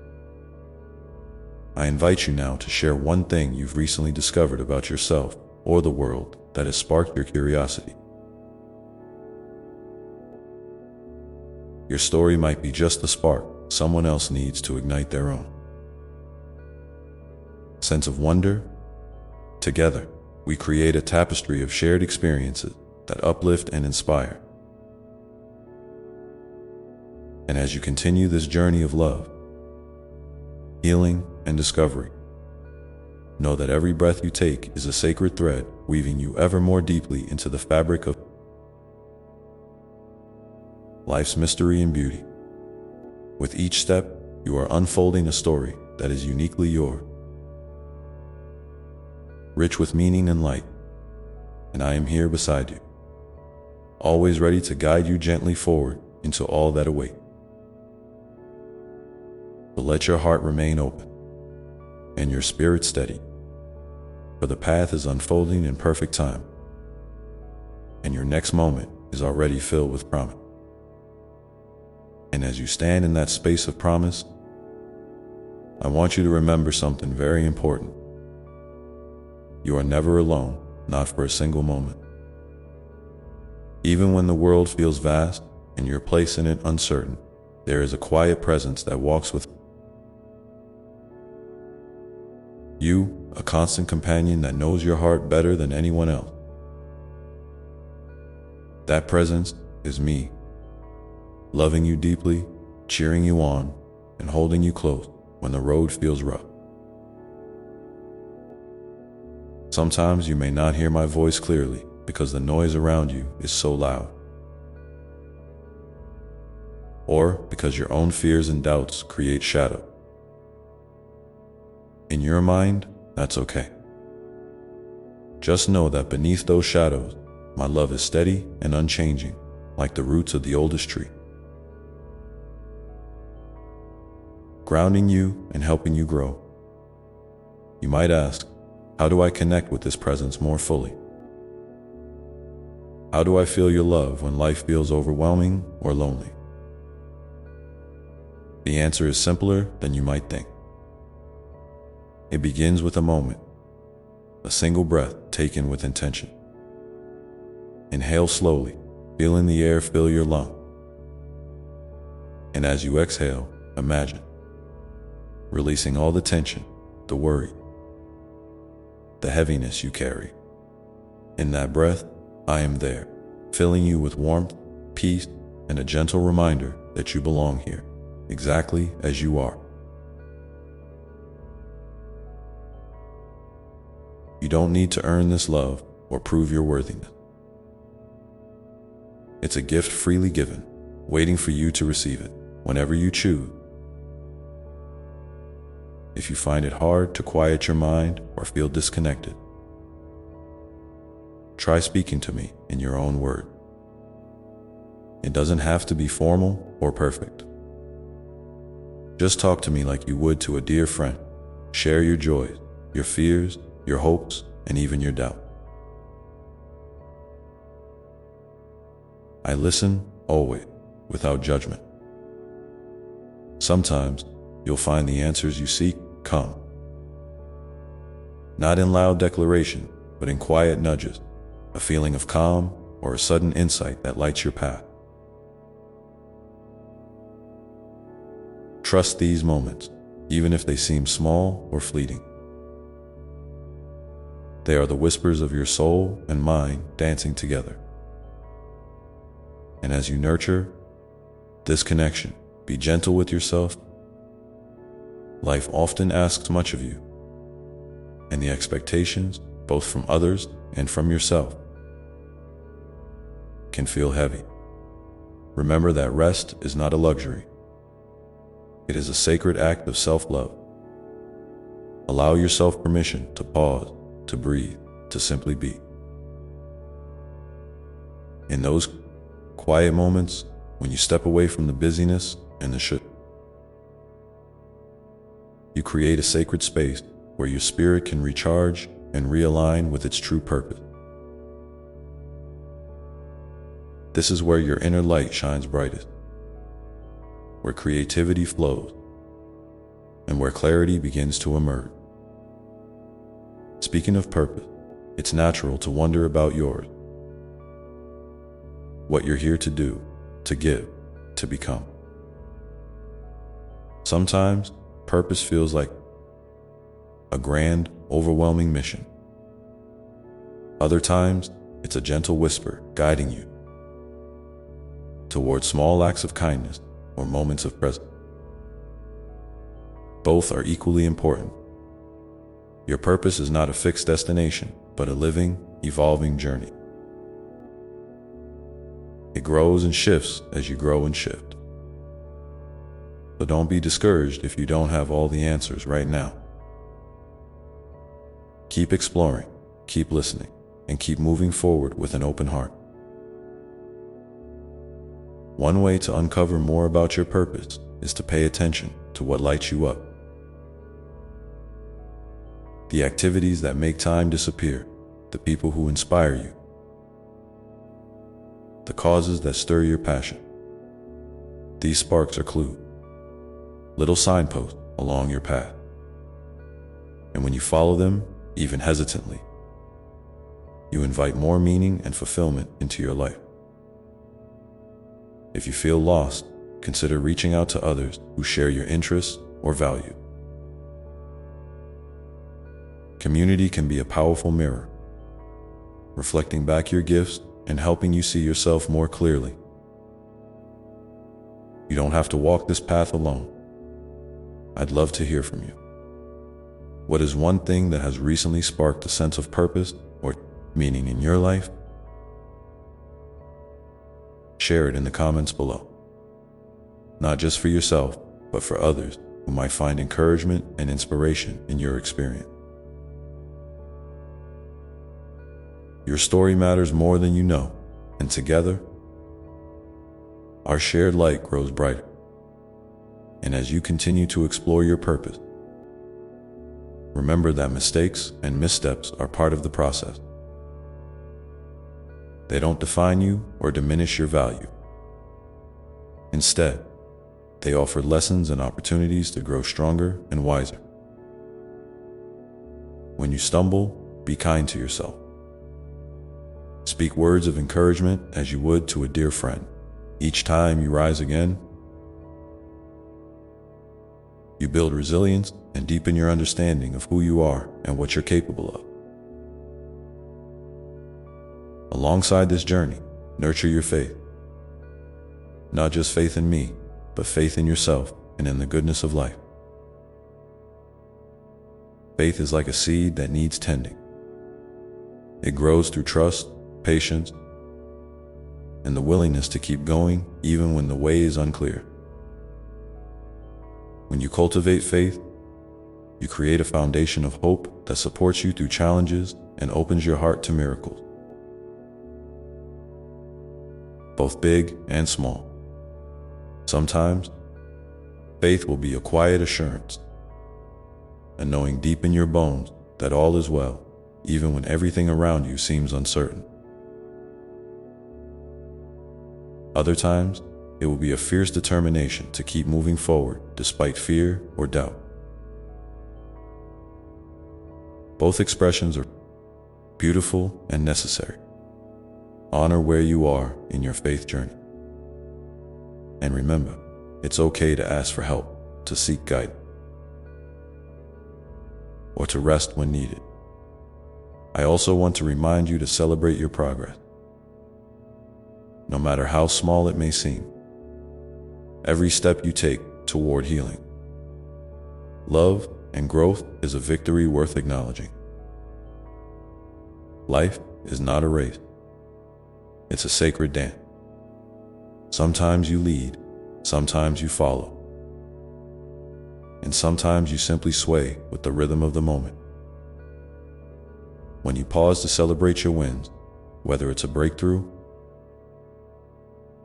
I invite you now to share one thing you've recently discovered about yourself or the world that has sparked your curiosity. Your story might be just the spark someone else needs to ignite their own sense of wonder. Together, we create a tapestry of shared experiences that uplift and inspire. And as you continue this journey of love, healing, and discovery, know that every breath you take is a sacred thread weaving you ever more deeply into the fabric of life's mystery and beauty. With each step, you are unfolding a story that is uniquely yours, rich with meaning and light. And I am here beside you, always ready to guide you gently forward into all that awaits. But let your heart remain open and your spirit steady, for the path is unfolding in perfect time, and your next moment is already filled with promise. And as you stand in that space of promise, I want you to remember something very important. You are never alone, not for a single moment. Even when the world feels vast and your place in it uncertain, there is a quiet presence that walks with you, a constant companion that knows your heart better than anyone else. That presence is me, loving you deeply, cheering you on, and holding you close when the road feels rough. Sometimes you may not hear my voice clearly because the noise around you is so loud, or because your own fears and doubts create shadow. In your mind, that's okay. Just know that beneath those shadows, my love is steady and unchanging, like the roots of the oldest tree, grounding you and helping you grow. You might ask, how do I connect with this presence more fully? How do I feel your love when life feels overwhelming or lonely? The answer is simpler than you might think. It begins with a moment, a single breath taken with intention. Inhale slowly, feeling the air fill your lungs. And as you exhale, imagine releasing all the tension, the worry, the heaviness you carry. In that breath, I am there, filling you with warmth, peace, and a gentle reminder that you belong here, exactly as you are. You don't need to earn this love or prove your worthiness. It's a gift freely given, waiting for you to receive it whenever you choose. If you find it hard to quiet your mind or feel disconnected, try speaking to me in your own words. It doesn't have to be formal or perfect. Just talk to me like you would to a dear friend. Share your joys, your fears, your hopes, and even your doubt. I listen always, without judgment. Sometimes you'll find the answers you seek come, not in loud declaration, but in quiet nudges, a feeling of calm or a sudden insight that lights your path. Trust these moments, even if they seem small or fleeting. They are the whispers of your soul and mind dancing together. And as you nurture this connection, be gentle with yourself. Life often asks much of you, and the expectations, both from others and from yourself, can feel heavy. Remember that rest is not a luxury. It is a sacred act of self-love. Allow yourself permission to pause, to breathe, to simply be. In those quiet moments, when you step away from the busyness and the should, you create a sacred space where your spirit can recharge and realign with its true purpose. This is where your inner light shines brightest, where creativity flows, and where clarity begins to emerge. Speaking of purpose, it's natural to wonder about yours. What you're here to do, to give, to become. Sometimes, purpose feels like a grand, overwhelming mission. Other times, it's a gentle whisper guiding you towards small acts of kindness or moments of presence. Both are equally important. Your purpose is not a fixed destination, but a living, evolving journey. It grows and shifts as you grow and shift. So don't be discouraged if you don't have all the answers right now. Keep exploring, keep listening, and keep moving forward with an open heart. One way to uncover more about your purpose is to pay attention to what lights you up. The activities that make time disappear, the people who inspire you, the causes that stir your passion. These sparks are clues, little signposts along your path. And when you follow them, even hesitantly, you invite more meaning and fulfillment into your life. If you feel lost, consider reaching out to others who share your interests or values. Community can be a powerful mirror, reflecting back your gifts and helping you see yourself more clearly. You don't have to walk this path alone. I'd love to hear from you. What is one thing that has recently sparked a sense of purpose or meaning in your life? Share it in the comments below. Not just for yourself, but for others who might find encouragement and inspiration in your experience. Your story matters more than you know, and together, our shared light grows brighter. And as you continue to explore your purpose, remember that mistakes and missteps are part of the process. They don't define you or diminish your value. Instead, they offer lessons and opportunities to grow stronger and wiser. When you stumble, be kind to yourself. Speak words of encouragement as you would to a dear friend. Each time you rise again, you build resilience and deepen your understanding of who you are and what you're capable of. Alongside this journey, nurture your faith. Not just faith in me, but faith in yourself and in the goodness of life. Faith is like a seed that needs tending. It grows through trust, patience, and the willingness to keep going even when the way is unclear. When you cultivate faith, you create a foundation of hope that supports you through challenges and opens your heart to miracles, both big and small. Sometimes, faith will be a quiet assurance, a knowing deep in your bones that all is well, even when everything around you seems uncertain. Other times, it will be a fierce determination to keep moving forward despite fear or doubt. Both expressions are beautiful and necessary. Honor where you are in your faith journey. And remember, it's okay to ask for help, to seek guidance, or to rest when needed. I also want to remind you to celebrate your progress. no matter how small it may seem. Every step you take toward healing, love, and growth is a victory worth acknowledging. Life is not a race. It's a sacred dance. Sometimes you lead, sometimes you follow, and sometimes you simply sway with the rhythm of the moment. When you pause to celebrate your wins, whether it's a breakthrough,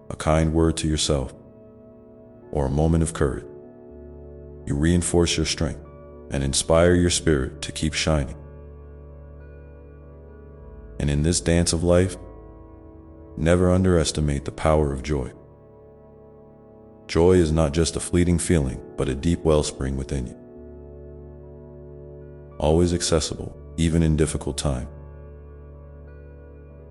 a kind word to yourself, or a moment of courage, you reinforce your strength and inspire your spirit to keep shining. And in this dance of life, never underestimate the power of joy. Joy is not just a fleeting feeling, but a deep wellspring within you. Always accessible, even in difficult times.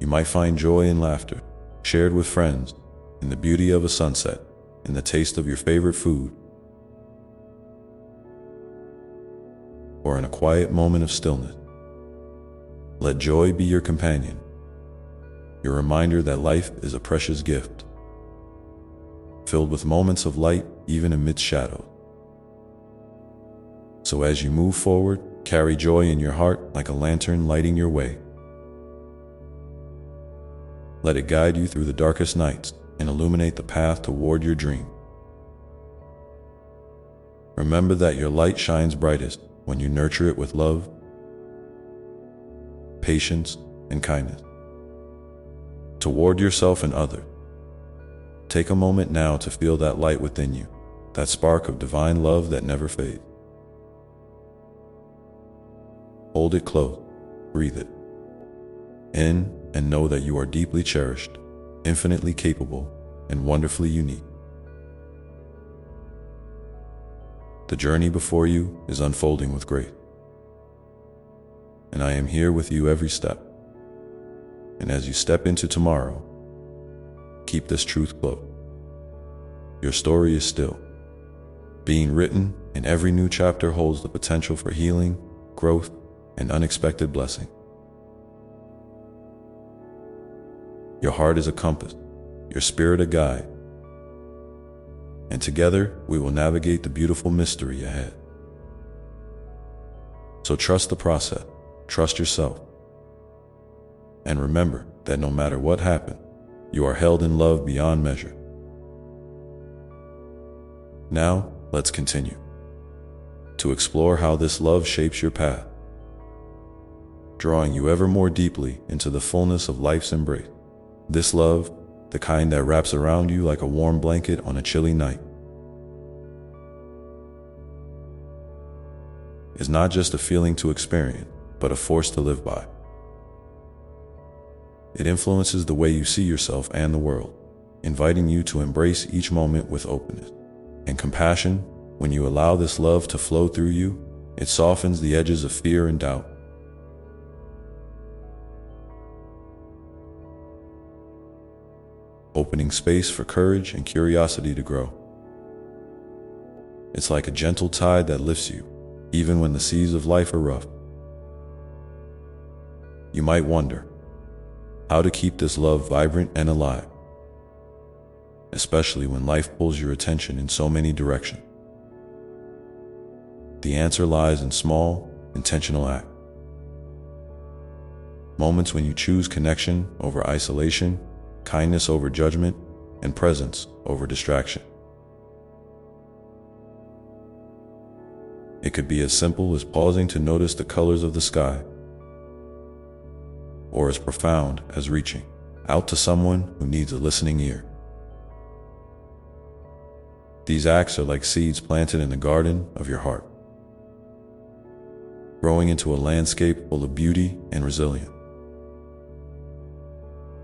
You might find joy in laughter, shared with friends, in the beauty of a sunset, in the taste of your favorite food, or in a quiet moment of stillness. Let joy be your companion, your reminder that life is a precious gift, filled with moments of light even amidst shadows. So as you move forward, carry joy in your heart like a lantern lighting your way. Let it guide you through the darkest nights and illuminate the path toward your dream. Remember that your light shines brightest when you nurture it with love, patience, and kindness toward yourself and others. Take a moment now to feel that light within you, that spark of divine love that never fades. Hold it close, breathe it in, and know that you are deeply cherished, infinitely capable, and wonderfully unique. The journey before you is unfolding with grace, and I am here with you every step. And as you step into tomorrow, keep this truth close. Your story is still being written, and every new chapter holds the potential for healing, growth, and unexpected blessing. Your heart is a compass, your spirit a guide, and together we will navigate the beautiful mystery ahead. So trust the process, trust yourself, and remember that no matter what happens, you are held in love beyond measure. Now, let's continue to explore how this love shapes your path, drawing you ever more deeply into the fullness of life's embrace. This love, the kind that wraps around you like a warm blanket on a chilly night, is not just a feeling to experience, but a force to live by. It influences the way you see yourself and the world, inviting you to embrace each moment with openness and compassion. When you allow this love to flow through you, it softens the edges of fear and doubt, opening space for courage and curiosity to grow. It's like a gentle tide that lifts you, even when the seas of life are rough. You might wonder how to keep this love vibrant and alive, especially when life pulls your attention in so many directions. The answer lies in small, intentional acts. Moments when you choose connection over isolation, kindness over judgment, and presence over distraction. It could be as simple as pausing to notice the colors of the sky, or as profound as reaching out to someone who needs a listening ear. These acts are like seeds planted in the garden of your heart, growing into a landscape full of beauty and resilience.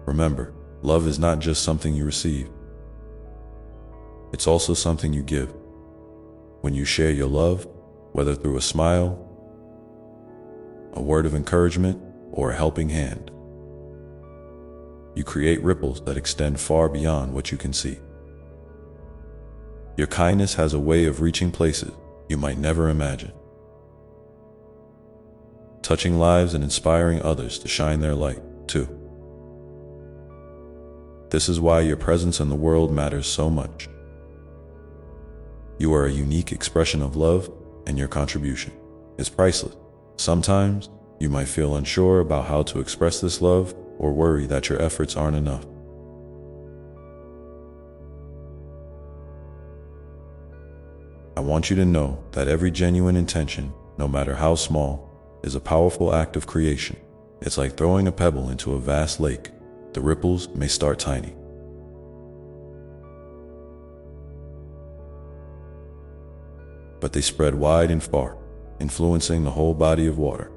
Remember, love is not just something you receive. It's also something you give. When you share your love, whether through a smile, a word of encouragement, or a helping hand, you create ripples that extend far beyond what you can see. Your kindness has a way of reaching places you might never imagine, touching lives and inspiring others to shine their light, too. this is why your presence in the world matters so much. You are a unique expression of love, and your contribution is priceless. Sometimes, you might feel unsure about how to express this love or worry that your efforts aren't enough. I want you to know that every genuine intention, no matter how small, is a powerful act of creation. It's like throwing a pebble into a vast lake. The ripples may start tiny, but they spread wide and far, influencing the whole body of water.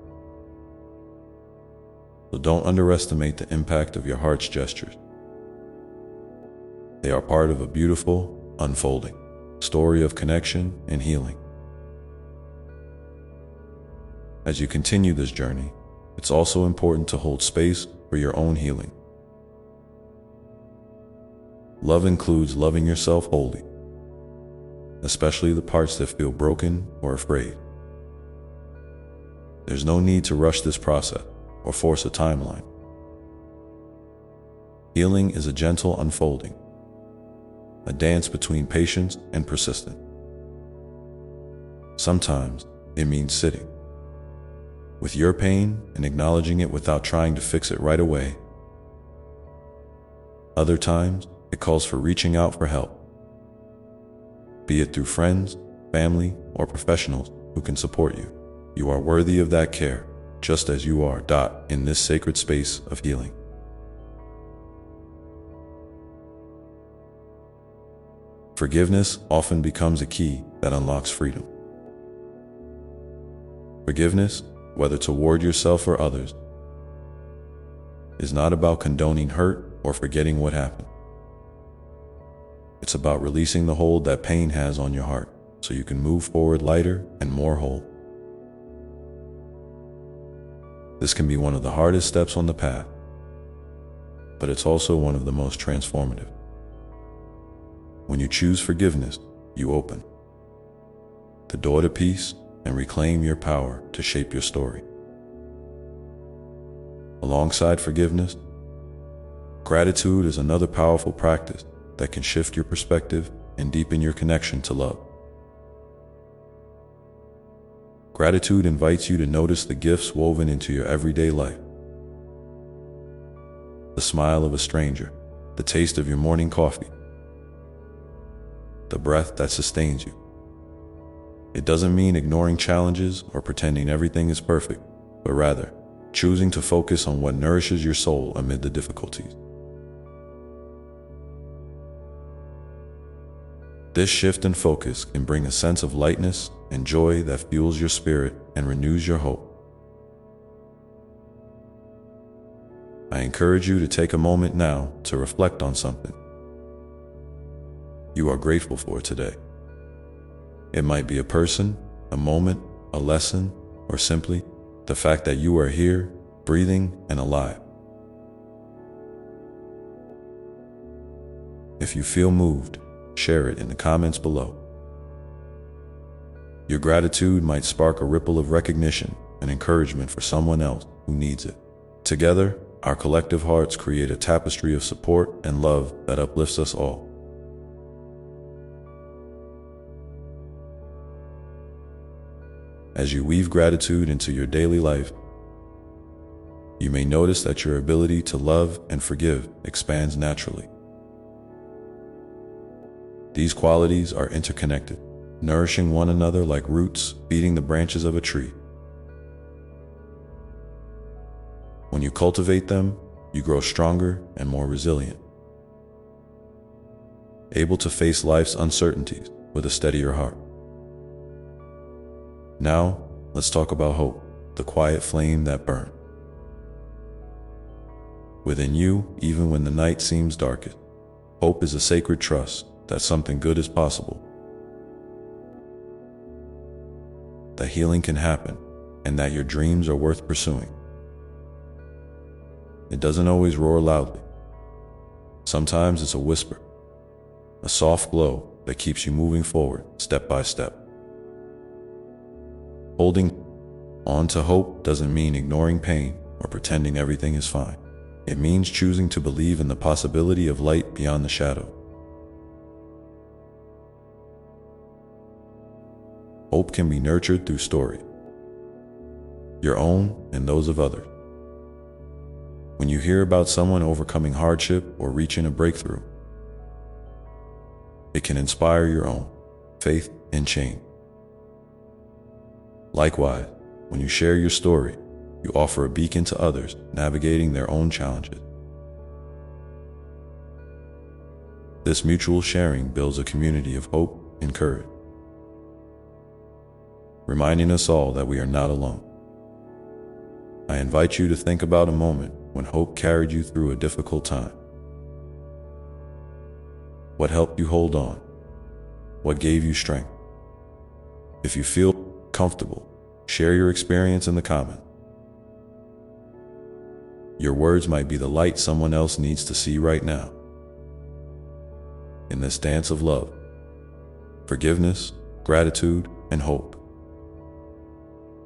So don't underestimate the impact of your heart's gestures. They are part of a beautiful, unfolding story of connection and healing. As you continue this journey, it's also important to hold space for your own healing. Love includes loving yourself wholly, especially the parts that feel broken or afraid. There's no need to rush this process or force a timeline. Healing is a gentle unfolding, a dance between patience and persistence. Sometimes it means sitting with your pain and acknowledging it without trying to fix it right away. Other times, it calls for reaching out for help, be it through friends, family, or professionals who can support you. You are worthy of that care, just as you are, in this sacred space of healing. Forgiveness often becomes a key that unlocks freedom. Forgiveness, whether toward yourself or others, is not about condoning hurt or forgetting what happened. It's about releasing the hold that pain has on your heart so you can move forward lighter and more whole. This can be one of the hardest steps on the path, but it's also one of the most transformative. When you choose forgiveness, you open the door to peace and reclaim your power to shape your story. Alongside forgiveness, gratitude is another powerful practice that can shift your perspective and deepen your connection to love. Gratitude invites you to notice the gifts woven into your everyday life. The smile of a stranger, the taste of your morning coffee, the breath that sustains you. It doesn't mean ignoring challenges or pretending everything is perfect, but rather choosing to focus on what nourishes your soul amid the difficulties. This shift in focus can bring a sense of lightness and joy that fuels your spirit and renews your hope. I encourage you to take a moment now to reflect on something you are grateful for today. It might be a person, a moment, a lesson, or simply the fact that you are here, breathing, and alive. If you feel moved, share it in the comments below. Your gratitude might spark a ripple of recognition and encouragement for someone else who needs it. Together, our collective hearts create a tapestry of support and love that uplifts us all. As you weave gratitude into your daily life, you may notice that your ability to love and forgive expands naturally. These qualities are interconnected, nourishing one another like roots feeding the branches of a tree. When you cultivate them, you grow stronger and more resilient, able to face life's uncertainties with a steadier heart. Now, let's talk about hope, the quiet flame that burns within you, even when the night seems darkest. Hope is a sacred trust that something good is possible, that healing can happen, and that your dreams are worth pursuing. It doesn't always roar loudly. Sometimes it's a whisper, a soft glow that keeps you moving forward step by step. Holding on to hope doesn't mean ignoring pain or pretending everything is fine. It means choosing to believe in the possibility of light beyond the shadow. Hope can be nurtured through story, your own and those of others. When you hear about someone overcoming hardship or reaching a breakthrough, it can inspire your own faith and change. Likewise, when you share your story, you offer a beacon to others navigating their own challenges. This mutual sharing builds a community of hope and courage, reminding us all that we are not alone. I invite you to think about a moment when hope carried you through a difficult time. What helped you hold on? What gave you strength? If you feel comfortable, share your experience in the comments. Your words might be the light someone else needs to see right now. In this dance of love, forgiveness, gratitude, and hope,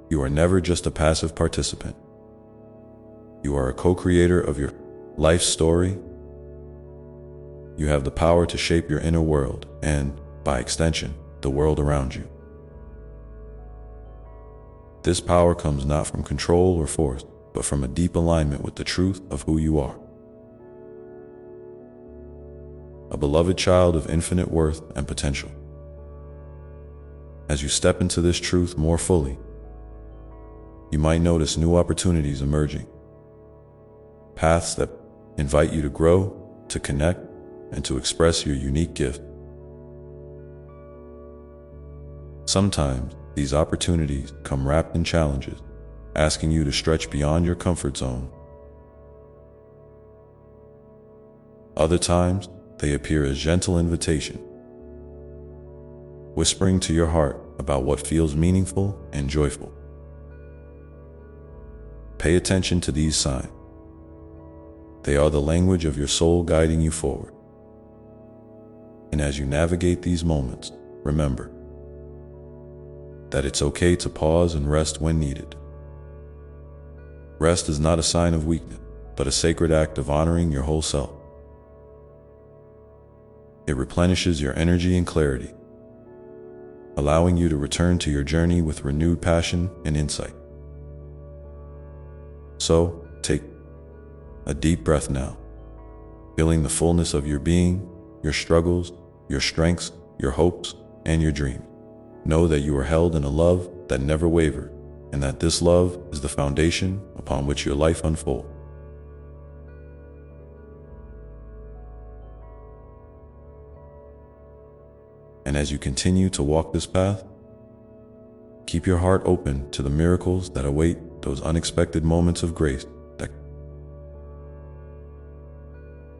you are never just a passive participant. You are a co-creator of your life story. You have the power to shape your inner world and, by extension, the world around you. This power comes not from control or force, but from a deep alignment with the truth of who you are. A beloved child of infinite worth and potential. As you step into this truth more fully, you might notice new opportunities emerging, paths that invite you to grow, to connect, and to express your unique gift. Sometimes these opportunities come wrapped in challenges, asking you to stretch beyond your comfort zone. Other times, they appear as gentle invitations, whispering to your heart about what feels meaningful and joyful. Pay attention to these signs. They are the language of your soul guiding you forward. And as you navigate these moments, remember that it's okay to pause and rest when needed. Rest is not a sign of weakness, but a sacred act of honoring your whole self. It replenishes your energy and clarity, allowing you to return to your journey with renewed passion and insight. So, take a deep breath now, feeling the fullness of your being, your struggles, your strengths, your hopes, and your dreams. Know that you are held in a love that never wavers, and that this love is the foundation upon which your life unfolds. And as you continue to walk this path, keep your heart open to the miracles that await, those unexpected moments of grace that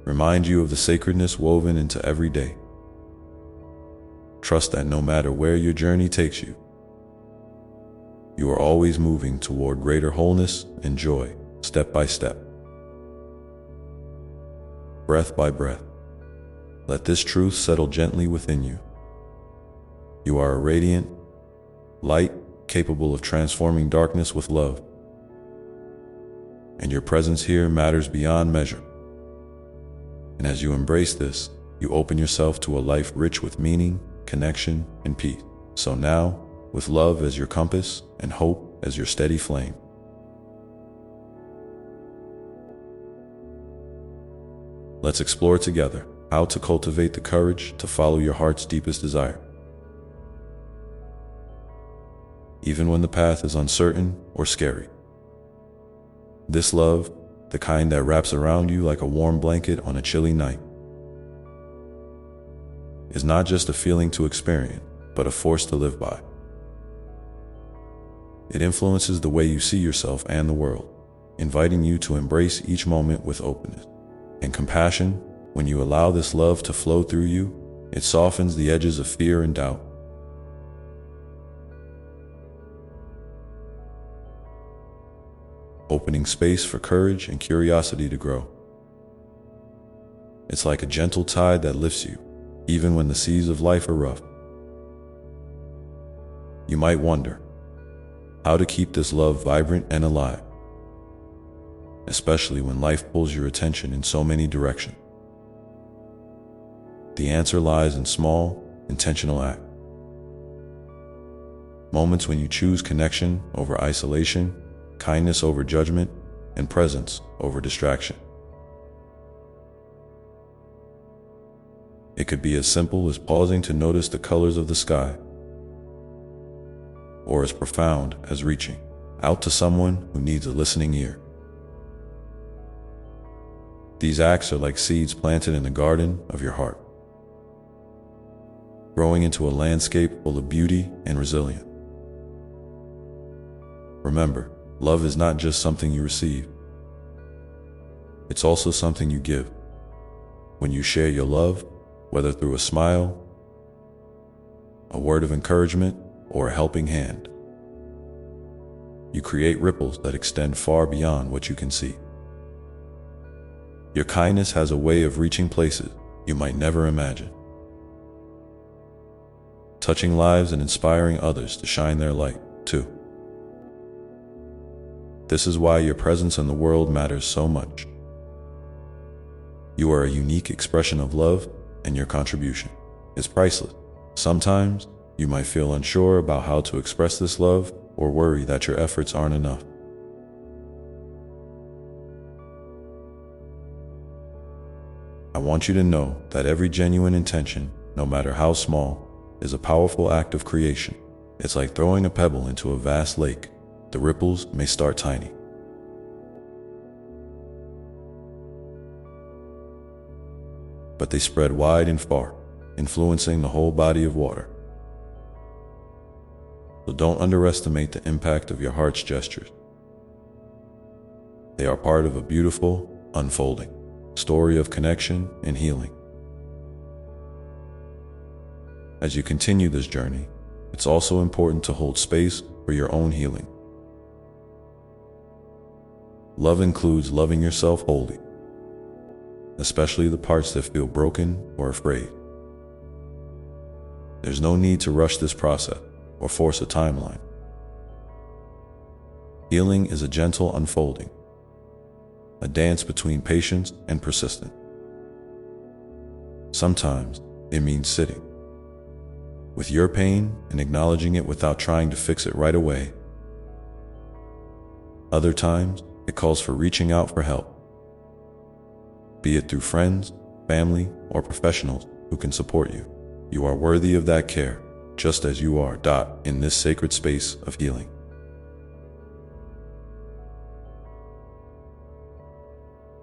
remind you of the sacredness woven into every day. Trust that no matter where your journey takes you, you are always moving toward greater wholeness and joy, step by step, breath by breath. Let this truth settle gently within you. You are a radiant light capable of transforming darkness with love, and your presence here matters beyond measure. And as you embrace this, you open yourself to a life rich with meaning, connection, and peace. So now, with love as your compass and hope as your steady flame, let's explore together how to cultivate the courage to follow your heart's deepest desire. Even when the path is uncertain or scary. This love, the kind that wraps around you like a warm blanket on a chilly night, is not just a feeling to experience, but a force to live by. It influences the way you see yourself and the world, inviting you to embrace each moment with openness and compassion. When you allow this love to flow through you, it softens the edges of fear and doubt, opening space for courage and curiosity to grow. It's like a gentle tide that lifts you, even when the seas of life are rough. You might wonder how to keep this love vibrant and alive. especially when life pulls your attention in so many directions. The answer lies in small, intentional acts. Moments when you choose connection over isolation, kindness over judgment, and presence over distraction. It could be as simple as pausing to notice the colors of the sky, or as profound as reaching out to someone who needs a listening ear. These acts are like seeds planted in the garden of your heart, growing into a landscape full of beauty and resilience. Remember, love is not just something you receive. It's also something you give. When you share your love, whether through a smile, a word of encouragement, or a helping hand, you create ripples that extend far beyond what you can see. Your kindness has a way of reaching places you might never imagine, touching lives and inspiring others to shine their light, too. This is why your presence in the world matters so much. You are a unique expression of love, and your contribution is priceless. Sometimes, you might feel unsure about how to express this love or worry that your efforts aren't enough. I want you to know that every genuine intention, no matter how small, is a powerful act of creation. It's like throwing a pebble into a vast lake. The ripples may start tiny, but they spread wide and far, influencing the whole body of water. So don't underestimate the impact of your heart's gestures. They are part of a beautiful, unfolding story of connection and healing. As you continue this journey, it's also important to hold space for your own healing. Love includes loving yourself wholly, especially the parts that feel broken or afraid. There's no need to rush this process or force a timeline. Healing is a gentle unfolding, a dance between patience and persistence. Sometimes it means sitting with your pain and acknowledging it without trying to fix it right away. Other times, it calls for reaching out for help, be it through friends, family, or professionals who can support you. You are worthy of that care, just as you are, in this sacred space of healing.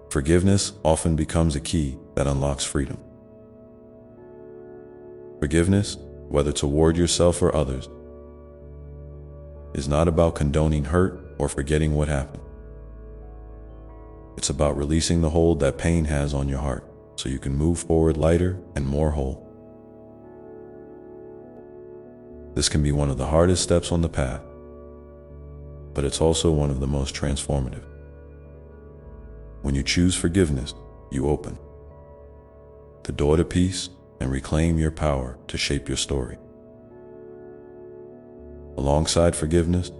Forgiveness often becomes a key that unlocks freedom. Forgiveness, whether toward yourself or others, is not about condoning hurt or forgetting what happened. It's about releasing the hold that pain has on your heart so you can move forward lighter and more whole. This can be one of the hardest steps on the path, but it's also one of the most transformative. When you choose forgiveness, you open the door to peace and reclaim your power to shape your story. Alongside forgiveness,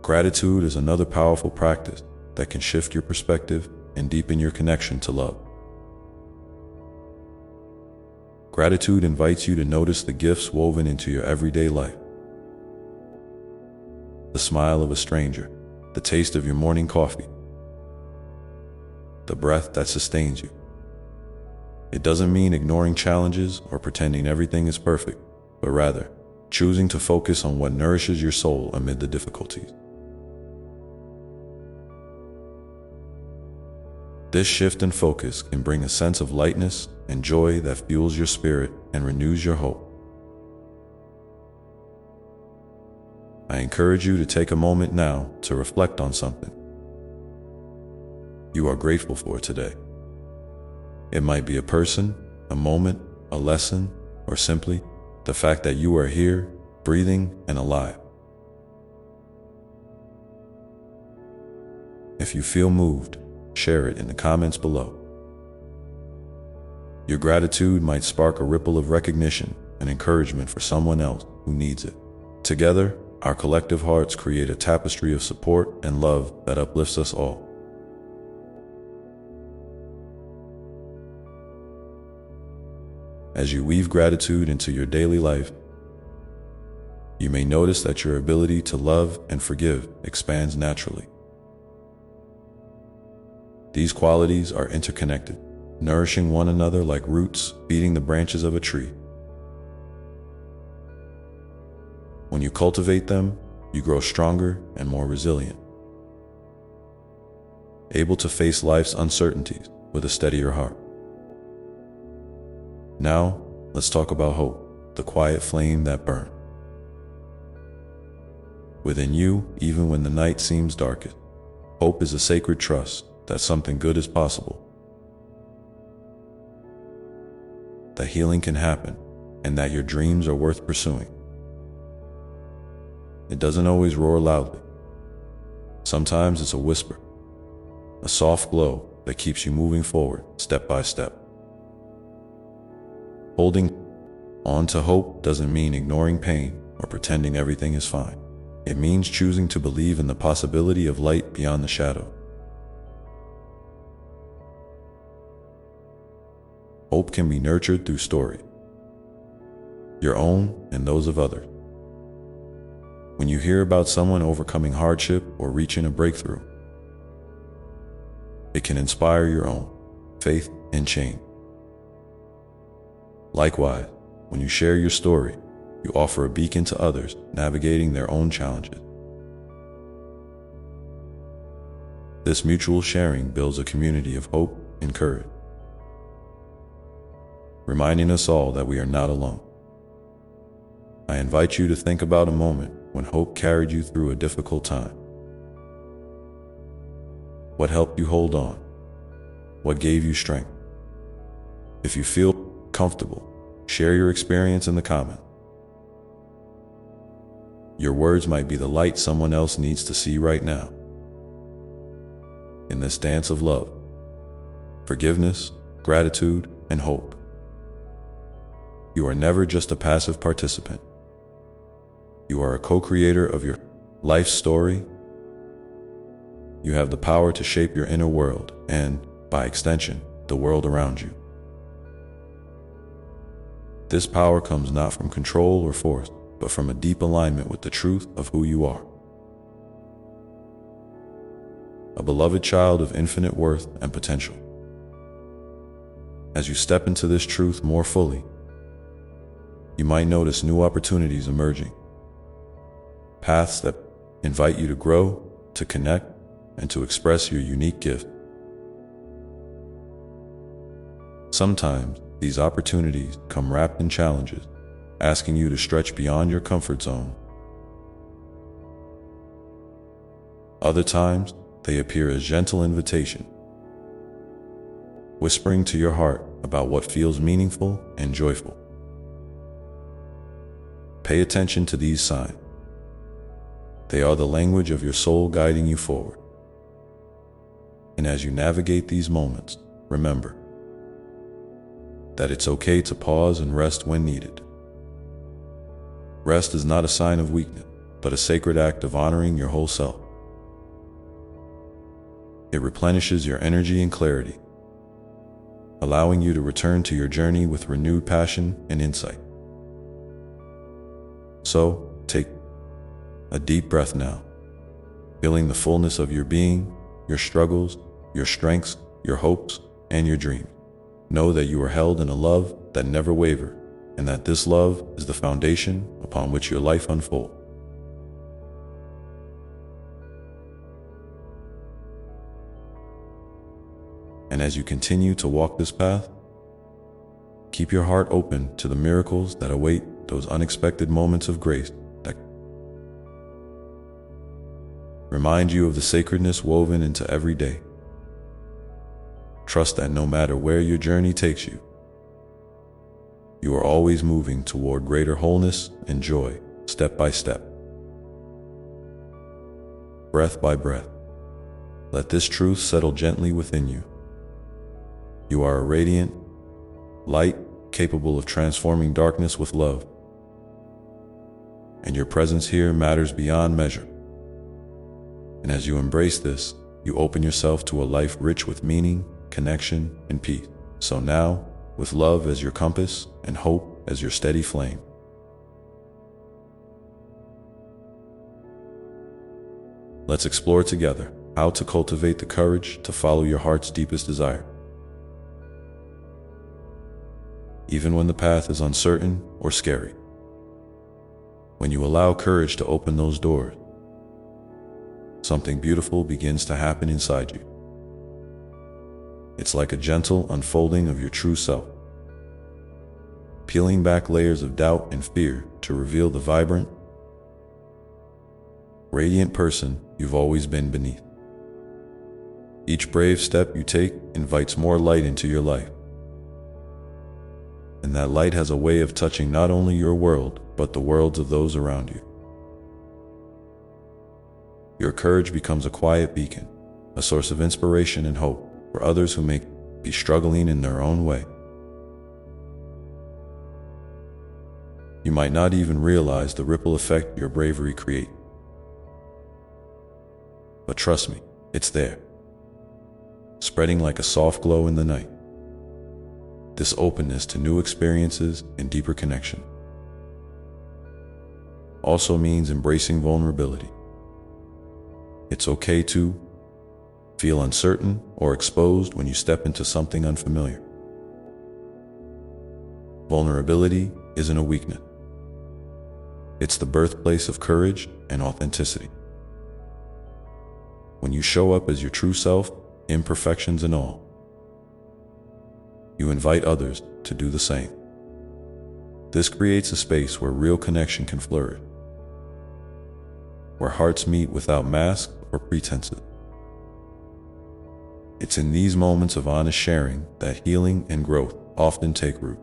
gratitude is another powerful practice that can shift your perspective and deepen your connection to love. Gratitude invites you to notice the gifts woven into your everyday life. The smile of a stranger, the taste of your morning coffee, the breath that sustains you. It doesn't mean ignoring challenges or pretending everything is perfect, but rather choosing to focus on what nourishes your soul amid the difficulties. This shift in focus can bring a sense of lightness and joy that fuels your spirit and renews your hope. I encourage you to take a moment now to reflect on something you are grateful for today. It might be a person, a moment, a lesson, or simply the fact that you are here, breathing, and alive. If you feel moved, share it in the comments below. Your gratitude might spark a ripple of recognition and encouragement for someone else who needs it. Together, our collective hearts create a tapestry of support and love that uplifts us all. As you weave gratitude into your daily life, you may notice that your ability to love and forgive expands naturally. These qualities are interconnected, nourishing one another like roots feeding the branches of a tree. When you cultivate them, you grow stronger and more resilient, able to face life's uncertainties with a steadier heart. Now, let's talk about hope, the quiet flame that burns within you, even when the night seems darkest. Hope is a sacred trust that something good is possible, that healing can happen, and that your dreams are worth pursuing. It doesn't always roar loudly. Sometimes it's a whisper, a soft glow that keeps you moving forward step by step. Holding on to hope doesn't mean ignoring pain or pretending everything is fine. It means choosing to believe in the possibility of light beyond the shadow. Hope can be nurtured through story, your own and those of others. When you hear about someone overcoming hardship or reaching a breakthrough, it can inspire your own faith and change. Likewise, when you share your story, you offer a beacon to others navigating their own challenges. This mutual sharing builds a community of hope and courage, reminding us all that we are not alone. I invite you to think about a moment when hope carried you through a difficult time. What helped you hold on? What gave you strength? If you feel comfortable, share your experience in the comments. Your words might be the light someone else needs to see right now. In this dance of love, forgiveness, gratitude, and hope, you are never just a passive participant. You are a co-creator of your life story. You have the power to shape your inner world and, by extension, the world around you. This power comes not from control or force, but from a deep alignment with the truth of who you are. A beloved child of infinite worth and potential. As you step into this truth more fully, you might notice new opportunities emerging, paths that invite you to grow, to connect, and to express your unique gift. Sometimes these opportunities come wrapped in challenges, asking you to stretch beyond your comfort zone. Other times, they appear as gentle invitations, whispering to your heart about what feels meaningful and joyful. Pay attention to these signs. They are the language of your soul guiding you forward. And as you navigate these moments, remember that it's okay to pause and rest when needed. Rest is not a sign of weakness, but a sacred act of honoring your whole self. It replenishes your energy and clarity, allowing you to return to your journey with renewed passion and insight. So, take a deep breath now, feeling the fullness of your being, your struggles, your strengths, your hopes, and your dreams. Know that you are held in a love that never wavers, and that this love is the foundation upon which your life unfolds. And as you continue to walk this path, keep your heart open to the miracles that await, those unexpected moments of grace that remind you of the sacredness woven into every day. Trust that no matter where your journey takes you, you are always moving toward greater wholeness and joy, step by step, breath by breath. Let this truth settle gently within you. You are a radiant light capable of transforming darkness with love, and your presence here matters beyond measure. And as you embrace this, you open yourself to a life rich with meaning, connection, and peace. So now, with love as your compass and hope as your steady flame. Let's explore together how to cultivate the courage to follow your heart's deepest desire. Even when the path is uncertain or scary. When you allow courage to open those doors, something beautiful begins to happen inside you. It's like a gentle unfolding of your true self, peeling back layers of doubt and fear to reveal the vibrant, radiant person you've always been beneath. Each brave step you take invites more light into your life. And that light has a way of touching not only your world, but the worlds of those around you. Your courage becomes a quiet beacon, a source of inspiration and hope for others who may be struggling in their own way. You might not even realize the ripple effect your bravery creates. But trust me, it's there, spreading like a soft glow in the night. This openness to new experiences and deeper connection also means embracing vulnerability. It's okay to feel uncertain or exposed when you step into something unfamiliar. Vulnerability isn't a weakness. It's the birthplace of courage and authenticity. When you show up as your true self, imperfections and all, you invite others to do the same. This creates a space where real connection can flourish, where hearts meet without masks or pretenses. It's in these moments of honest sharing that healing and growth often take root.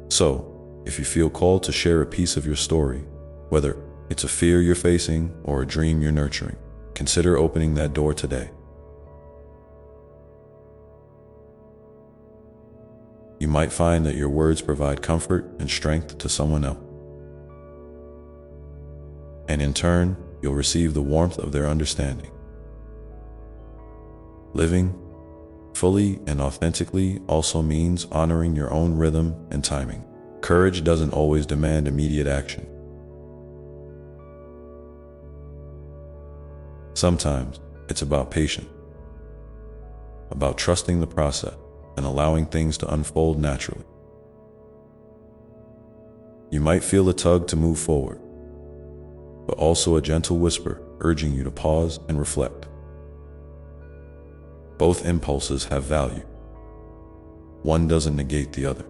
So, if you feel called to share a piece of your story, whether it's a fear you're facing or a dream you're nurturing, consider opening that door today. You might find that your words provide comfort and strength to someone else. And in turn, you'll receive the warmth of their understanding. Living fully and authentically also means honoring your own rhythm and timing. Courage doesn't always demand immediate action. Sometimes it's about patience, about trusting the process and allowing things to unfold naturally. You might feel a tug to move forward, but also a gentle whisper urging you to pause and reflect. Both impulses have value. One doesn't negate the other.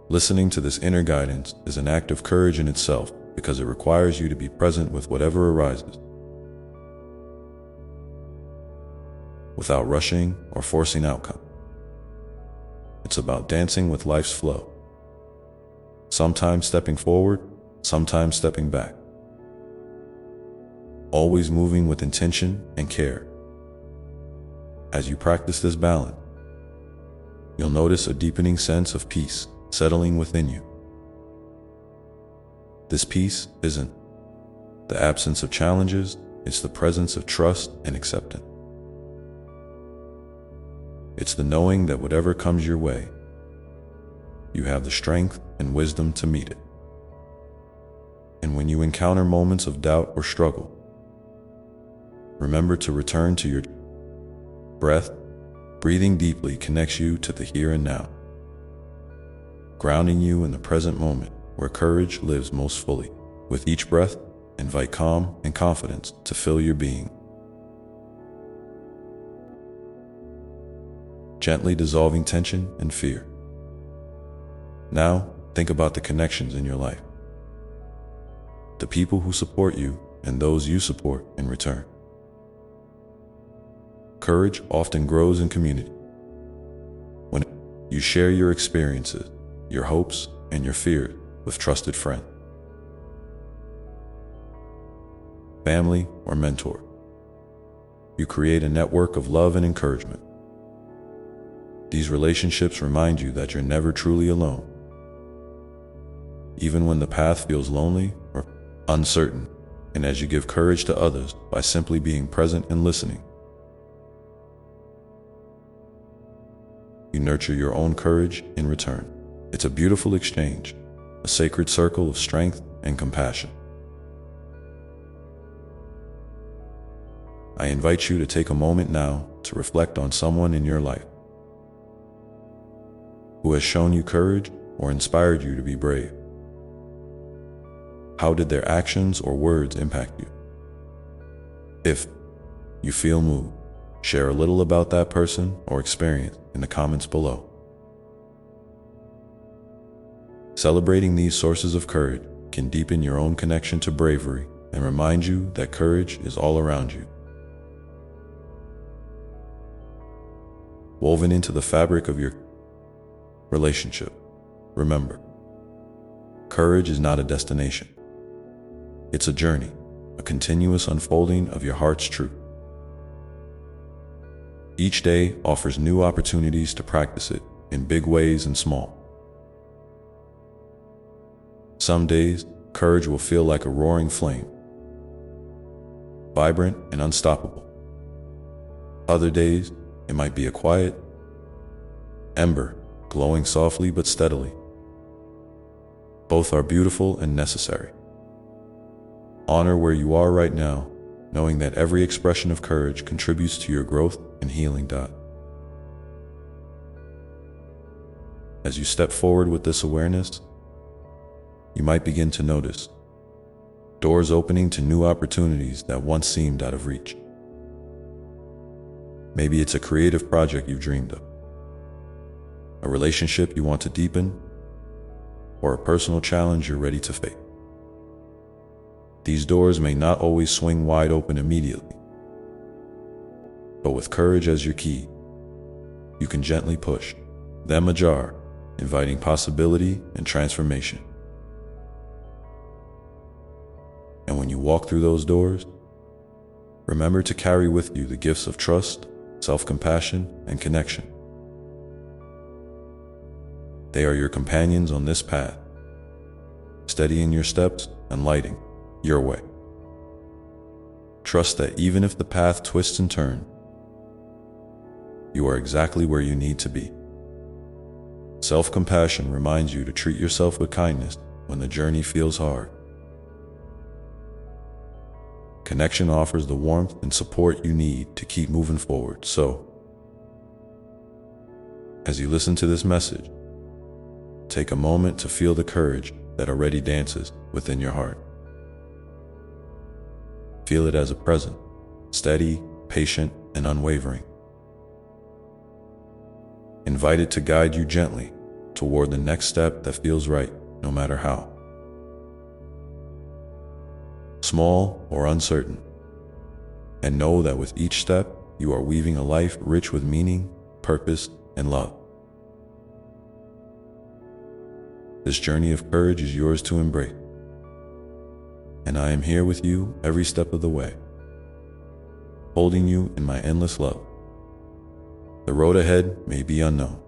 Listening to this inner guidance is an act of courage in itself because it requires you to be present with whatever arises, without rushing or forcing outcome. It's about dancing with life's flow, sometimes stepping forward, sometimes stepping back, always moving with intention and care. As you practice this balance, you'll notice a deepening sense of peace settling within you. This peace isn't the absence of challenges, it's the presence of trust and acceptance. It's the knowing that whatever comes your way, you have the strength and wisdom to meet it. And when you encounter moments of doubt or struggle, remember to return to your breath. Breathing deeply connects you to the here and now, grounding you in the present moment where courage lives most fully. With each breath, invite calm and confidence to fill your being, gently dissolving tension and fear. Now, think about the connections in your life, the people who support you and those you support in return. Courage often grows in community. When you share your experiences, your hopes, and your fears with trusted friends, family, or mentor, you create a network of love and encouragement. These relationships remind you that you're never truly alone. Even when the path feels lonely or uncertain, and as you give courage to others by simply being present and listening, you nurture your own courage in return. It's a beautiful exchange, a sacred circle of strength and compassion. I invite you to take a moment now to reflect on someone in your life who has shown you courage or inspired you to be brave. How did their actions or words impact you? If you feel moved, share a little about that person or experience in the comments below. Celebrating these sources of courage can deepen your own connection to bravery and remind you that courage is all around you. Woven into the fabric of your relationship, remember, courage is not a destination. It's a journey, a continuous unfolding of your heart's truth. Each day offers new opportunities to practice it in big ways and small. Some days, courage will feel like a roaring flame, vibrant and unstoppable. Other days, it might be a quiet ember, glowing softly but steadily. Both are beautiful and necessary. Honor where you are right now, knowing that every expression of courage contributes to your growth and healing. As you step forward with this awareness, you might begin to notice doors opening to new opportunities that once seemed out of reach. Maybe it's a creative project you've dreamed of, a relationship you want to deepen, or a personal challenge you're ready to face. These doors may not always swing wide open immediately, but with courage as your key, you can gently push them ajar, inviting possibility and transformation. And when you walk through those doors, remember to carry with you the gifts of trust, self-compassion, and connection. They are your companions on this path, steadying your steps and lighting your way. Trust that even if the path twists and turns, you are exactly where you need to be. Self-compassion reminds you to treat yourself with kindness when the journey feels hard. Connection offers the warmth and support you need to keep moving forward. So, as you listen to this message, take a moment to feel the courage that already dances within your heart. Feel it as a presence, steady, patient, and unwavering. Invite it to guide you gently toward the next step that feels right, no matter how small or uncertain. And know that with each step, you are weaving a life rich with meaning, purpose, and love. This journey of courage is yours to embrace, and I am here with you every step of the way, holding you in my endless love. The road ahead may be unknown,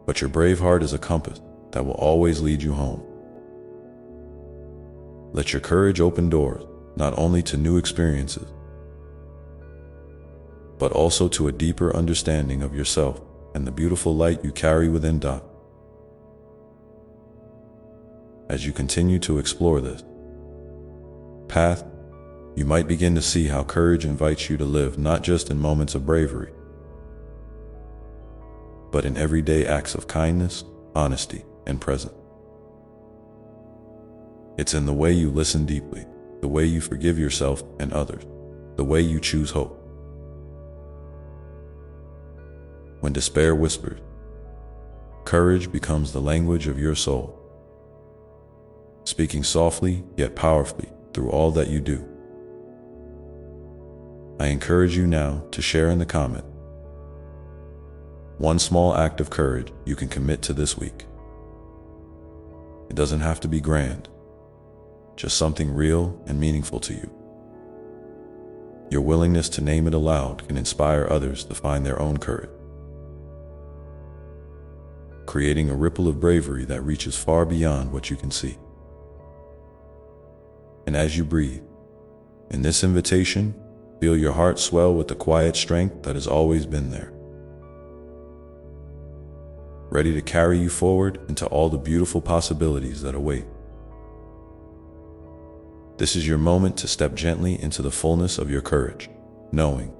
but your brave heart is a compass that will always lead you home. Let your courage open doors, not only to new experiences, but also to a deeper understanding of yourself and the beautiful light you carry within. As you continue to explore this path, you might begin to see how courage invites you to live not just in moments of bravery, but in everyday acts of kindness, honesty, and presence. It's in the way you listen deeply, the way you forgive yourself and others, the way you choose hope. When despair whispers, courage becomes the language of your soul, speaking softly yet powerfully through all that you do. I encourage you now to share in the comment one small act of courage you can commit to this week. It doesn't have to be grand, just something real and meaningful to you. Your willingness to name it aloud can inspire others to find their own courage, creating a ripple of bravery that reaches far beyond what you can see. And as you breathe in this invitation, feel your heart swell with the quiet strength that has always been there. ready to carry you forward into all the beautiful possibilities that await. This is your moment to step gently into the fullness of your courage, knowing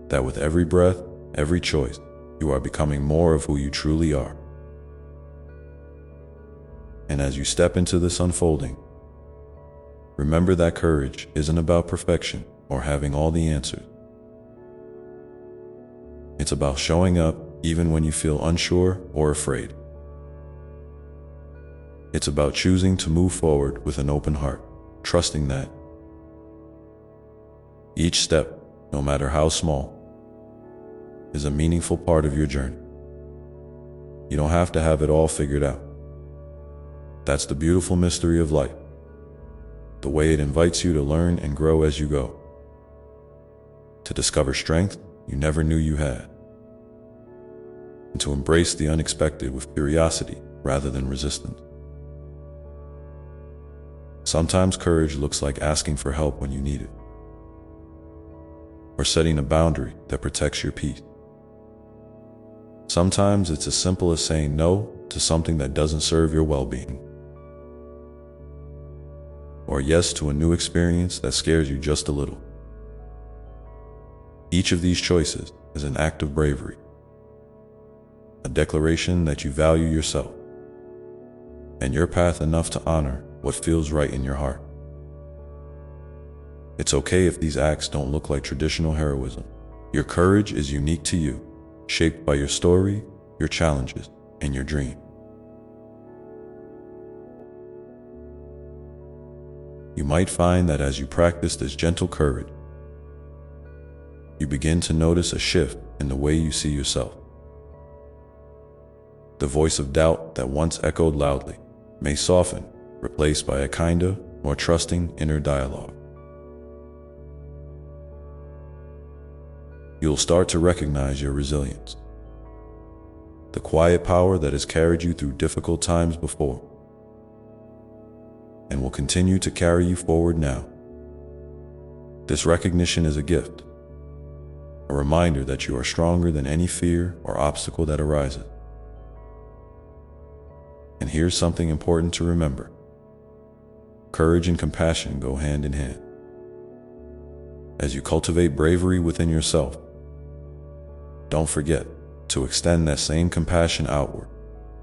that with every breath, every choice, you are becoming more of who you truly are. And as you step into this unfolding, remember that courage isn't about perfection or having all the answers. It's about showing up even when you feel unsure or afraid. It's about choosing to move forward with an open heart, trusting that each step, no matter how small, is a meaningful part of your journey. You don't have to have it all figured out. That's the beautiful mystery of life, the way it invites you to learn and grow as you go, to discover strength you never knew you had, and to embrace the unexpected with curiosity rather than resistance. Sometimes courage looks like asking for help when you need it, or setting a boundary that protects your peace. Sometimes it's as simple as saying no to something that doesn't serve your well-being, or yes to a new experience that scares you just a little. Each of these choices is an act of bravery, a declaration that you value yourself and your path enough to honor what feels right in your heart. It's okay if these acts don't look like traditional heroism. Your courage is unique to you, shaped by your story, your challenges, and your dream. You might find that as you practice this gentle courage, you begin to notice a shift in the way you see yourself. The voice of doubt that once echoed loudly may soften, replaced by a kinder, more trusting inner dialogue. You'll start to recognize your resilience, the quiet power that has carried you through difficult times before, and will continue to carry you forward now. This recognition is a gift, a reminder that you are stronger than any fear or obstacle that arises. And here's something important to remember. Courage and compassion go hand in hand. As you cultivate bravery within yourself, don't forget to extend that same compassion outward,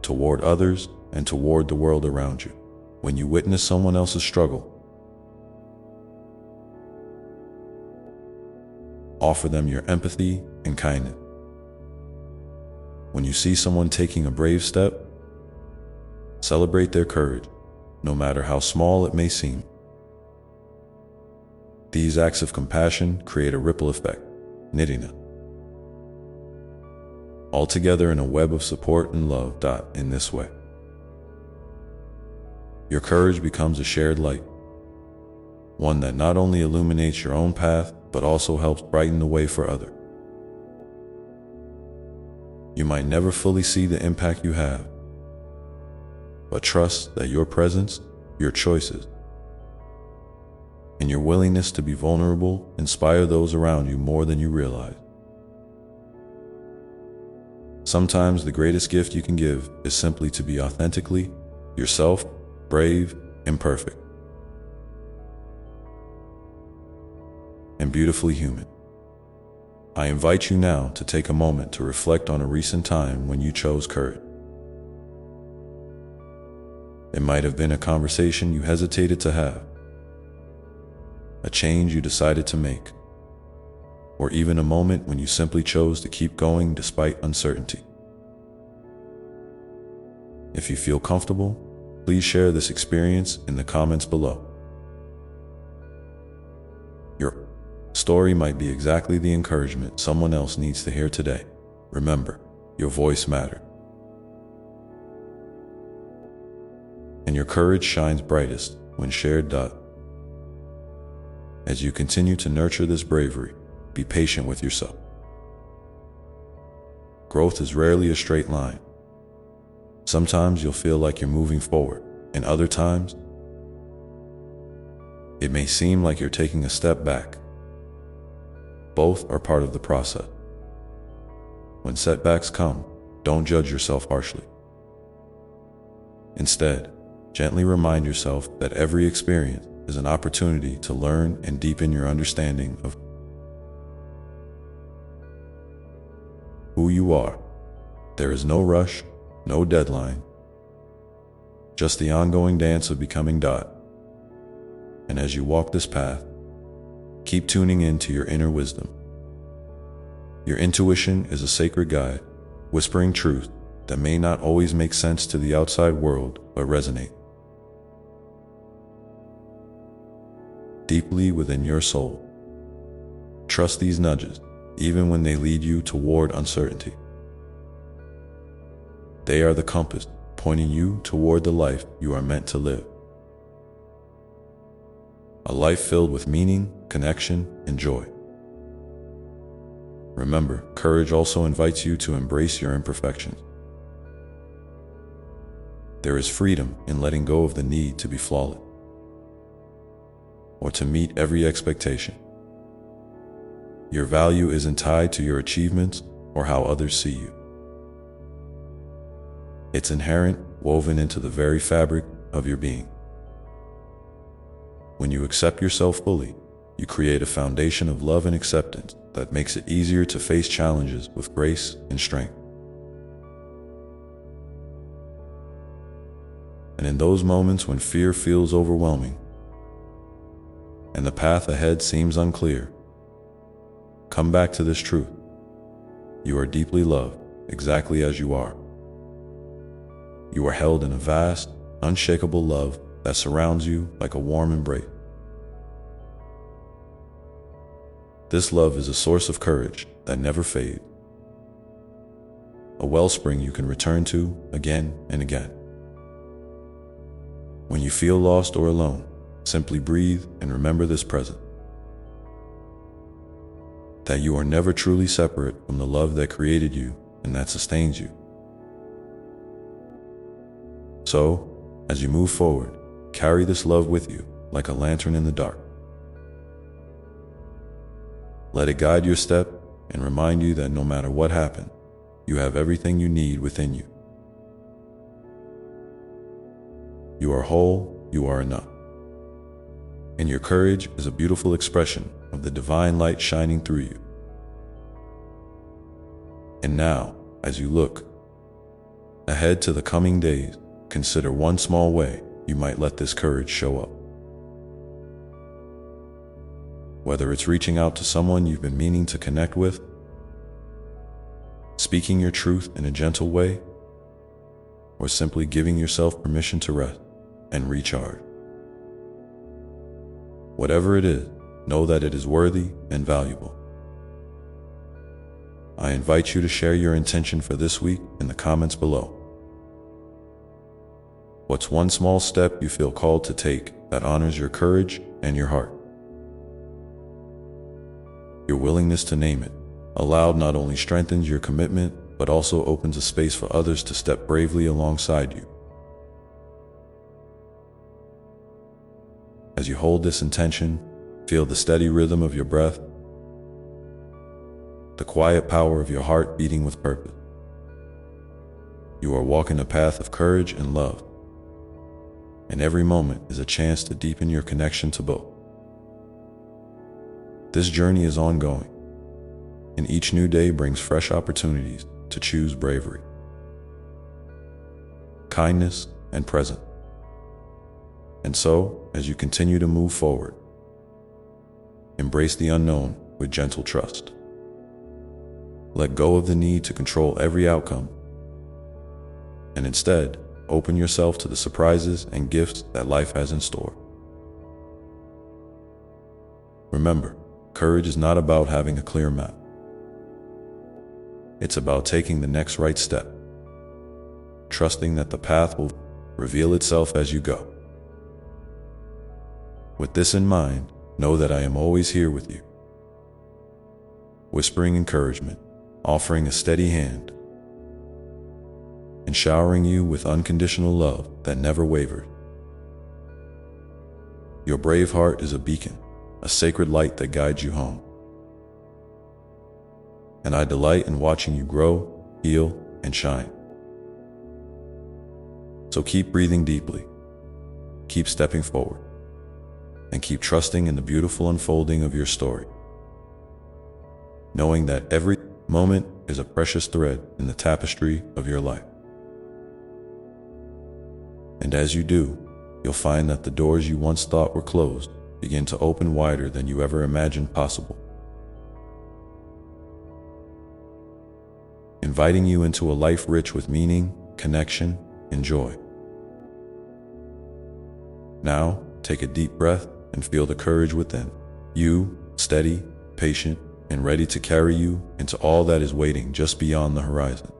toward others and toward the world around you. When you witness someone else's struggle, offer them your empathy and kindness. When you see someone taking a brave step, celebrate their courage, no matter how small it may seem. These acts of compassion create a ripple effect, knitting us all together in a web of support and love. In this way, your courage becomes a shared light, one that not only illuminates your own path, but also helps brighten the way for others. You might never fully see the impact you have, but trust that your presence, your choices, and your willingness to be vulnerable inspire those around you more than you realize. Sometimes the greatest gift you can give is simply to be authentically yourself, brave, imperfect, and beautifully human. I invite you now to take a moment to reflect on a recent time when you chose courage. It might have been a conversation you hesitated to have, a change you decided to make, or even a moment when you simply chose to keep going despite uncertainty. If you feel comfortable, please share this experience in the comments below. Your story might be exactly the encouragement someone else needs to hear today. Remember, your voice matters, and your courage shines brightest when shared. As you continue to nurture this bravery, be patient with yourself. Growth is rarely a straight line. Sometimes you'll feel like you're moving forward, and other times, it may seem like you're taking a step back. Both are part of the process. when setbacks come, don't judge yourself harshly. Instead, gently remind yourself that every experience is an opportunity to learn and deepen your understanding of who you are. There is no rush, no deadline, just the ongoing dance of becoming. And as you walk this path, keep tuning in to your inner wisdom. Your intuition is a sacred guide, whispering truth that may not always make sense to the outside world, but resonate deeply within your soul. Trust these nudges, even when they lead you toward uncertainty. They are the compass pointing you toward the life you are meant to live. A life filled with meaning, connection, and joy. Remember, courage also invites you to embrace your imperfections. There is freedom in letting go of the need to be flawless or to meet every expectation. Your value isn't tied to your achievements or how others see you. It's inherent, woven into the very fabric of your being. When you accept yourself fully, you create a foundation of love and acceptance that makes it easier to face challenges with grace and strength. And in those moments when fear feels overwhelming and the path ahead seems unclear, come back to this truth. You are deeply loved, exactly as you are. You are held in a vast, unshakable love that surrounds you like a warm embrace. This love is a source of courage that never fades, a wellspring you can return to again and again. When you feel lost or alone, simply breathe and remember this present: that you are never truly separate from the love that created you and that sustains you. So, as you move forward, carry this love with you like a lantern in the dark. Let it guide your step and remind you that no matter what happens, you have everything you need within you. You are whole, you are enough. And your courage is a beautiful expression of the divine light shining through you. And now, as you look ahead to the coming days, consider one small way you might let this courage show up. Whether it's reaching out to someone you've been meaning to connect with, speaking your truth in a gentle way, or simply giving yourself permission to rest and recharge. Whatever it is, know that it is worthy and valuable. I invite you to share your intention for this week in the comments below. What's one small step you feel called to take that honors your courage and your heart? Your willingness to name it aloud not only strengthens your commitment, but also opens a space for others to step bravely alongside you. As you hold this intention, feel the steady rhythm of your breath, the quiet power of your heart beating with purpose. You are walking a path of courage and love, and every moment is a chance to deepen your connection to both. This journey is ongoing, and each new day brings fresh opportunities to choose bravery, kindness, and presence. And so, as you continue to move forward, embrace the unknown with gentle trust. Let go of the need to control every outcome, and instead, open yourself to the surprises and gifts that life has in store. Remember, courage is not about having a clear map. It's about taking the next right step, trusting that the path will reveal itself as you go. With this in mind, know that I am always here with you, whispering encouragement, offering a steady hand, and showering you with unconditional love that never wavers. Your brave heart is a beacon, a sacred light that guides you home. and I delight in watching you grow, heal, and shine. So keep breathing deeply, keep stepping forward, and keep trusting in the beautiful unfolding of your story, knowing that every moment is a precious thread in the tapestry of your life. And as you do, you'll find that the doors you once thought were closed begin to open wider than you ever imagined possible, inviting you into a life rich with meaning, connection, and joy. Now, take a deep breath and feel the courage within you, steady, patient, and ready to carry you into all that is waiting just beyond the horizon.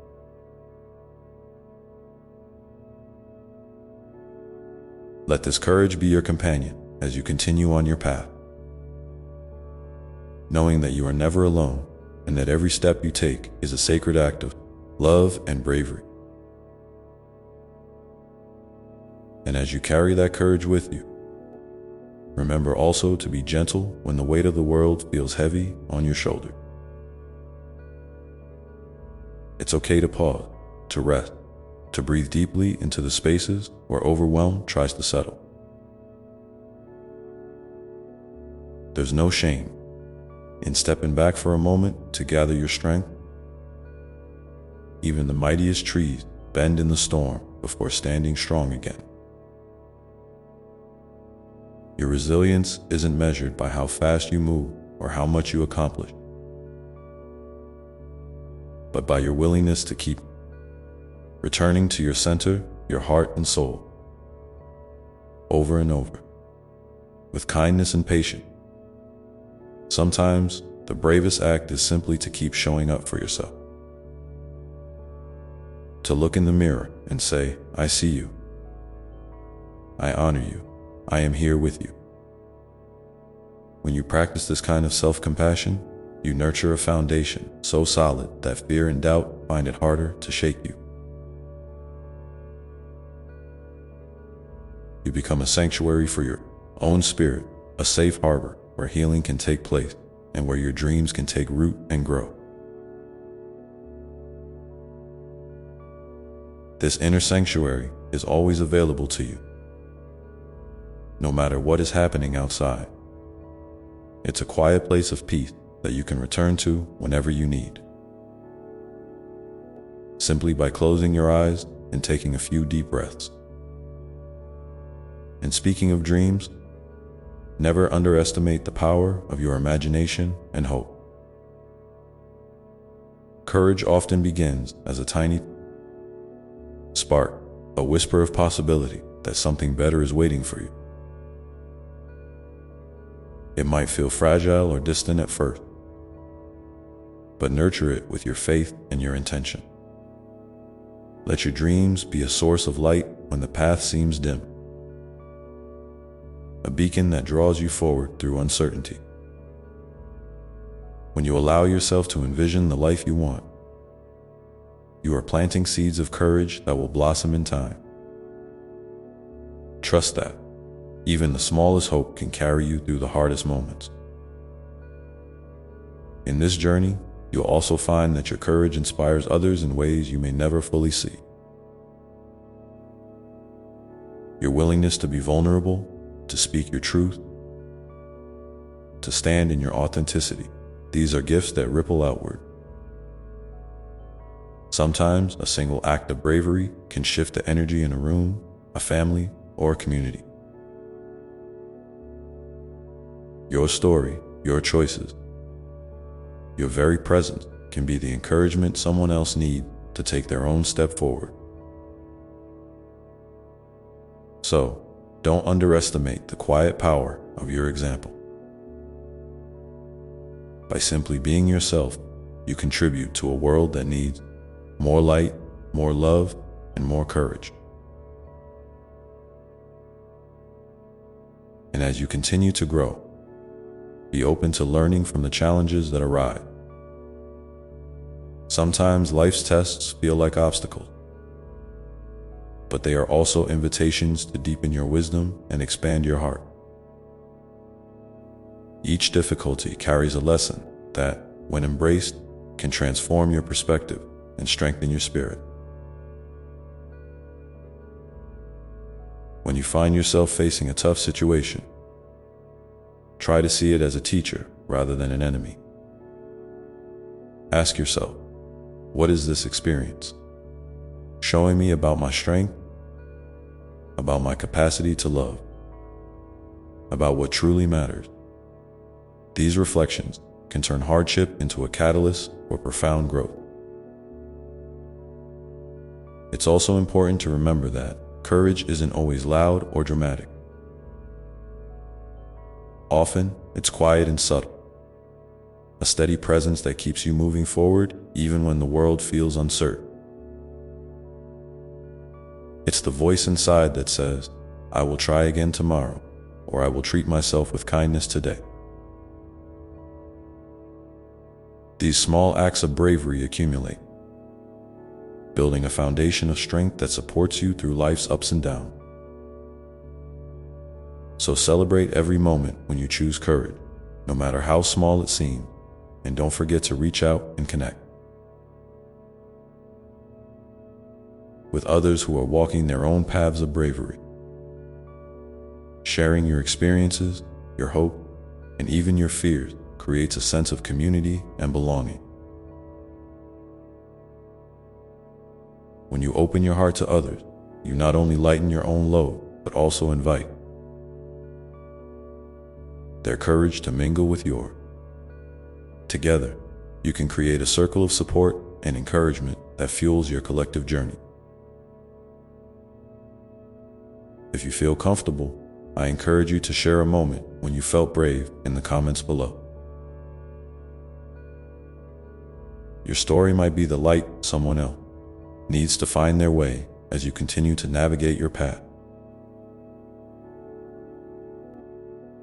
Let this courage be your companion as you continue on your path, knowing that you are never alone and that every step you take is a sacred act of love and bravery. And as you carry that courage with you, remember also to be gentle when the weight of the world feels heavy on your shoulder. It's okay to pause, to rest, to breathe deeply into the spaces where overwhelm tries to settle. There's no shame in stepping back for a moment to gather your strength. Even the mightiest trees bend in the storm before standing strong again. Your resilience isn't measured by how fast you move or how much you accomplish, but by your willingness to keep returning to your center, your heart and soul, over and over, with kindness and patience. Sometimes the bravest act is simply to keep showing up for yourself. To look in the mirror and say, I see you. I honor you. I am here with you. When you practice this kind of self-compassion, you nurture a foundation so solid that fear and doubt find it harder to shake you. You become a sanctuary for your own spirit, a safe harbor where healing can take place and where your dreams can take root and grow. This inner sanctuary is always available to you, no matter what is happening outside. It's a quiet place of peace that you can return to whenever you need, simply by closing your eyes and taking a few deep breaths. And speaking of dreams, never underestimate the power of your imagination and hope. Courage often begins as a tiny spark, a whisper of possibility that something better is waiting for you. It might feel fragile or distant at first, but nurture it with your faith and your intention. Let your dreams be a source of light when the path seems dim, a beacon that draws you forward through uncertainty. When you allow yourself to envision the life you want, you are planting seeds of courage that will blossom in time. Trust that even the smallest hope can carry you through the hardest moments. In this journey, you'll also find that your courage inspires others in ways you may never fully see. Your willingness to be vulnerable, to speak your truth, to stand in your authenticity, these are gifts that ripple outward. Sometimes a single act of bravery can shift the energy in a room, a family, or a community. Your story, your choices, your very presence can be the encouragement someone else needs to take their own step forward. So, don't underestimate the quiet power of your example. By simply being yourself, you contribute to a world that needs more light, more love, and more courage. And as you continue to grow, be open to learning from the challenges that arise. Sometimes life's tests feel like obstacles, but they are also invitations to deepen your wisdom and expand your heart. Each difficulty carries a lesson that, when embraced, can transform your perspective and strengthen your spirit. When you find yourself facing a tough situation, try to see it as a teacher rather than an enemy. Ask yourself, what is this experience showing me about my strength, about my capacity to love, about what truly matters? These reflections can turn hardship into a catalyst for profound growth. It's also important to remember that courage isn't always loud or dramatic. Often, it's quiet and subtle. A steady presence that keeps you moving forward even when the world feels uncertain. It's the voice inside that says, I will try again tomorrow, or I will treat myself with kindness today. These small acts of bravery accumulate, building a foundation of strength that supports you through life's ups and downs. So celebrate every moment when you choose courage, no matter how small it seems, and don't forget to reach out and connect with others who are walking their own paths of bravery. Sharing your experiences, your hope, and even your fears creates a sense of community and belonging. When you open your heart to others, you not only lighten your own load, but also invite their courage to mingle with yours. Together, you can create a circle of support and encouragement that fuels your collective journey. If you feel comfortable, I encourage you to share a moment when you felt brave in the comments below. Your story might be the light someone else needs to find their way as you continue to navigate your path.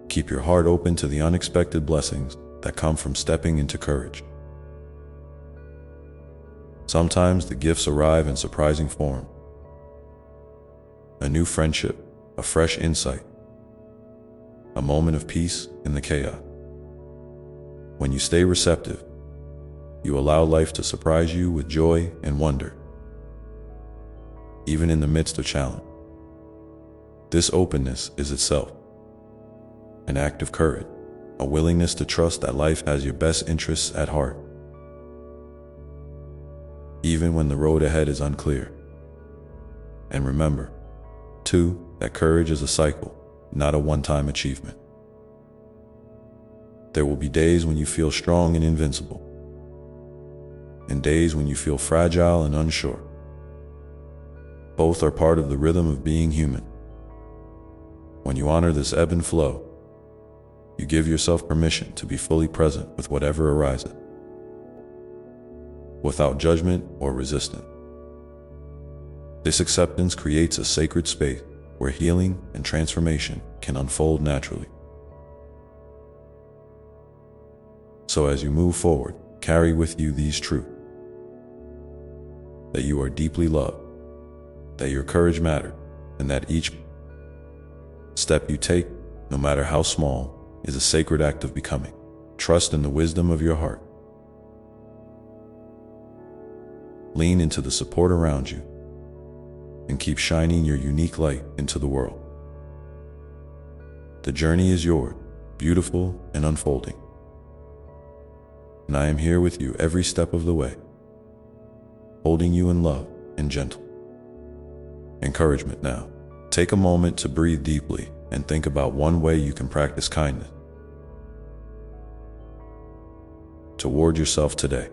Keep your heart open to the unexpected blessings that come from stepping into courage. Sometimes the gifts arrive in surprising form. A new friendship, a fresh insight, a moment of peace in the chaos. When you stay receptive, you allow life to surprise you with joy and wonder, even in the midst of challenge. This openness is itself an act of courage, a willingness to trust that life has your best interests at heart, even when the road ahead is unclear. And remember, too, that courage is a cycle, not a one-time achievement. There will be days when you feel strong and invincible, and days when you feel fragile and unsure. Both are part of the rhythm of being human. When you honor this ebb and flow, you give yourself permission to be fully present with whatever arises, without judgment or resistance. This acceptance creates a sacred space where healing and transformation can unfold naturally. So as you move forward, carry with you these truths: that you are deeply loved, that your courage matters, and that each step you take, no matter how small, is a sacred act of becoming. Trust in the wisdom of your heart. Lean into the support around you, and keep shining your unique light into the world. The journey is yours, beautiful and unfolding. And I am here with you every step of the way, holding you in love and gentle encouragement. Now, take a moment to breathe deeply and think about one way you can practice kindness toward yourself today.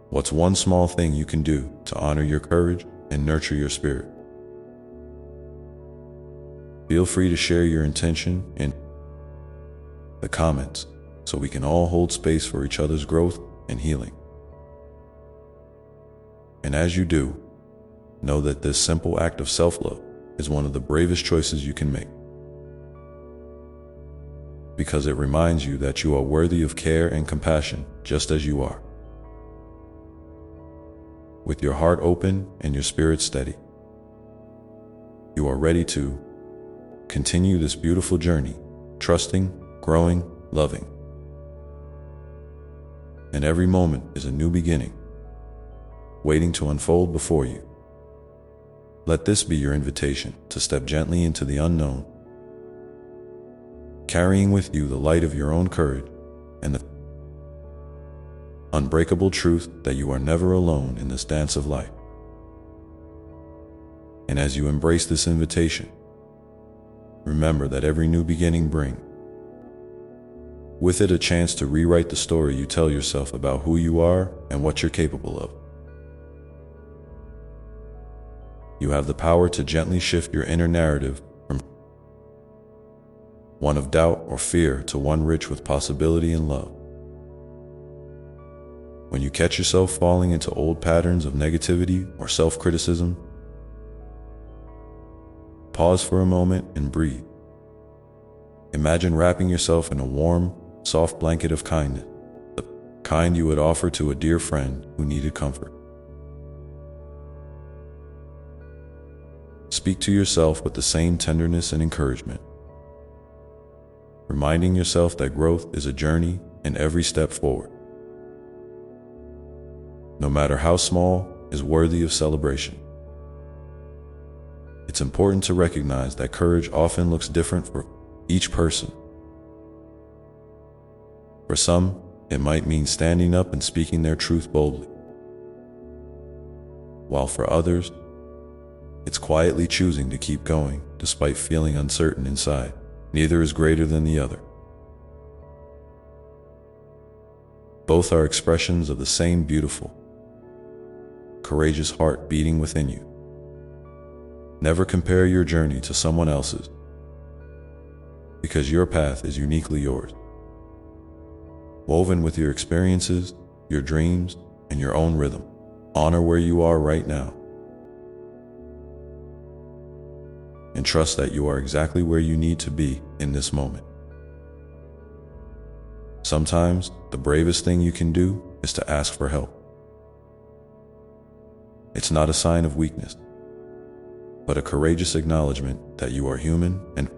What's one small thing you can do to honor your courage and nurture your spirit? Feel free to share your intention in the comments so we can all hold space for each other's growth and healing. And as you do, know that this simple act of self-love is one of the bravest choices you can make, because it reminds you that you are worthy of care and compassion just as you are. With your heart open and your spirit steady, you are ready to continue this beautiful journey, trusting, growing, loving. and every moment is a new beginning, waiting to unfold before you. Let this be your invitation to step gently into the unknown, carrying with you the light of your own courage and the unbreakable truth that you are never alone in this dance of life. And as you embrace this invitation, remember that every new beginning brings with it a chance to rewrite the story you tell yourself about who you are and what you're capable of. You have the power to gently shift your inner narrative from one of doubt or fear to one rich with possibility and love. When you catch yourself falling into old patterns of negativity or self-criticism, pause for a moment and breathe. Imagine wrapping yourself in a warm, soft blanket of kindness, the kind you would offer to a dear friend who needed comfort. Speak to yourself with the same tenderness and encouragement, reminding yourself that growth is a journey and every step forward, no matter how small, is worthy of celebration. It's important to recognize that courage often looks different for each person. For some, it might mean standing up and speaking their truth boldly, while for others, it's quietly choosing to keep going despite feeling uncertain inside. Neither is greater than the other. Both are expressions of the same beautiful, courageous heart beating within you. Never compare your journey to someone else's, because your path is uniquely yours, woven with your experiences, your dreams, and your own rhythm. Honor where you are right now, and trust that you are exactly where you need to be in this moment. Sometimes, the bravest thing you can do is to ask for help. It's not a sign of weakness, but a courageous acknowledgement that you are human and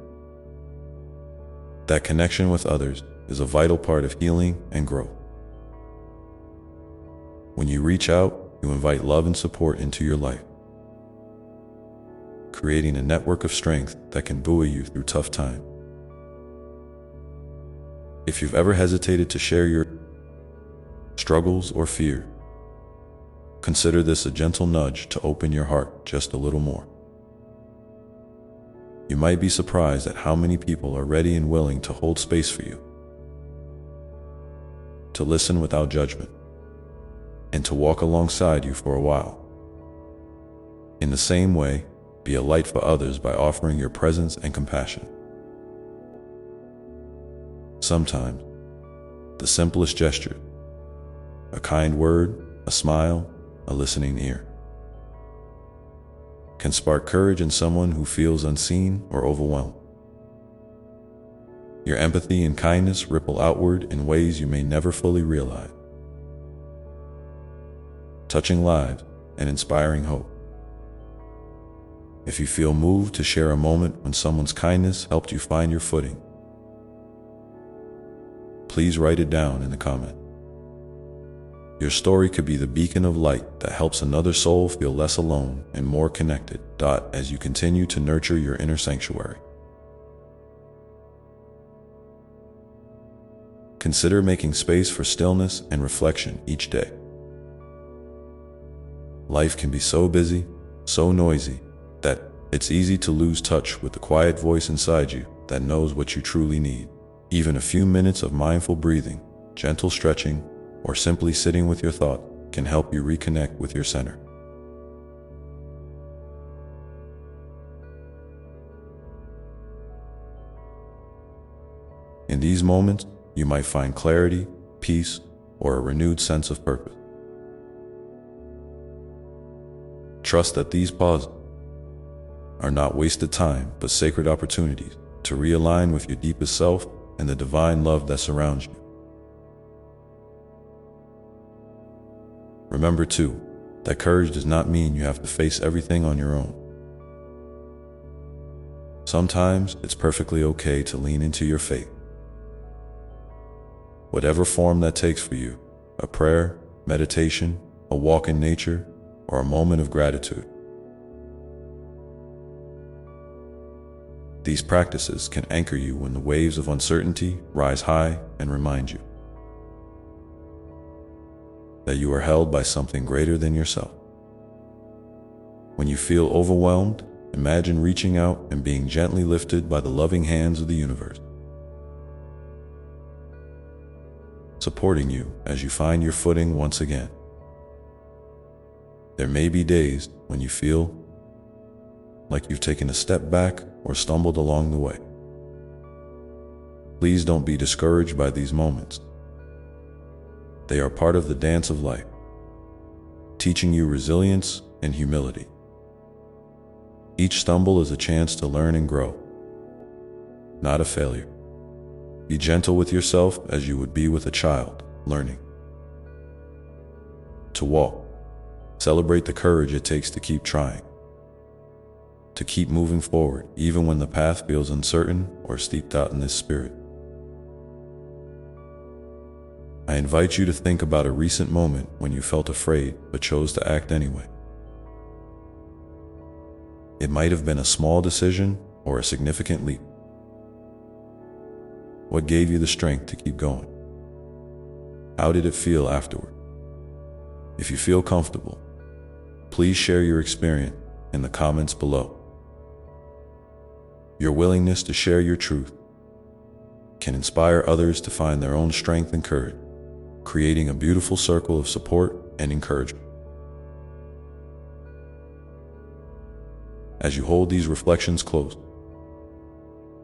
that connection with others is a vital part of healing and growth. When you reach out, you invite love and support into your life, creating a network of strength that can buoy you through tough times. If you've ever hesitated to share your struggles or fear, consider this a gentle nudge to open your heart just a little more. You might be surprised at how many people are ready and willing to hold space for you, to listen without judgment, and to walk alongside you for a while. In the same way, be a light for others by offering your presence and compassion. Sometimes, the simplest gesture, a kind word, a smile, a listening ear, can spark courage in someone who feels unseen or overwhelmed. Your empathy and kindness ripple outward in ways you may never fully realize, touching lives and inspiring hope. If you feel moved to share a moment when someone's kindness helped you find your footing, please write it down in the comment. Your story could be the beacon of light that helps another soul feel less alone and more connected. As you continue to nurture your inner sanctuary, consider making space for stillness and reflection each day. Life can be so busy, so noisy, that it's easy to lose touch with the quiet voice inside you that knows what you truly need. Even a few minutes of mindful breathing, gentle stretching, or simply sitting with your thoughts can help you reconnect with your center. In these moments, you might find clarity, peace, or a renewed sense of purpose. Trust that these pauses are not wasted time, but sacred opportunities to realign with your deepest self and the divine love that surrounds you. Remember, too, that courage does not mean you have to face everything on your own. Sometimes it's perfectly okay to lean into your faith, whatever form that takes for you, a prayer, meditation, a walk in nature, or a moment of gratitude. These practices can anchor you when the waves of uncertainty rise high and remind you that you are held by something greater than yourself. When you feel overwhelmed, imagine reaching out and being gently lifted by the loving hands of the universe, supporting you as you find your footing once again. There may be days when you feel like you've taken a step back or stumbled along the way. Please don't be discouraged by these moments. They are part of the dance of life, teaching you resilience and humility. Each stumble is a chance to learn and grow, not a failure. Be gentle with yourself as you would be with a child learning to walk. Celebrate the courage it takes to keep trying, to keep moving forward, even when the path feels uncertain or steeped out in this spirit. I invite you to think about a recent moment when you felt afraid but chose to act anyway. It might have been a small decision or a significant leap. What gave you the strength to keep going? How did it feel afterward? If you feel comfortable, please share your experience in the comments below. Your willingness to share your truth can inspire others to find their own strength and courage, creating a beautiful circle of support and encouragement. As you hold these reflections close,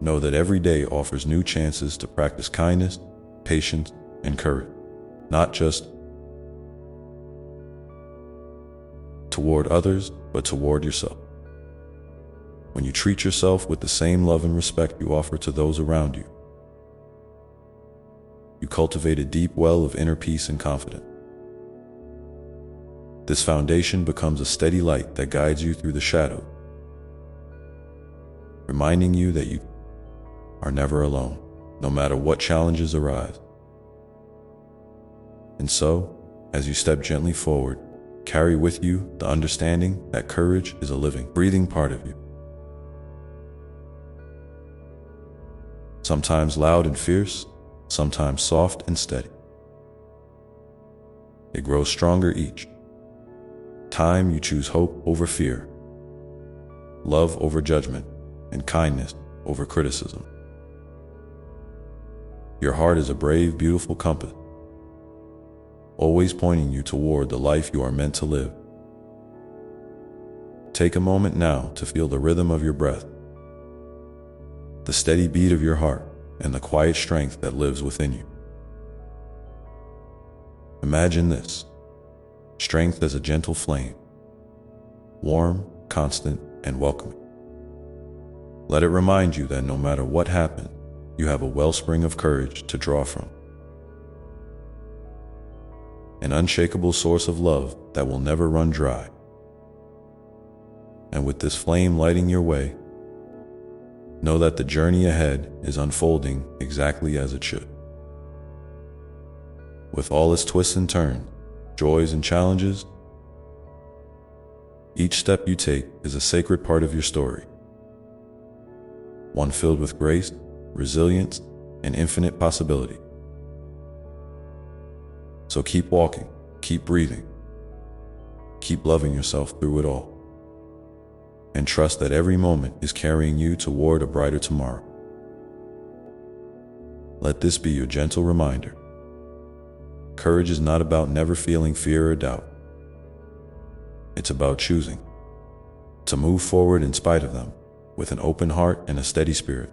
know that every day offers new chances to practice kindness, patience, and courage, not just toward others, but toward yourself. When you treat yourself with the same love and respect you offer to those around you, you cultivate a deep well of inner peace and confidence. This foundation becomes a steady light that guides you through the shadows, reminding you that you are never alone, no matter what challenges arise. And so, as you step gently forward, carry with you the understanding that courage is a living, breathing part of you. Sometimes loud and fierce, sometimes soft and steady. It grows stronger each time you choose hope over fear, love over judgment, and kindness over criticism. Your heart is a brave, beautiful compass, always pointing you toward the life you are meant to live. Take a moment now to feel the rhythm of your breath, the steady beat of your heart, and the quiet strength that lives within you. Imagine this strength as a gentle flame, warm, constant, and welcoming. Let it remind you that no matter what happens, you have a wellspring of courage to draw from, an unshakable source of love that will never run dry. And with this flame lighting your way, know that the journey ahead is unfolding exactly as it should. With all its twists and turns, joys and challenges, each step you take is a sacred part of your story, one filled with grace, resilience, and infinite possibility. So keep walking, keep breathing, keep loving yourself through it all, and trust that every moment is carrying you toward a brighter tomorrow. Let this be your gentle reminder. Courage is not about never feeling fear or doubt. It's about choosing to move forward in spite of them, with an open heart and a steady spirit.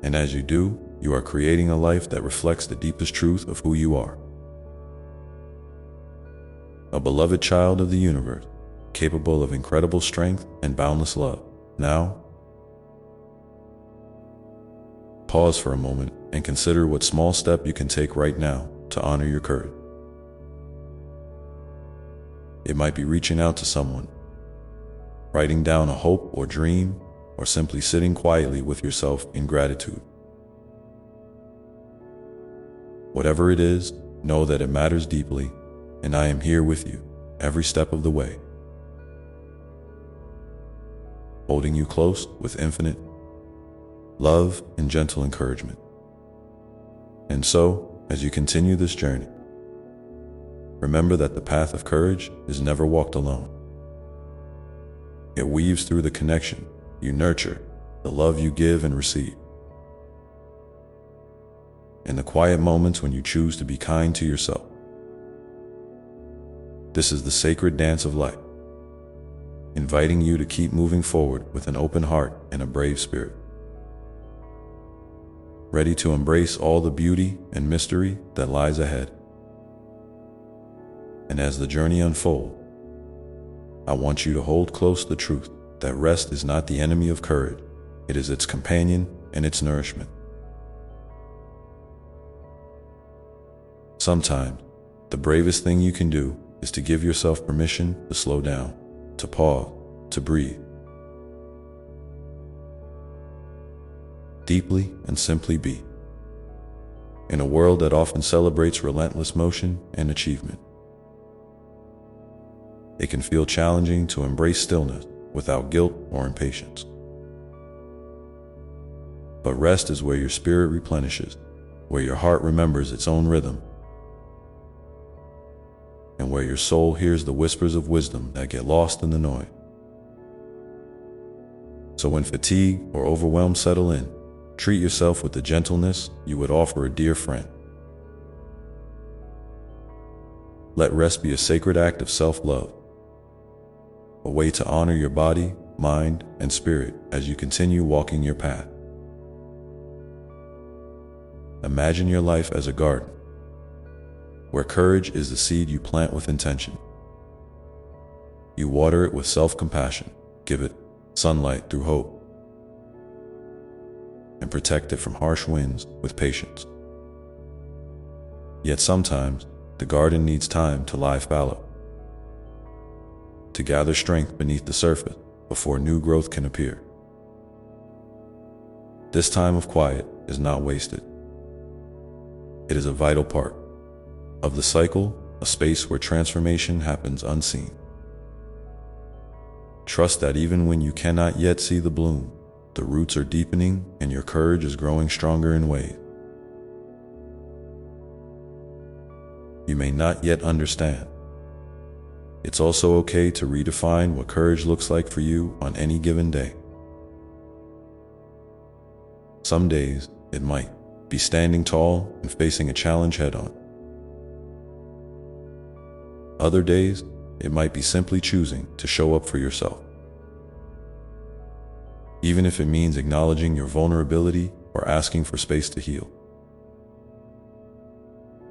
And as you do, you are creating a life that reflects the deepest truth of who you are. A beloved child of the universe, capable of incredible strength and boundless love. Now, pause for a moment and consider what small step you can take right now to honor your courage. It might be reaching out to someone, writing down a hope or dream, or simply sitting quietly with yourself in gratitude. Whatever it is, know that it matters deeply, and I am here with you every step of the way, holding you close with infinite love and gentle encouragement. And so, as you continue this journey, remember that the path of courage is never walked alone. It weaves through the connection you nurture, the love you give and receive, and the quiet moments when you choose to be kind to yourself. This is the sacred dance of life, inviting you to keep moving forward with an open heart and a brave spirit, ready to embrace all the beauty and mystery that lies ahead. And as the journey unfolds, I want you to hold close the truth that rest is not the enemy of courage, it is its companion and its nourishment. Sometimes, the bravest thing you can do is to give yourself permission to slow down, to pause, to breathe deeply and simply be. In a world that often celebrates relentless motion and achievement, it can feel challenging to embrace stillness without guilt or impatience. But rest is where your spirit replenishes, where your heart remembers its own rhythm, and where your soul hears the whispers of wisdom that get lost in the noise. So when fatigue or overwhelm settle in, treat yourself with the gentleness you would offer a dear friend. Let rest be a sacred act of self-love, a way to honor your body, mind, and spirit as you continue walking your path. Imagine your life as a garden, where courage is the seed you plant with intention. You water it with self-compassion, give it sunlight through hope, and protect it from harsh winds with patience. Yet sometimes, the garden needs time to lie fallow, to gather strength beneath the surface before new growth can appear. This time of quiet is not wasted. It is a vital part of the cycle, a space where transformation happens unseen. Trust that even when you cannot yet see the bloom, the roots are deepening and your courage is growing stronger in ways you may not yet understand. It's also okay to redefine what courage looks like for you on any given day. Some days, it might be standing tall and facing a challenge head-on. Other days, it might be simply choosing to show up for yourself, even if it means acknowledging your vulnerability or asking for space to heal.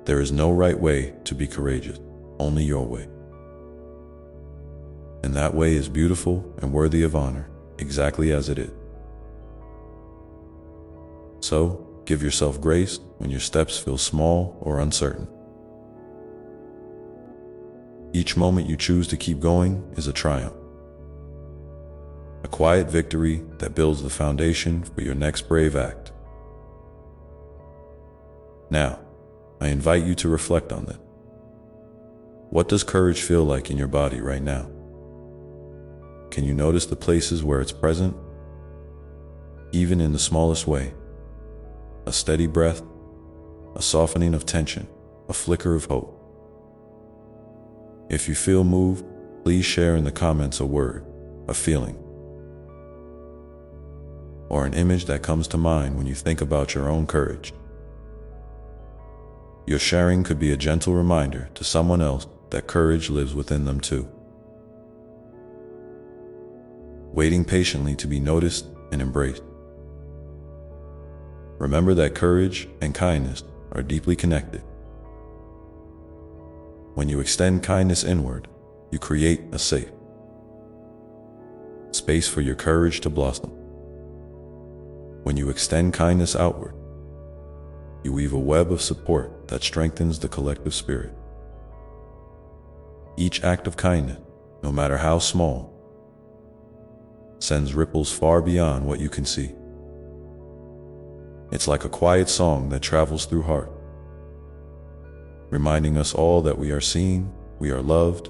There is no right way to be courageous, only your way. And that way is beautiful and worthy of honor, exactly as it is. So, give yourself grace when your steps feel small or uncertain. Each moment you choose to keep going is a triumph, a quiet victory that builds the foundation for your next brave act. Now, I invite you to reflect on this. What does courage feel like in your body right now? Can you notice the places where it's present? Even in the smallest way. A steady breath, a softening of tension, a flicker of hope. If you feel moved, please share in the comments a word, a feeling, or an image that comes to mind when you think about your own courage. Your sharing could be a gentle reminder to someone else that courage lives within them too, waiting patiently to be noticed and embraced. Remember that courage and kindness are deeply connected. When you extend kindness inward, you create a safe space for your courage to blossom. When you extend kindness outward, you weave a web of support that strengthens the collective spirit. Each act of kindness, no matter how small, sends ripples far beyond what you can see. It's like a quiet song that travels through heart, reminding us all that we are seen, we are loved,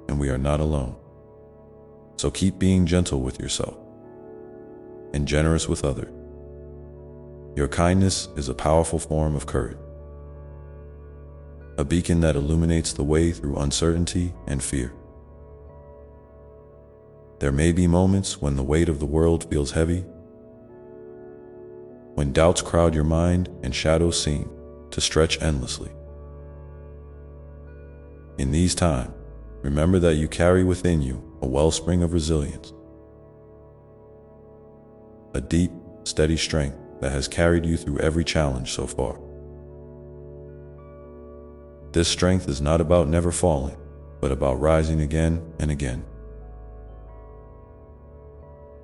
and we are not alone. So keep being gentle with yourself and generous with others. Your kindness is a powerful form of courage, a beacon that illuminates the way through uncertainty and fear. There may be moments when the weight of the world feels heavy, when doubts crowd your mind and shadows seem to stretch endlessly. In these times, remember that you carry within you a wellspring of resilience, a deep, steady strength that has carried you through every challenge so far. This strength is not about never falling, but about rising again and again.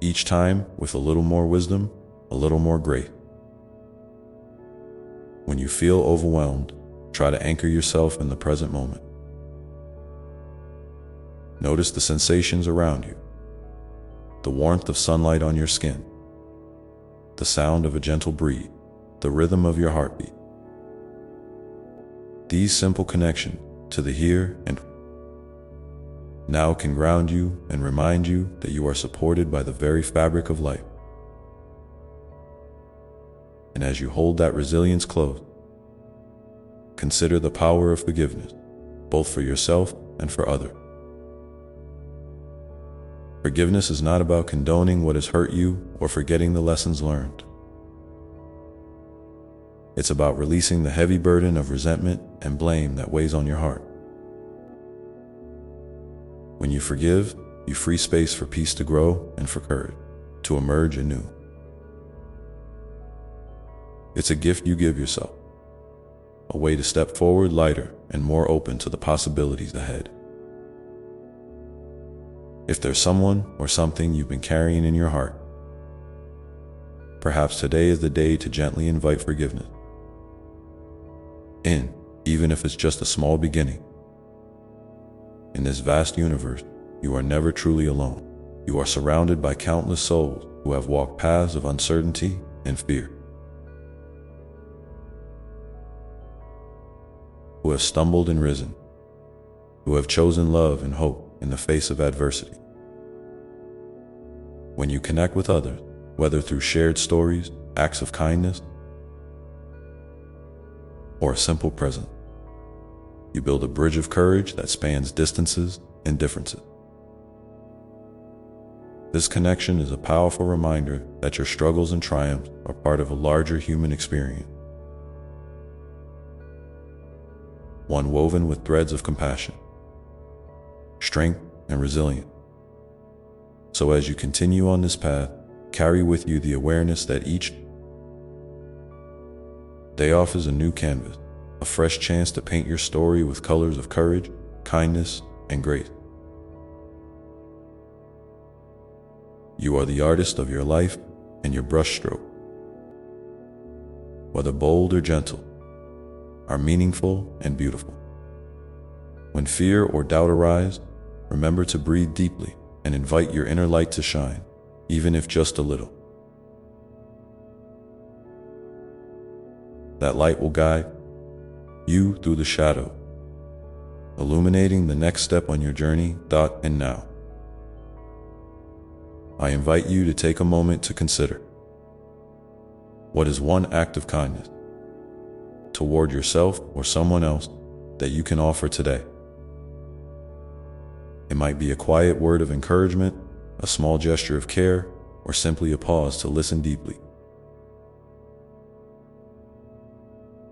Each time with a little more wisdom, a little more grace. When you feel overwhelmed, try to anchor yourself in the present moment. Notice the sensations around you, the warmth of sunlight on your skin, the sound of a gentle breeze, the rhythm of your heartbeat. These simple connections to the here and now can ground you and remind you that you are supported by the very fabric of life. And as you hold that resilience close, consider the power of forgiveness, both for yourself and for others. Forgiveness is not about condoning what has hurt you or forgetting the lessons learned. It's about releasing the heavy burden of resentment and blame that weighs on your heart. When you forgive, you free space for peace to grow and for courage to emerge anew. It's a gift you give yourself, a way to step forward lighter and more open to the possibilities ahead. If there's someone or something you've been carrying in your heart, perhaps today is the day to gently invite forgiveness in, even if it's just a small beginning. In this vast universe, you are never truly alone. You are surrounded by countless souls who have walked paths of uncertainty and fear, who have stumbled and risen, who have chosen love and hope in the face of adversity. When you connect with others, whether through shared stories, acts of kindness, or a simple presence, you build a bridge of courage that spans distances and differences. This connection is a powerful reminder that your struggles and triumphs are part of a larger human experience, one woven with threads of compassion, strength, and resilience. So as you continue on this path, carry with you the awareness that each day offers a new canvas, a fresh chance to paint your story with colors of courage, kindness, and grace. You are the artist of your life, and your brushstroke, whether bold or gentle, are meaningful and beautiful. When fear or doubt arise, remember to breathe deeply and invite your inner light to shine, even if just a little. That light will guide you through the shadow, illuminating the next step on your journey. And now, I invite you to take a moment to consider, what is one act of kindness toward yourself or someone else that you can offer today? It might be a quiet word of encouragement, a small gesture of care, or simply a pause to listen deeply.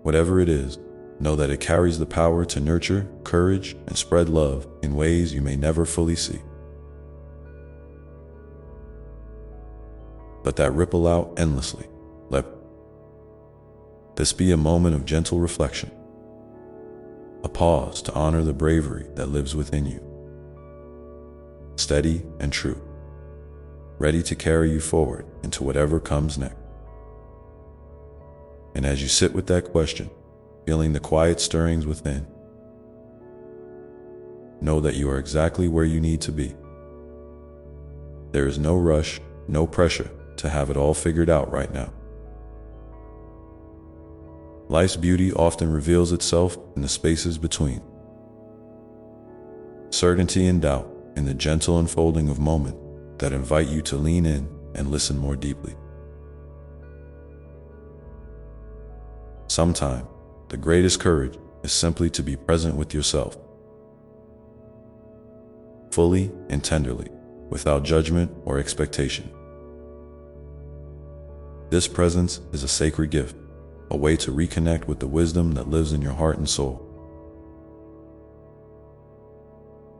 Whatever it is, know that it carries the power to nurture courage and spread love in ways you may never fully see. Let that ripple out endlessly. Let this be a moment of gentle reflection, a pause to honor the bravery that lives within you, steady and true, ready to carry you forward into whatever comes next. And as you sit with that question, feeling the quiet stirrings within, know that you are exactly where you need to be. There is no rush, no pressure to have it all figured out right now. Life's beauty often reveals itself in the spaces between. Certainty and doubt in the gentle unfolding of moments that invite you to lean in and listen more deeply. Sometimes, the greatest courage is simply to be present with yourself, fully and tenderly, without judgment or expectation. This presence is a sacred gift, a way to reconnect with the wisdom that lives in your heart and soul.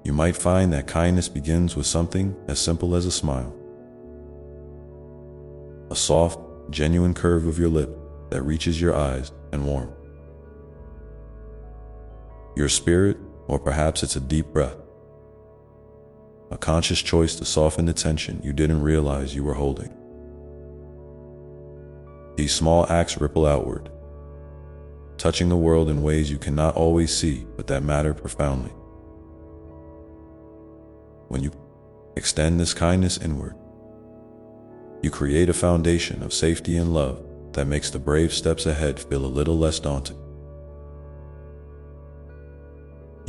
You might find that kindness begins with something as simple as a smile, a soft, genuine curve of your lip that reaches your eyes and warms your spirit, or perhaps it's a deep breath, a conscious choice to soften the tension you didn't realize you were holding. These small acts ripple outward, touching the world in ways you cannot always see, but that matter profoundly. When you extend this kindness inward, you create a foundation of safety and love that makes the brave steps ahead feel a little less daunting.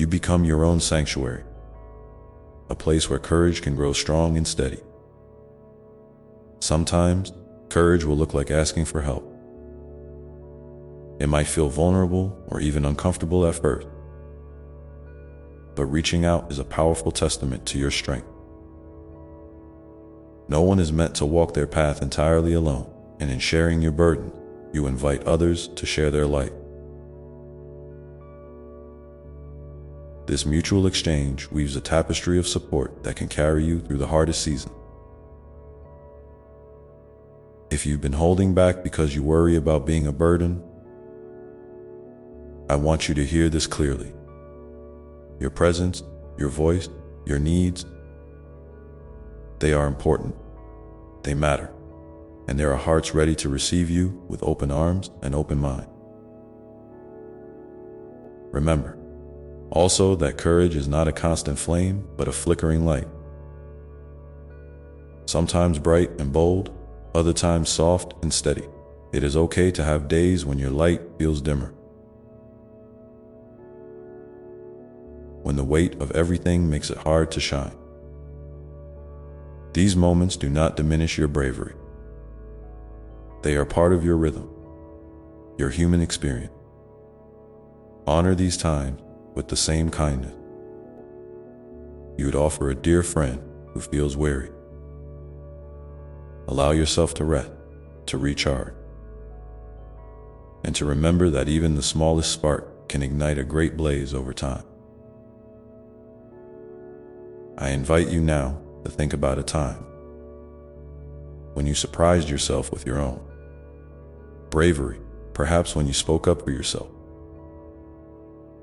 You become your own sanctuary, a place where courage can grow strong and steady. Sometimes, courage will look like asking for help. It might feel vulnerable or even uncomfortable at first, but reaching out is a powerful testament to your strength. No one is meant to walk their path entirely alone, and in sharing your burden, you invite others to share their light. This mutual exchange weaves a tapestry of support that can carry you through the hardest season. If you've been holding back because you worry about being a burden, I want you to hear this clearly. Your presence, your voice, your needs, they are important. They matter. And there are hearts ready to receive you with open arms and open mind. Remember, also, that courage is not a constant flame, but a flickering light. Sometimes bright and bold, other times soft and steady. It is okay to have days when your light feels dimmer, when the weight of everything makes it hard to shine. These moments do not diminish your bravery. They are part of your rhythm, your human experience. Honor these times with the same kindness you would offer a dear friend who feels weary. Allow yourself to rest, to recharge, and to remember that even the smallest spark can ignite a great blaze over time. I invite you now to think about a time when you surprised yourself with your own bravery, perhaps when you spoke up for yourself,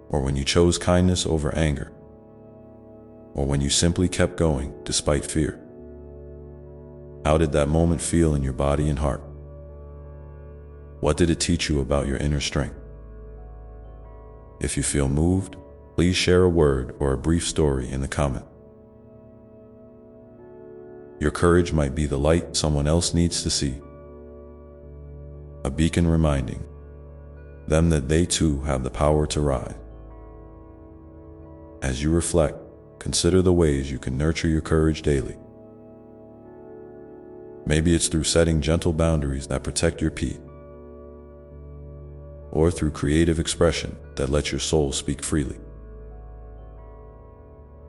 or when you chose kindness over anger, or when you simply kept going despite fear. How did that moment feel in your body and heart? What did it teach you about your inner strength? If you feel moved, please share a word or a brief story in the comments. Your courage might be the light someone else needs to see, a beacon reminding them that they too have the power to rise. As you reflect, consider the ways you can nurture your courage daily. Maybe it's through setting gentle boundaries that protect your peace, or through creative expression that lets your soul speak freely.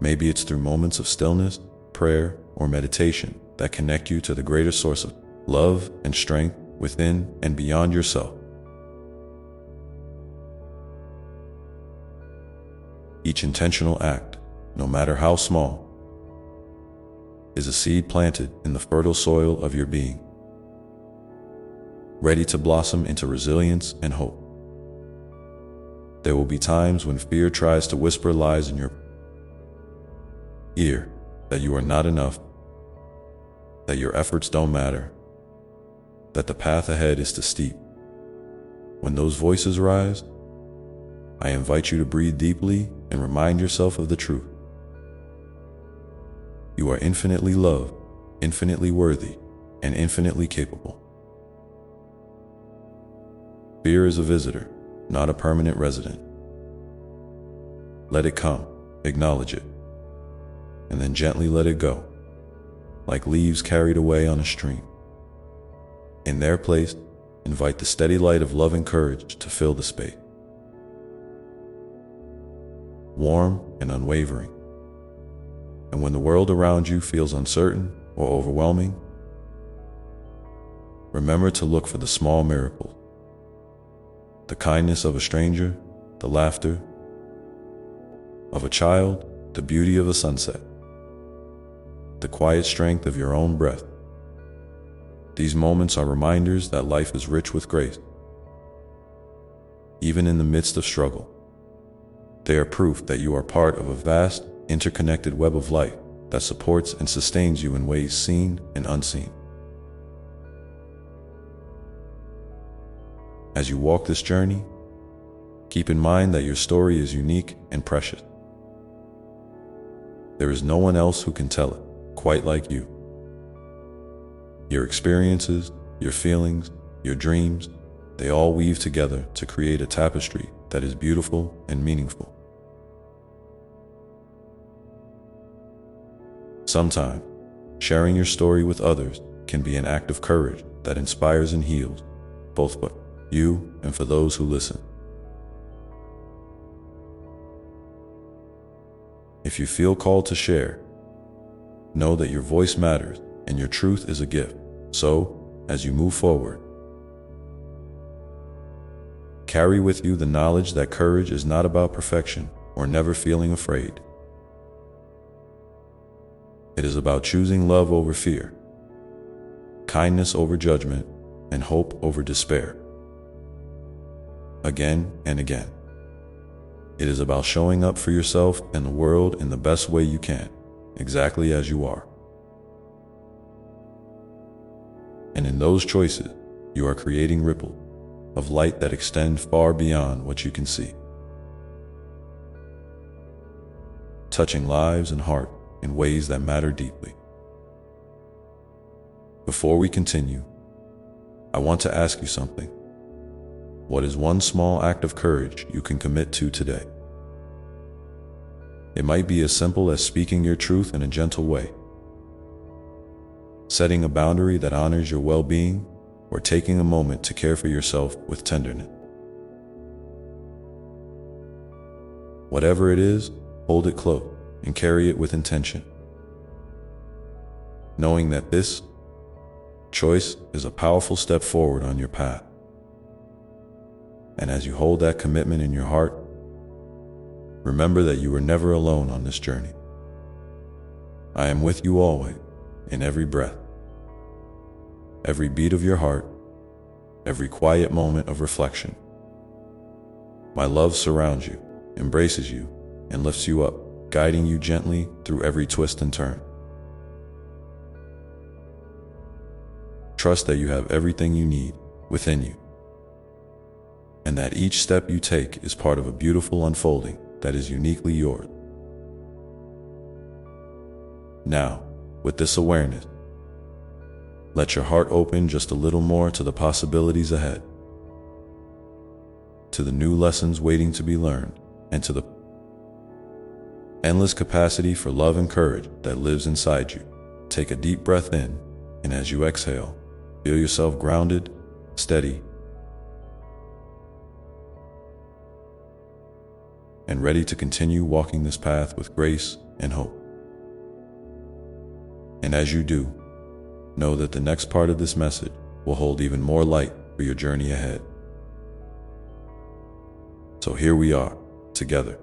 Maybe it's through moments of stillness, prayer, or meditation that connect you to the greater source of love and strength within and beyond yourself. Each intentional act, no matter how small, is a seed planted in the fertile soil of your being, ready to blossom into resilience and hope. There will be times when fear tries to whisper lies in your ear, that you are not enough, that your efforts don't matter, that the path ahead is too steep. When those voices rise, I invite you to breathe deeply and remind yourself of the truth. You are infinitely loved, infinitely worthy, and infinitely capable. Fear is a visitor, not a permanent resident. Let it come, acknowledge it, and then gently let it go, like leaves carried away on a stream. In their place, invite the steady light of love and courage to fill the space. Warm and unwavering. And when the world around you feels uncertain or overwhelming, remember to look for the small miracles. The kindness of a stranger, the laughter of a child, the beauty of a sunset, the quiet strength of your own breath. These moments are reminders that life is rich with grace. Even in the midst of struggle, they are proof that you are part of a vast, interconnected web of life that supports and sustains you in ways seen and unseen. As you walk this journey, keep in mind that your story is unique and precious. There is no one else who can tell it quite like you. Your experiences, your feelings, your dreams, they all weave together to create a tapestry that is beautiful and meaningful. Sometimes, sharing your story with others can be an act of courage that inspires and heals, both for you and for those who listen. If you feel called to share, know that your voice matters and your truth is a gift. So, as you move forward, carry with you the knowledge that courage is not about perfection or never feeling afraid. It is about choosing love over fear, kindness over judgment, and hope over despair. Again and again. It is about showing up for yourself and the world in the best way you can, exactly as you are. And in those choices, you are creating ripples of light that extend far beyond what you can see, touching lives and hearts in ways that matter deeply. Before we continue, I want to ask you something. What is one small act of courage you can commit to today? It might be as simple as speaking your truth in a gentle way, setting a boundary that honors your well-being, or taking a moment to care for yourself with tenderness. Whatever it is, hold it close and carry it with intention, knowing that this choice is a powerful step forward on your path. And as you hold that commitment in your heart, remember that you are never alone on this journey. I am with you always, in every breath, every beat of your heart, every quiet moment of reflection. My love surrounds you, embraces you, and lifts you up, guiding you gently through every twist and turn. Trust that you have everything you need within you, and that each step you take is part of a beautiful unfolding that is uniquely yours. Now, with this awareness, let your heart open just a little more to the possibilities ahead, to the new lessons waiting to be learned, and to the endless capacity for love and courage that lives inside you. Take a deep breath in, and as you exhale, feel yourself grounded, steady, and ready to continue walking this path with grace and hope. And as you do, know that the next part of this message will hold even more light for your journey ahead. So here we are, together,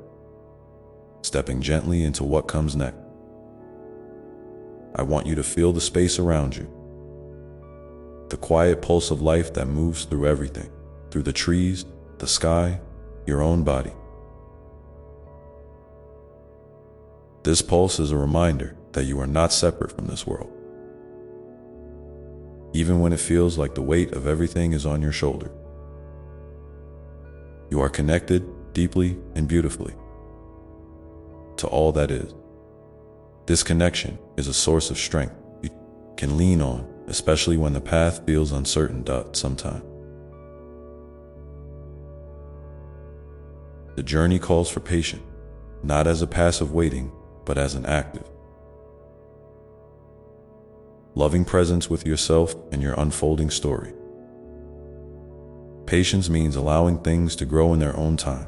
stepping gently into what comes next. I want you to feel the space around you, the quiet pulse of life that moves through everything, through the trees, the sky, your own body. This pulse is a reminder that you are not separate from this world. Even when it feels like the weight of everything is on your shoulder, you are connected deeply and beautifully to all that is. This connection is a source of strength you can lean on, especially when the path feels uncertain sometimes. The journey calls for patience, not as a passive waiting, but as an active, loving presence with yourself and your unfolding story. Patience means allowing things to grow in their own time,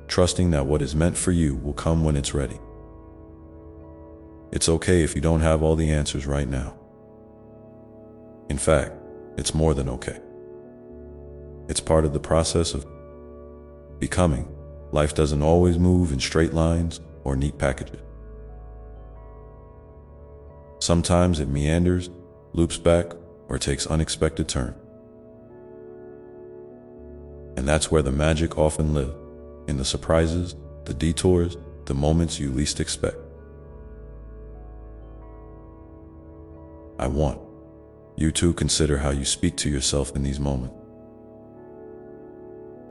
trusting that what is meant for you will come when it's ready. It's okay if you don't have all the answers right now. In fact, it's more than okay. It's part of the process of becoming. Life doesn't always move in straight lines or neat packages. Sometimes it meanders, loops back, or takes unexpected turns. And that's where the magic often lives, in the surprises, the detours, the moments you least expect. I want you to consider how you speak to yourself in these moments.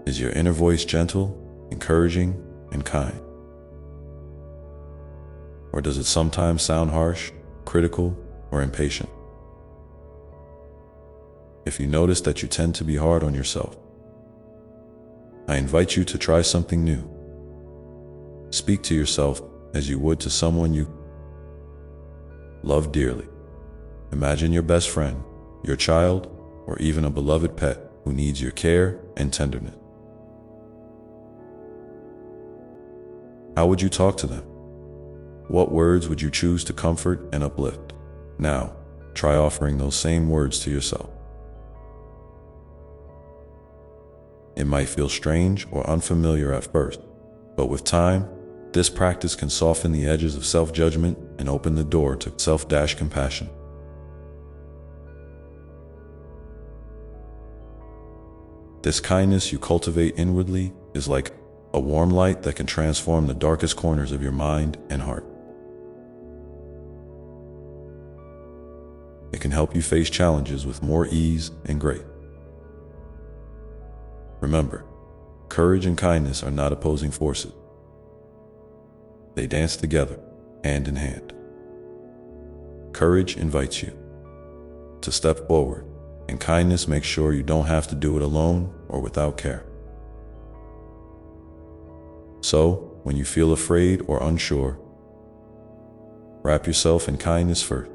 Is your inner voice gentle, encouraging, and kind? Or does it sometimes sound harsh, critical, or impatient? If you notice that you tend to be hard on yourself, I invite you to try something new. Speak to yourself as you would to someone you love dearly. Imagine your best friend, your child, or even a beloved pet who needs your care and tenderness. How would you talk to them? What words would you choose to comfort and uplift? Now, try offering those same words to yourself. It might feel strange or unfamiliar at first, but with time, this practice can soften the edges of self-judgment and open the door to self-compassion. This kindness you cultivate inwardly is like a warm light that can transform the darkest corners of your mind and heart. It can help you face challenges with more ease and grace. Remember, courage and kindness are not opposing forces. They dance together, hand in hand. Courage invites you to step forward, and kindness makes sure you don't have to do it alone or without care. So, when you feel afraid or unsure, wrap yourself in kindness first.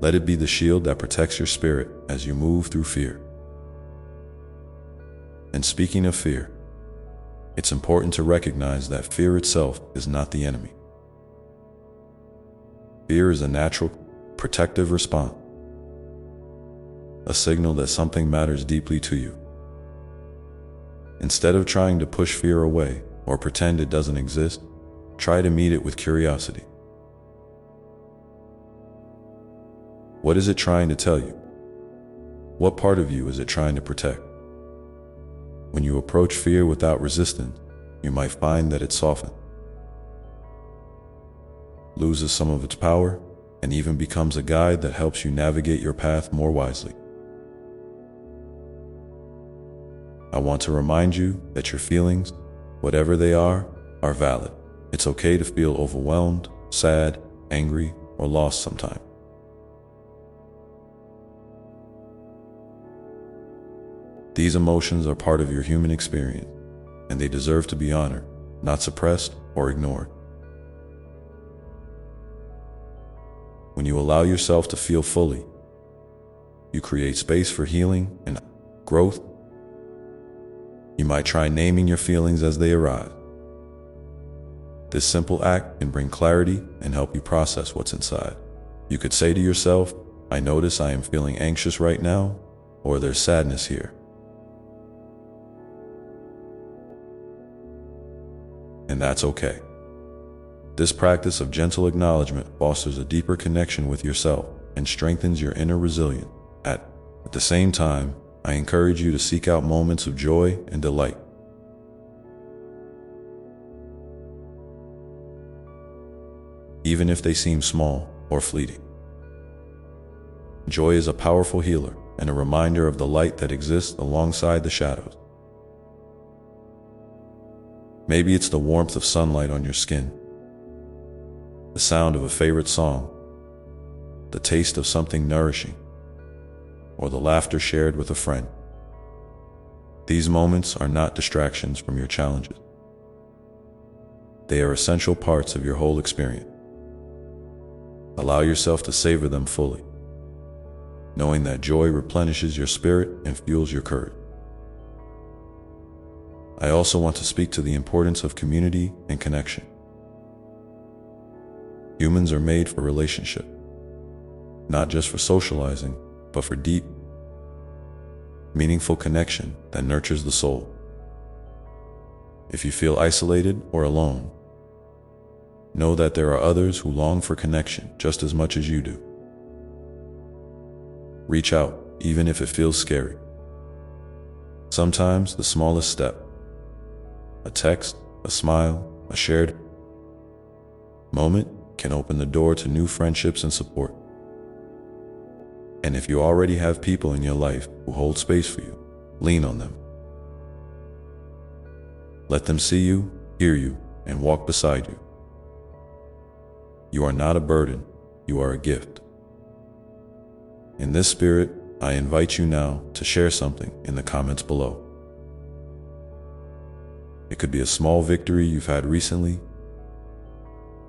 Let it be the shield that protects your spirit as you move through fear. And speaking of fear, it's important to recognize that fear itself is not the enemy. Fear is a natural, protective response, a signal that something matters deeply to you. Instead of trying to push fear away or pretend it doesn't exist, try to meet it with curiosity. What is it trying to tell you? What part of you is it trying to protect? When you approach fear without resistance, you might find that it softens, loses some of its power, and even becomes a guide that helps you navigate your path more wisely. I want to remind you that your feelings, whatever they are valid. It's okay to feel overwhelmed, sad, angry, or lost sometimes. These emotions are part of your human experience, and they deserve to be honored, not suppressed or ignored. When you allow yourself to feel fully, you create space for healing and growth. You might try naming your feelings as they arise. This simple act can bring clarity and help you process what's inside. You could say to yourself, I notice I am feeling anxious right now, or there's sadness here. And that's okay. This practice of gentle acknowledgement fosters a deeper connection with yourself and strengthens your inner resilience. At the same time, I encourage you to seek out moments of joy and delight. Even if they seem small or fleeting. Joy is a powerful healer and a reminder of the light that exists alongside the shadows. Maybe it's the warmth of sunlight on your skin, the sound of a favorite song, the taste of something nourishing, or the laughter shared with a friend. These moments are not distractions from your challenges. They are essential parts of your whole experience. Allow yourself to savor them fully, knowing that joy replenishes your spirit and fuels your courage. I also want to speak to the importance of community and connection. Humans are made for relationship, not just for socializing, but for deep, meaningful connection that nurtures the soul. If you feel isolated or alone, know that there are others who long for connection just as much as you do. Reach out, even if it feels scary. Sometimes the smallest step, a text, a smile, a shared moment, can open the door to new friendships and support. And if you already have people in your life who hold space for you, lean on them. Let them see you, hear you, and walk beside you. You are not a burden, you are a gift. In this spirit, I invite you now to share something in the comments below. It could be a small victory you've had recently,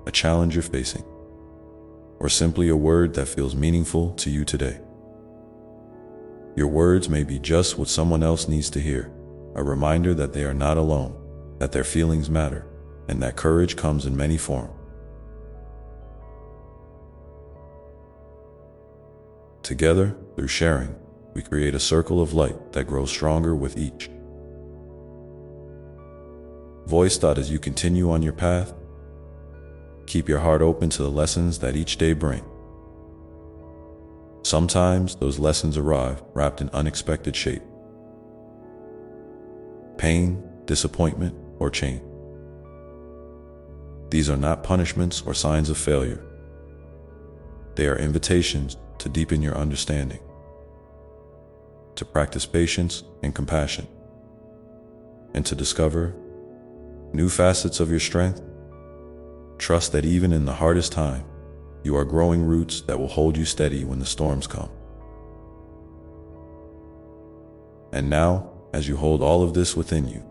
a challenge you're facing, or simply a word that feels meaningful to you today. Your words may be just what someone else needs to hear, a reminder that they are not alone, that their feelings matter, and that courage comes in many forms. Together, through sharing, we create a circle of light that grows stronger with each voice. As you continue on your path, keep your heart open to the lessons that each day brings. Sometimes those lessons arrive wrapped in unexpected shape. Pain, disappointment, or change. These are not punishments or signs of failure. They are invitations to deepen your understanding, to practice patience and compassion, and to discover new facets of your strength. Trust that even in the hardest time, you are growing roots that will hold you steady when the storms come. And now, as you hold all of this within you,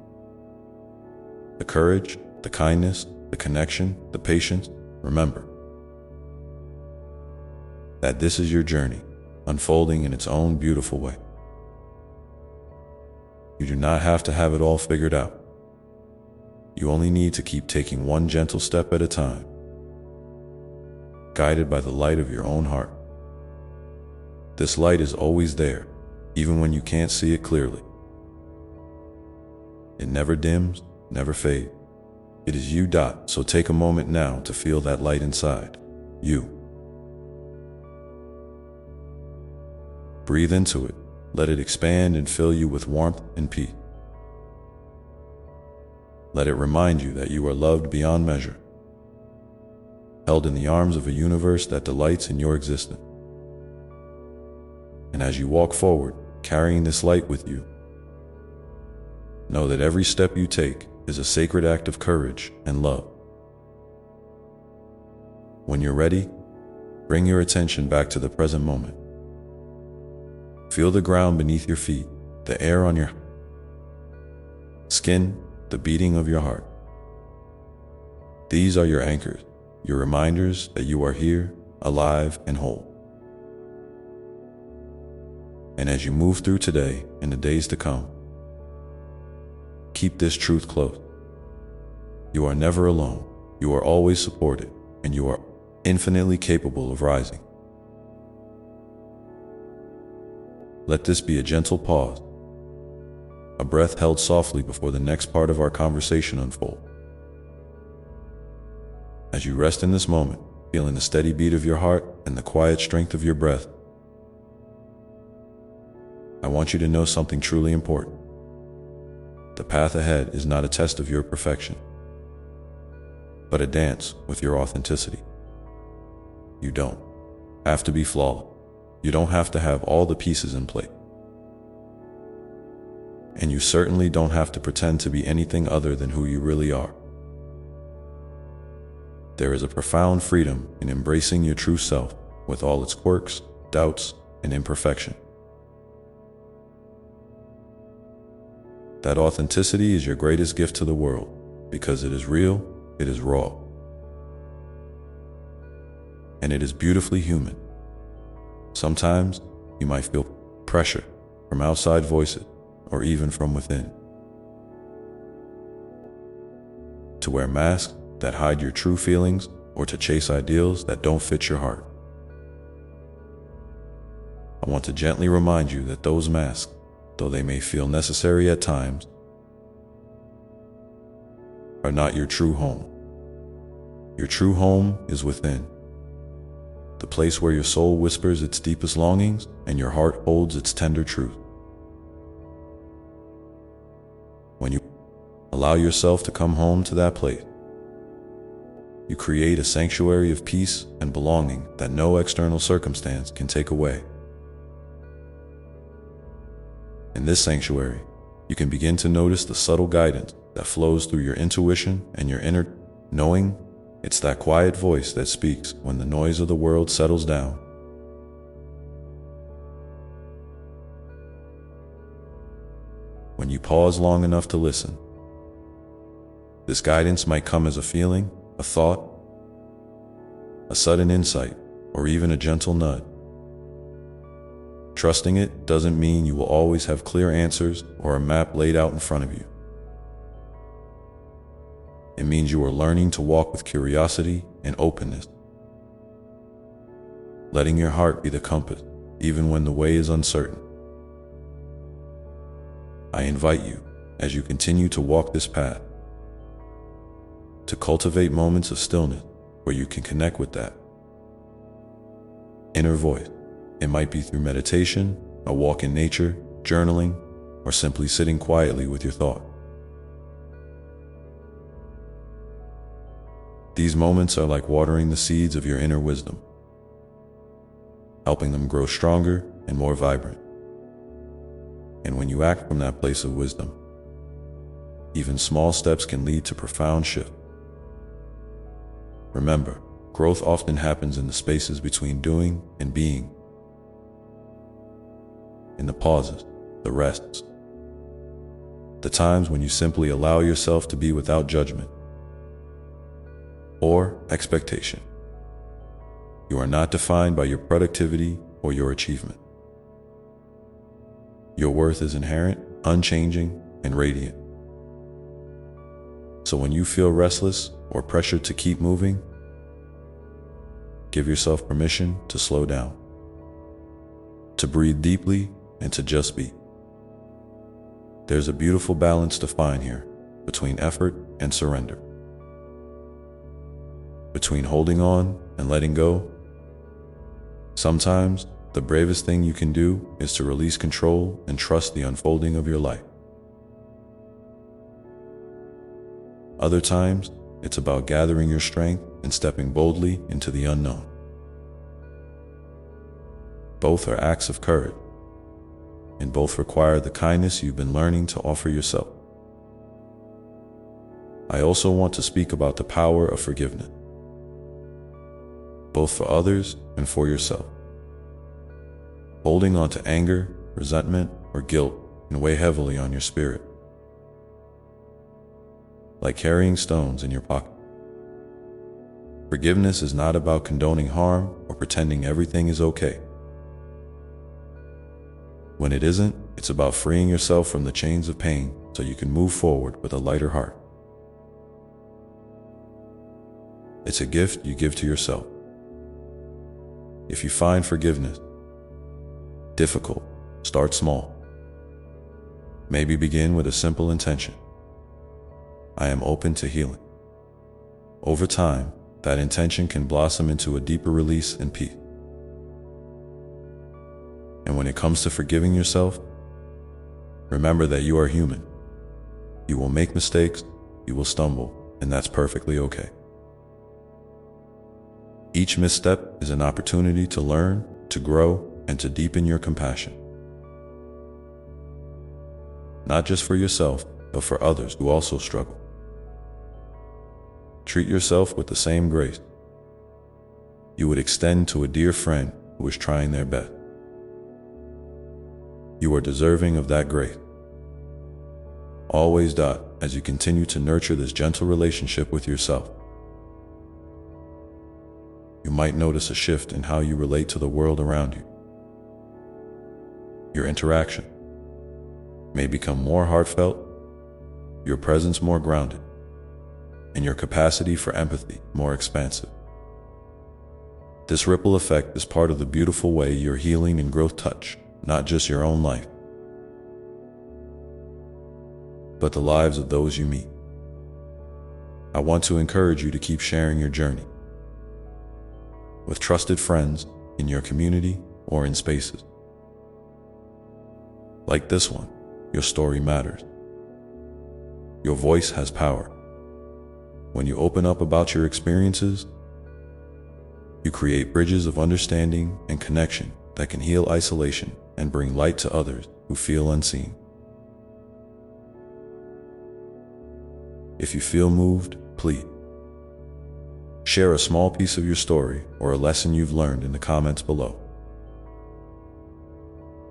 the courage, the kindness, the connection, the patience, remember that this is your journey, unfolding in its own beautiful way. You do not have to have it all figured out. You only need to keep taking one gentle step at a time, guided by the light of your own heart. This light is always there, even when you can't see it clearly. It never dims, never fades. It is you. So take a moment now to feel that light inside you. Breathe into it. Let it expand and fill you with warmth and peace. Let it remind you that you are loved beyond measure, held in the arms of a universe that delights in your existence. And as you walk forward, carrying this light with you, know that every step you take is a sacred act of courage and love. When you're ready, bring your attention back to the present moment. Feel the ground beneath your feet, the air on your skin, the beating of your heart. These are your anchors, your reminders that you are here, alive and whole. And as you move through today and the days to come, keep this truth close. You are never alone, you are always supported, and you are infinitely capable of rising. Let this be a gentle pause, a breath held softly before the next part of our conversation unfolds. As you rest in this moment, feeling the steady beat of your heart and the quiet strength of your breath, I want you to know something truly important. The path ahead is not a test of your perfection, but a dance with your authenticity. You don't have to be flawless. You don't have to have all the pieces in place. And you certainly don't have to pretend to be anything other than who you really are. There is a profound freedom in embracing your true self with all its quirks, doubts, and imperfection. That authenticity is your greatest gift to the world, because it is real, it is raw, and it is beautifully human. Sometimes you might feel pressure from outside voices, or even from within, to wear masks that hide your true feelings, or to chase ideals that don't fit your heart. I want to gently remind you that those masks, though they may feel necessary at times, are not your true home. Your true home is within, the place where your soul whispers its deepest longings and your heart holds its tender truth. When you allow yourself to come home to that place, you create a sanctuary of peace and belonging that no external circumstance can take away. In this sanctuary, you can begin to notice the subtle guidance that flows through your intuition and your inner knowing. It's that quiet voice that speaks when the noise of the world settles down. When you pause long enough to listen, this guidance might come as a feeling, a thought, a sudden insight, or even a gentle nudge. Trusting it doesn't mean you will always have clear answers or a map laid out in front of you. It means you are learning to walk with curiosity and openness, letting your heart be the compass, even when the way is uncertain. I invite you, as you continue to walk this path, to cultivate moments of stillness where you can connect with that inner voice. It might be through meditation, a walk in nature, journaling, or simply sitting quietly with your thoughts. These moments are like watering the seeds of your inner wisdom, helping them grow stronger and more vibrant. And when you act from that place of wisdom, even small steps can lead to profound shift. Remember, growth often happens in the spaces between doing and being, in the pauses, the rests, the times when you simply allow yourself to be without judgment or expectation. You are not defined by your productivity or your achievement. Your worth is inherent, unchanging, and radiant. So when you feel restless or pressured to keep moving, give yourself permission to slow down, to breathe deeply, and to just be. There's a beautiful balance to find here between effort and surrender, between holding on and letting go. Sometimes the bravest thing you can do is to release control and trust the unfolding of your life. Other times, it's about gathering your strength and stepping boldly into the unknown. Both are acts of courage, and both require the kindness you've been learning to offer yourself. I also want to speak about the power of forgiveness, both for others and for yourself. Holding on to anger, resentment, or guilt can weigh heavily on your spirit, like carrying stones in your pocket. Forgiveness is not about condoning harm or pretending everything is okay. When it isn't, it's about freeing yourself from the chains of pain so you can move forward with a lighter heart. It's a gift you give to yourself. If you find forgiveness difficult, start small. Maybe begin with a simple intention. I am open to healing. Over time, that intention can blossom into a deeper release and peace. And when it comes to forgiving yourself, remember that you are human. You will make mistakes, you will stumble, and that's perfectly okay. Each misstep is an opportunity to learn, to grow, and to deepen your compassion. Not just for yourself, but for others who also struggle. Treat yourself with the same grace you would extend to a dear friend who is trying their best. You are deserving of that grace. Always. As you continue to nurture this gentle relationship with yourself, you might notice a shift in how you relate to the world around you. Your interaction may become more heartfelt, your presence more grounded, and your capacity for empathy more expansive. This ripple effect is part of the beautiful way your healing and growth touch not just your own life, but the lives of those you meet. I want to encourage you to keep sharing your journey with trusted friends in your community or in spaces like this one. Your story matters. Your voice has power. When you open up about your experiences, you create bridges of understanding and connection that can heal isolation and bring light to others who feel unseen. If you feel moved, please share a small piece of your story or a lesson you've learned in the comments below.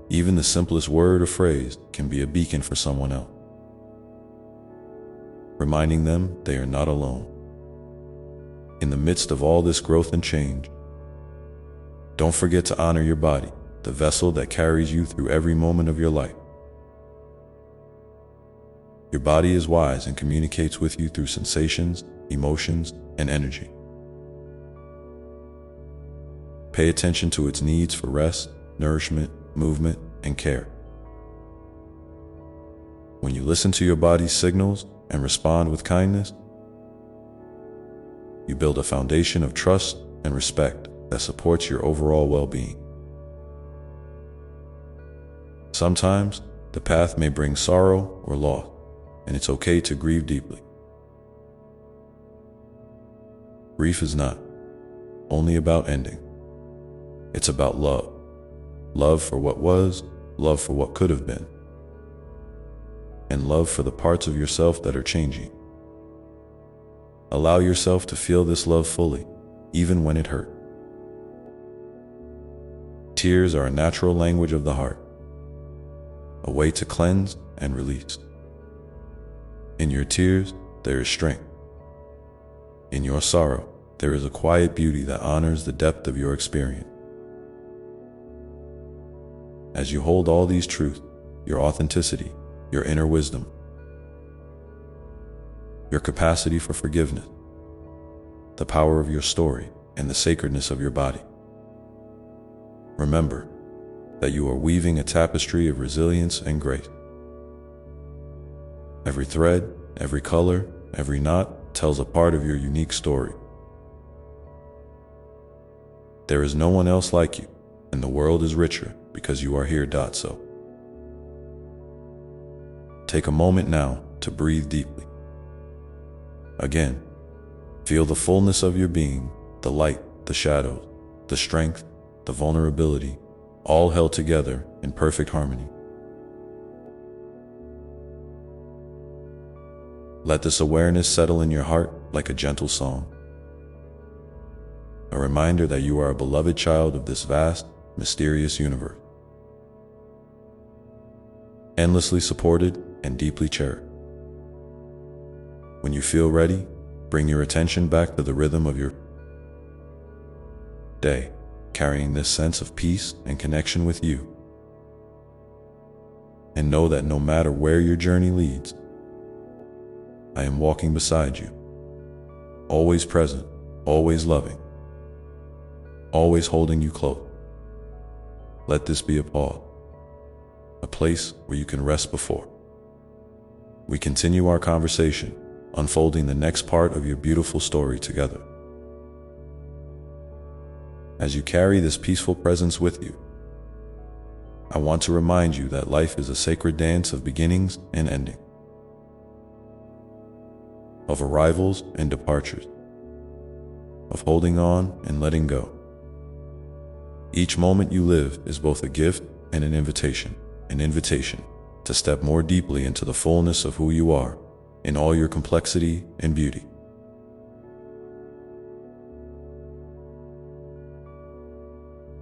Even the simplest word or phrase can be a beacon for someone else, reminding them they are not alone. In the midst of all this growth and change, don't forget to honor your body, the vessel that carries you through every moment of your life. Your body is wise and communicates with you through sensations, emotions, and energy. Pay attention to its needs for rest, nourishment, movement, and care. When you listen to your body's signals and respond with kindness, you build a foundation of trust and respect that supports your overall well-being. Sometimes the path may bring sorrow or loss, and it's okay to grieve deeply. Grief is not only about ending. It's about love. Love for what was, love for what could have been, and love for the parts of yourself that are changing. Allow yourself to feel this love fully, even when it hurts. Tears are a natural language of the heart, a way to cleanse and release. In your tears, there is strength. In your sorrow, there is a quiet beauty that honors the depth of your experience. As you hold all these truths, your authenticity, your inner wisdom, your capacity for forgiveness, the power of your story, and the sacredness of your body, remember that you are weaving a tapestry of resilience and grace. Every thread, every color, every knot tells a part of your unique story. There is no one else like you, and the world is richer because you are here. So, take a moment now to breathe deeply. Again, feel the fullness of your being, the light, the shadows, the strength, the vulnerability, all held together in perfect harmony. Let this awareness settle in your heart like a gentle song, a reminder that you are a beloved child of this vast, mysterious universe, endlessly supported and deeply cherished. When you feel ready, bring your attention back to the rhythm of your day, carrying this sense of peace and connection with you. And know that no matter where your journey leads, I am walking beside you, always present, always loving, always holding you close. Let this be a pause, a place where you can rest before we continue our conversation, unfolding the next part of your beautiful story together. As you carry this peaceful presence with you, I want to remind you that life is a sacred dance of beginnings and endings, of arrivals and departures, of holding on and letting go. Each moment you live is both a gift and an invitation to step more deeply into the fullness of who you are in all your complexity and beauty.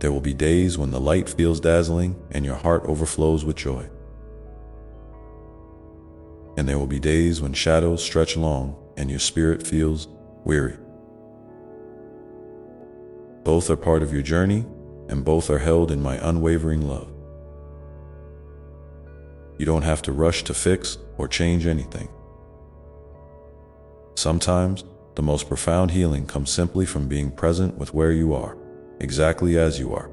There will be days when the light feels dazzling and your heart overflows with joy. and there will be days when shadows stretch long and your spirit feels weary. Both are part of your journey, and both are held in my unwavering love. You don't have to rush to fix or change anything. Sometimes, the most profound healing comes simply from being present with where you are, exactly as you are.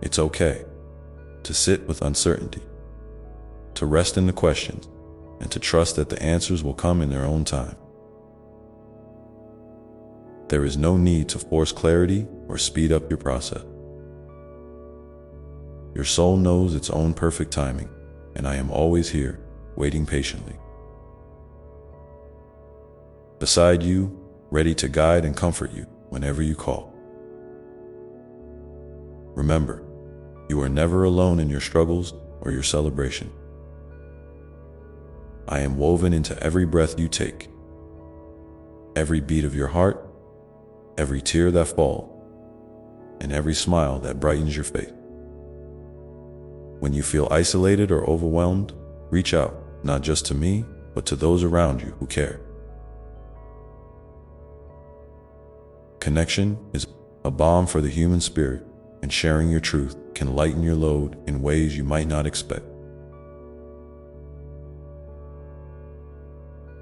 It's okay to sit with uncertainty, to rest in the questions, and to trust that the answers will come in their own time. There is no need to force clarity or speed up your process. Your soul knows its own perfect timing, and I am always here, waiting patiently. Beside you, ready to guide and comfort you whenever you call. Remember, you are never alone in your struggles or your celebration. I am woven into every breath you take, every beat of your heart, every tear that falls, and every smile that brightens your face. When you feel isolated or overwhelmed, reach out, not just to me, but to those around you who care. Connection is a balm for the human spirit, and sharing your truth can lighten your load in ways you might not expect.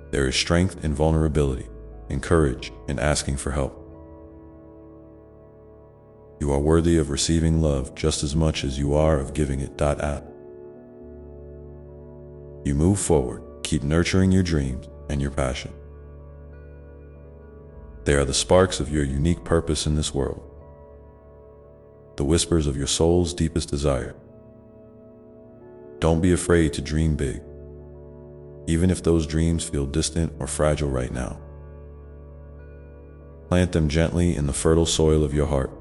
There is strength in vulnerability, and courage in asking for help. You are worthy of receiving love just as much as you are of giving it. You move forward, keep nurturing your dreams and your passion. They are the sparks of your unique purpose in this world, the whispers of your soul's deepest desire. Don't be afraid to dream big, even if those dreams feel distant or fragile right now. Plant them gently in the fertile soil of your heart.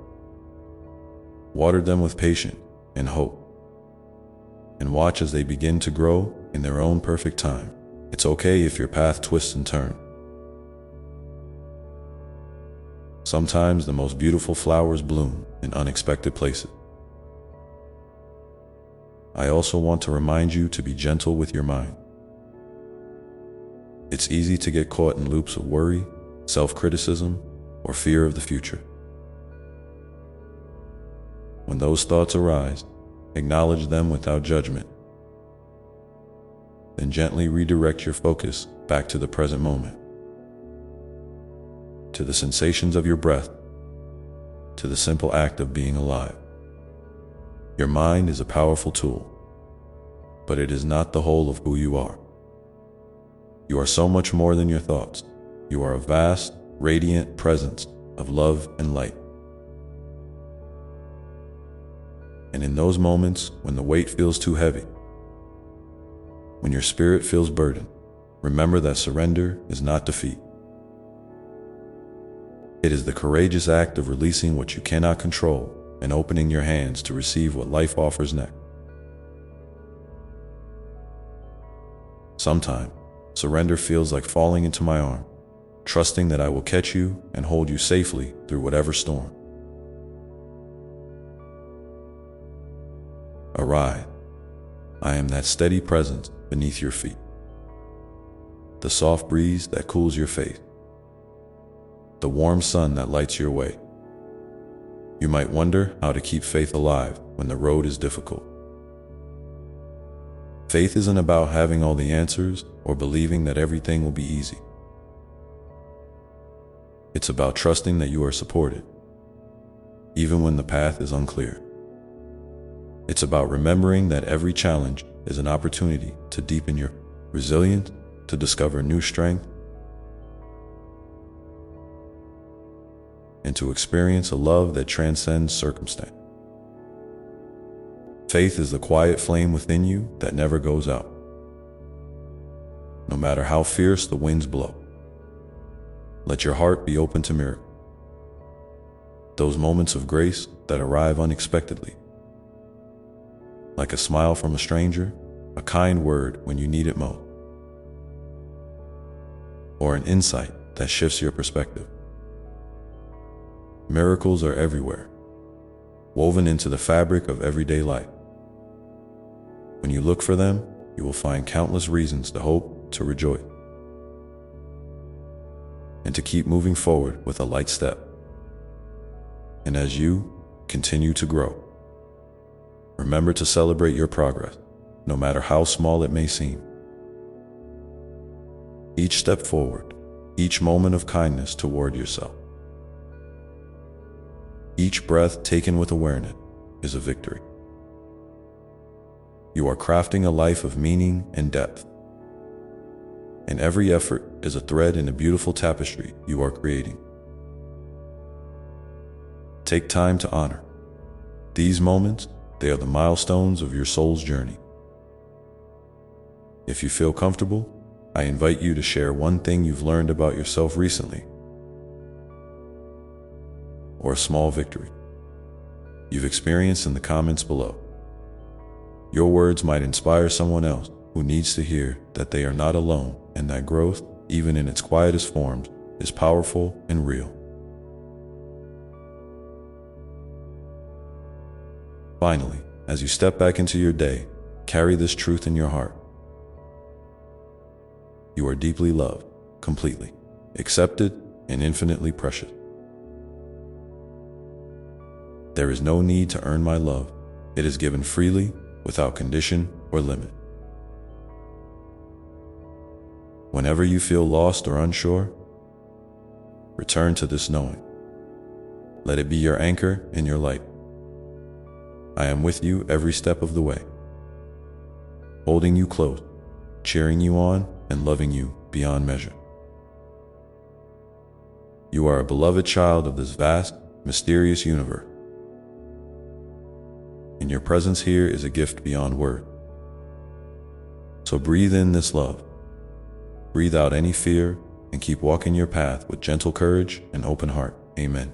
Water them with patience and hope, and watch as they begin to grow in their own perfect time. It's okay if your path twists and turns. Sometimes the most beautiful flowers bloom in unexpected places. I also want to remind you to be gentle with your mind. It's easy to get caught in loops of worry, self-criticism, or fear of the future. When those thoughts arise, acknowledge them without judgment. Then gently redirect your focus back to the present moment, to the sensations of your breath, to the simple act of being alive. Your mind is a powerful tool, but it is not the whole of who you are. You are so much more than your thoughts. You are a vast, radiant presence of love and light. And in those moments when the weight feels too heavy, when your spirit feels burdened, remember that surrender is not defeat. It is the courageous act of releasing what you cannot control and opening your hands to receive what life offers next. Sometimes, surrender feels like falling into my arms, trusting that I will catch you and hold you safely through whatever storm. Arise. I am that steady presence beneath your feet, the soft breeze that cools your face, the warm sun that lights your way. You might wonder how to keep faith alive when the road is difficult. Faith isn't about having all the answers or believing that everything will be easy. It's about trusting that you are supported, even when the path is unclear. It's about remembering that every challenge is an opportunity to deepen your resilience, to discover new strength, and to experience a love that transcends circumstance. Faith is the quiet flame within you that never goes out, no matter how fierce the winds blow. Let your heart be open to miracles, those moments of grace that arrive unexpectedly, like a smile from a stranger, a kind word when you need it most, or an insight that shifts your perspective. Miracles are everywhere, woven into the fabric of everyday life. When you look for them, you will find countless reasons to hope, to rejoice, and to keep moving forward with a light step. And as you continue to grow, remember to celebrate your progress, no matter how small it may seem. Each step forward, each moment of kindness toward yourself, each breath taken with awareness is a victory. You are crafting a life of meaning and depth, and every effort is a thread in a beautiful tapestry you are creating. Take time to honor these moments. They are the milestones of your soul's journey. If you feel comfortable, I invite you to share one thing you've learned about yourself recently, or a small victory you've experienced in the comments below. Your words might inspire someone else who needs to hear that they are not alone and that growth, even in its quietest forms, is powerful and real. Finally, as you step back into your day, carry this truth in your heart. You are deeply loved, completely accepted, and infinitely precious. There is no need to earn my love. It is given freely, without condition or limit. Whenever you feel lost or unsure, return to this knowing. Let it be your anchor and your light. I am with you every step of the way, holding you close, cheering you on, and loving you beyond measure. You are a beloved child of this vast, mysterious universe, and your presence here is a gift beyond words. So breathe in this love, breathe out any fear, and keep walking your path with gentle courage and open heart. Amen.